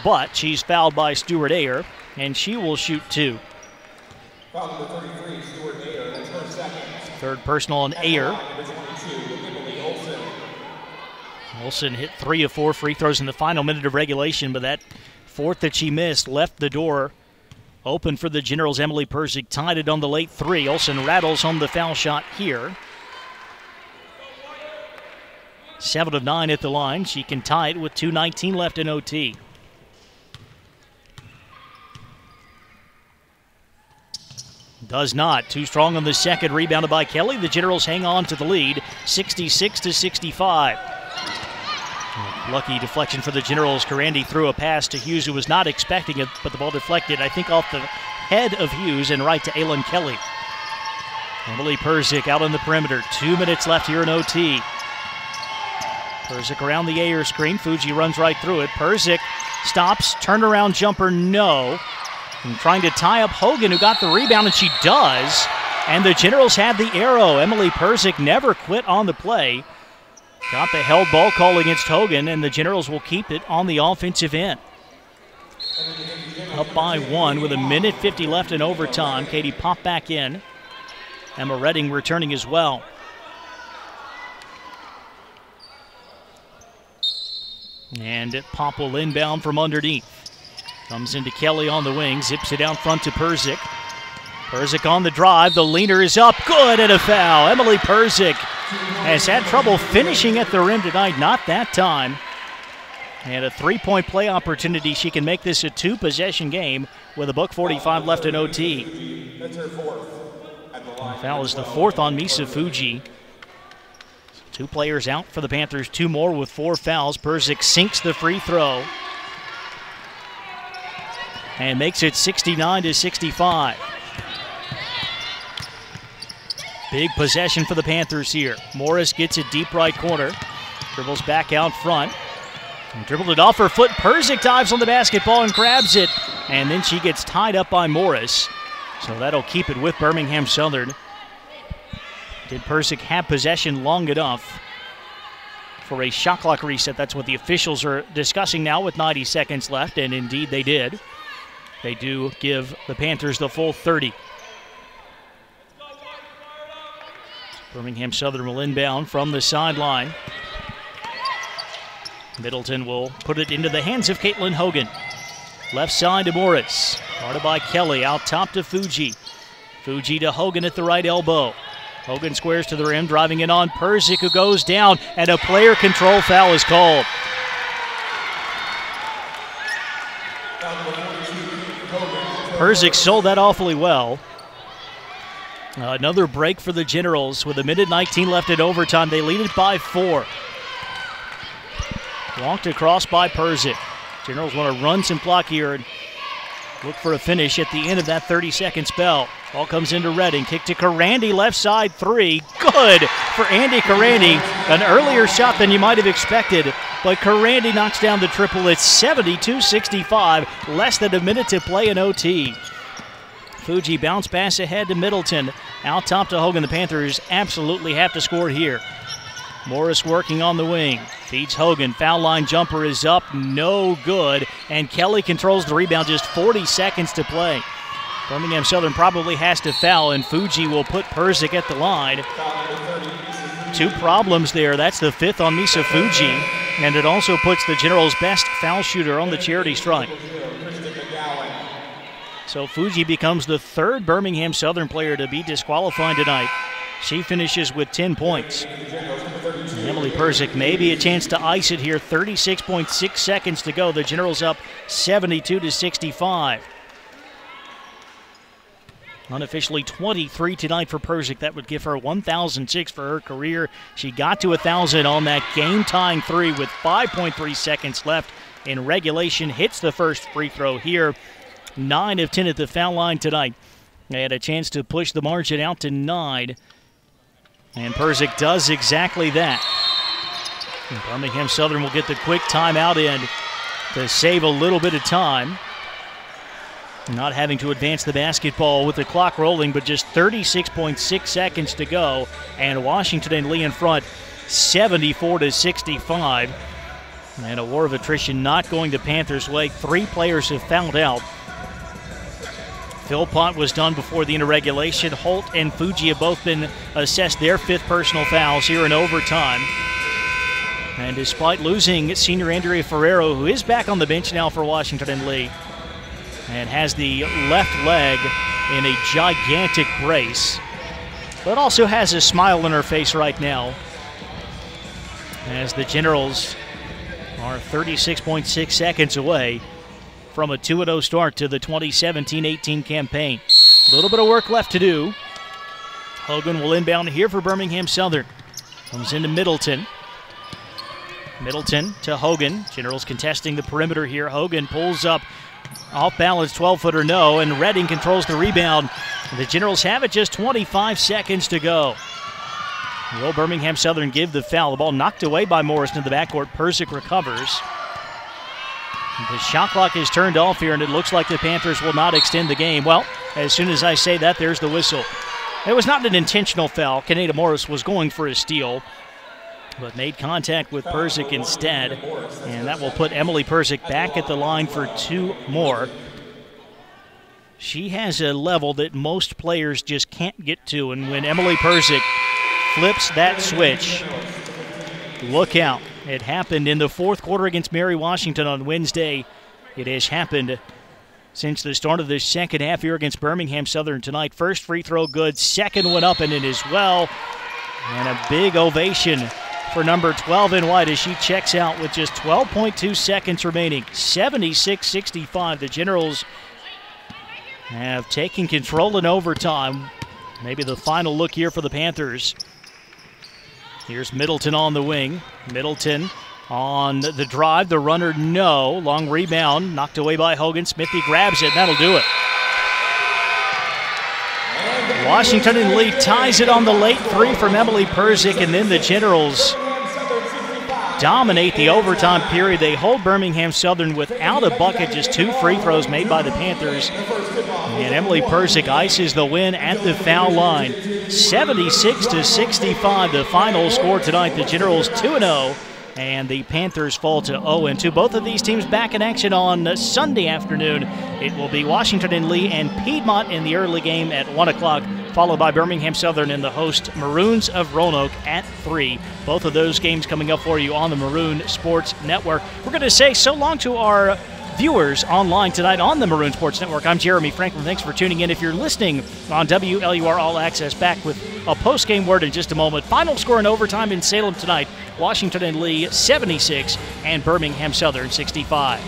but she's fouled by Stuart Ayer, and she will shoot 2. Foul number 33, Stuart Ayer. That's her second. Third personal on Ayer. Olsen hit 3 of 4 free throws in the final minute of regulation, but that fourth that she missed left the door open for the Generals. Emily Persick tied it on the late 3. Olsen rattles home the foul shot here. 7 of 9 at the line. She can tie it with 2:19 left in OT. Does not. Too strong on the second. Rebounded by Kelly. The Generals hang on to the lead, 66-65. Lucky deflection for the Generals. Karandi threw a pass to Hughes, who was not expecting it, but the ball deflected, I think, off the head of Hughes and right to Aylin Kelly. Emily Persick out on the perimeter. 2 minutes left here in OT. Persick around the Ayer screen. Fuji runs right through it. Persick stops. Turnaround jumper, no. And trying to tie up Hogan, who got the rebound, and she does. And the Generals had the arrow. Emily Persick never quit on the play. Got the held ball call against Hogan, and the Generals will keep it on the offensive end. Up by 1 with 1:50 left in overtime. Katie popped back in. Emma Redding returning as well. And Pop will inbound from underneath. Comes into Kelly on the wing, zips it out front to Persick. Persick on the drive, the leaner is up, good, and a foul. Emily Persick has had trouble finishing at the rim tonight, not that time. And a 3-point play opportunity. She can make this a 2-possession game with $1:45 left in OT. That's her fourth. The foul is the 4th on Misa Fuji. 2 players out for the Panthers, 2 more with 4 fouls. Persick sinks the free throw and makes it 69-65. Big possession for the Panthers here. Morris gets it deep right corner. Dribbles back out front. And dribbled it off her foot. Persick dives on the basketball and grabs it. And then she gets tied up by Morris. So that'll keep it with Birmingham Southern. Did Persick have possession long enough for a shot clock reset? That's what the officials are discussing now with 90 seconds left, and indeed they did. They do give the Panthers the full 30. Birmingham Southern will inbound from the sideline. Middleton will put it into the hands of Caitlin Hogan. Left side to Morris. Guarded by Kelly, out top to Fuji. Fuji to Hogan at the right elbow. Hogan squares to the rim, driving it on Persick, who goes down, and a player control foul is called. Persick sold that awfully well. Another break for the Generals with 1:19 left in overtime. They lead it by 4. Walked across by Persick. Generals want to run some clock here and look for a finish at the end of that 30-second spell. Ball comes into Redding. Kick to Karandi, left side 3. Good for Andy Karandi. An earlier shot than you might have expected, but Karandi knocks down the triple. It's 72-65, less than a minute to play in OT. Fuji bounce pass ahead to Middleton. Out top to Hogan. The Panthers absolutely have to score here. Morris working on the wing. Feeds Hogan. Foul line jumper is up. No good. And Kelly controls the rebound. Just 40 seconds to play. Birmingham Southern probably has to foul, and Fuji will put Persick at the line. 2 problems there. That's the 5th on Misa Fuji. And it also puts the Generals' best foul shooter on the charity stripe. So Fuji becomes the 3rd Birmingham Southern player to be disqualified tonight. She finishes with 10 points. Emily Persick, maybe a chance to ice it here. 36.6 seconds to go. The Generals up 72-65. Unofficially 23 tonight for Persick. That would give her 1,006 for her career. She got to 1,000 on that game-tying 3 with 5.3 seconds left in regulation. Hits the first free throw here. 9 of 10 at the foul line tonight. They had a chance to push the margin out to 9. And Persick does exactly that. And Birmingham Southern will get the quick timeout in to save a little bit of time. Not having to advance the basketball with the clock rolling, but just 36.6 seconds to go. And Washington and Lee in front, 74-65. And a war of attrition not going the Panthers' way. 3 players have fouled out. Philpott was done before the end of regulation. Holt and Fuji have both been assessed their 5th personal fouls here in overtime. And despite losing senior Andrea Ferrero, who is back on the bench now for Washington and Lee, and has the left leg in a gigantic brace, but also has a smile on her face right now, as the Generals are 36.6 seconds away from a 2-0 start to the 2017-18 campaign. A little bit of work left to do. Hogan will inbound here for Birmingham Southern. Comes into Middleton. Middleton to Hogan. Generals contesting the perimeter here. Hogan pulls up off balance, 12-footer no, and Redding controls the rebound. The Generals have it, just 25 seconds to go. Will Birmingham Southern give the foul? The ball knocked away by Morrison in the backcourt. Persick recovers. The shot clock is turned off here, and it looks like the Panthers will not extend the game. Well, as soon as I say that, there's the whistle. It was not an intentional foul. Kaneda Morris was going for a steal, but made contact with Persick instead, and that will put Emily Persick back at the line for 2 more. She has a level that most players just can't get to, and when Emily Persick flips that switch, look out. It happened in the 4th quarter against Mary Washington on Wednesday. It has happened since the start of the second half here against Birmingham Southern tonight. First free throw good, second one up and in as well. And a big ovation for number 12 in white as she checks out with just 12.2 seconds remaining. 76-65. The Generals have taken control in overtime. Maybe the final look here for the Panthers. Here's Middleton on the wing. Middleton on the drive. The runner, no. Long rebound, knocked away by Hogan. Smithy grabs it, and that'll do it. Washington and Lee ties it on the late 3 from Emily Persick, and then the Generals dominate the overtime period. They hold Birmingham Southern without a bucket, just 2 free throws made by the Panthers. And Emily Persick ices the win at the foul line. 76-65, the final score tonight. The Generals 2-0, and the Panthers fall to 0-2. Both of these teams back in action on Sunday afternoon. It will be Washington and Lee and Piedmont in the early game at 1 o'clock, followed by Birmingham Southern and the host Maroons of Roanoke at 3. Both of those games coming up for you on the Maroon Sports Network. We're going to say so long to our viewers online tonight on the Maroon Sports Network. I'm Jeremy Franklin. Thanks for tuning in. If you're listening on WLUR All Access, back with a post-game word in just a moment. Final score in overtime in Salem tonight. Washington and Lee 76 and Birmingham Southern 65.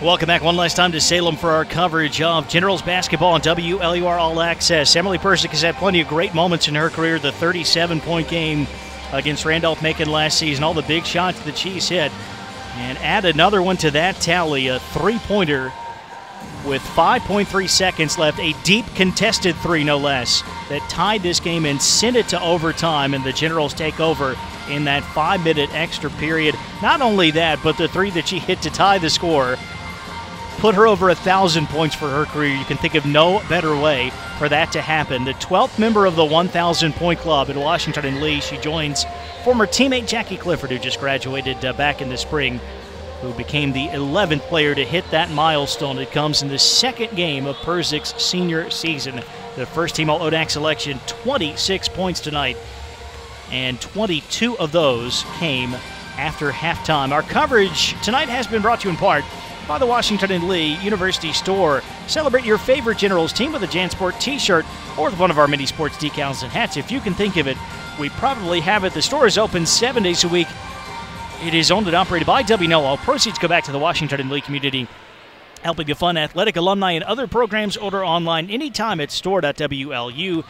Welcome back one last time to Salem for our coverage of Generals basketball on WLUR All Access. Emily Persick has had plenty of great moments in her career. The 37-point game against Randolph-Macon last season, all the big shots that she's hit. And add another one to that tally, a three-pointer with 5.3 seconds left, a deep contested three, no less, that tied this game and sent it to overtime, and the Generals take over in that 5-minute extra period. Not only that, but the three that she hit to tie the score put her over 1,000 points for her career. You can think of no better way for that to happen. The 12th member of the 1,000-point club at Washington and Lee. She joins former teammate Jackie Clifford, who just graduated back in the spring, who became the 11th player to hit that milestone. It comes in the second game of Persick's senior season. The first team All-ODAC selection, 26 points tonight and 22 of those came after halftime. Our coverage tonight has been brought to you in part by the Washington and Lee University Store. Celebrate your favorite Generals team with a JanSport t-shirt or with one of our many sports decals and hats. If you can think of it, we probably have it. The store is open 7 days a week. It is owned and operated by WNL. All proceeds go back to the Washington and Lee community, helping to fund athletic, alumni, and other programs. Order online anytime at store.wlu.edu.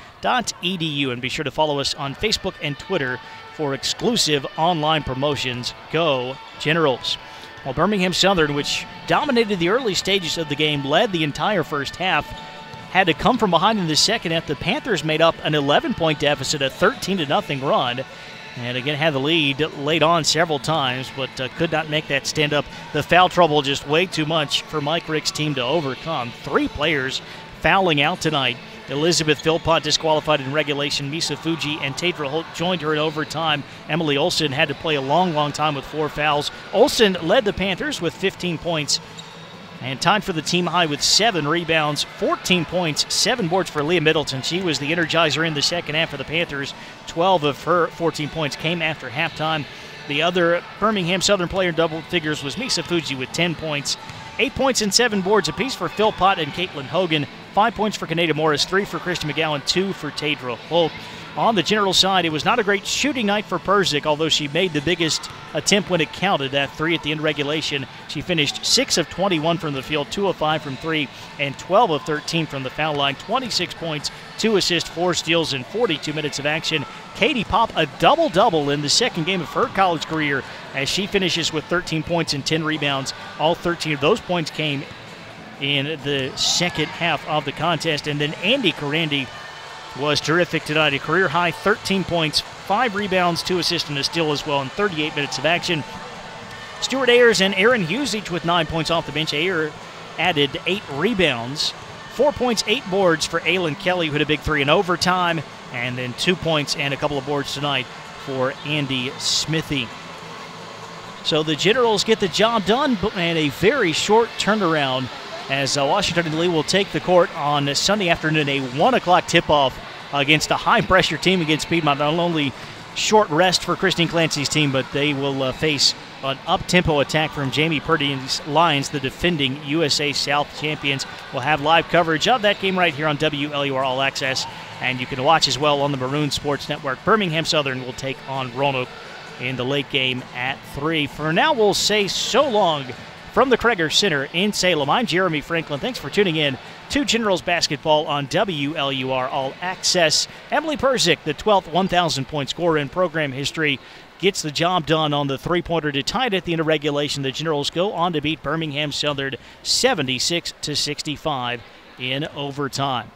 And be sure to follow us on Facebook and Twitter for exclusive online promotions. Go Generals. Well, Birmingham Southern, which dominated the early stages of the game, led the entire first half, had to come from behind in the second half. The Panthers made up an 11-point deficit, a 13-0 run, and again had the lead late on several times, but could not make that stand up. The foul trouble just way too much for Mike Rick's team to overcome. 3 players fouling out tonight. Elizabeth Philpott disqualified in regulation. Misa Fuji and Tadra Holt joined her in overtime. Emily Olsen had to play a long time with 4 fouls. Olsen led the Panthers with 15 points and tied for the team high with 7 rebounds, 14 points, 7 boards for Leah Middleton. She was the energizer in the second half for the Panthers. 12 of her 14 points came after halftime. The other Birmingham Southern player in double figures was Misa Fuji with 10 points. 8 points and 7 boards apiece for Philpott and Caitlin Hogan. 5 points for Kaneda Morris, 3 for Christy McGowan, 2 for Tadra Holt. On the General side, it was not a great shooting night for Persick, although she made the biggest attempt when it counted, that 3 at the end of regulation. She finished 6 of 21 from the field, 2 of 5 from 3, and 12 of 13 from the foul line. 26 points, 2 assists, 4 steals in 42 minutes of action. Katie Pop, a double-double in the second game of her college career, as she finishes with 13 points and 10 rebounds. All 13 of those points came in the second half of the contest. And then Andy Karandi was terrific tonight. A career-high 13 points, 5 rebounds, 2 assists, and a steal as well in 38 minutes of action. Stuart Ayers and Aaron Hughes each with 9 points off the bench. Ayers added 8 rebounds, 4 points, 8 boards for Aylin Kelly, who had a big 3 in overtime, and then 2 points and a couple of boards tonight for Andy Smithy. So the Generals get the job done, and a very short turnaround, as Washington and Lee will take the court on Sunday afternoon, a 1 o'clock tip-off against a high-pressure team against Piedmont. Not only short rest for Christine Clancy's team, but they will face an up-tempo attack from Jamie Purdy's Lions, the defending USA South champions. We'll have live coverage of that game right here on WLUR All Access, and you can watch as well on the Maroon Sports Network. Birmingham Southern will take on Roanoke in the late game at 3. For now, we'll say so long from the Kreger Center in Salem. I'm Jeremy Franklin. Thanks for tuning in to Generals Basketball on WLUR All Access. Emily Persick, the 12th 1,000-point scorer in program history, gets the job done on the three-pointer to tie it at the end of regulation. The Generals go on to beat Birmingham Southern 76-65 in overtime.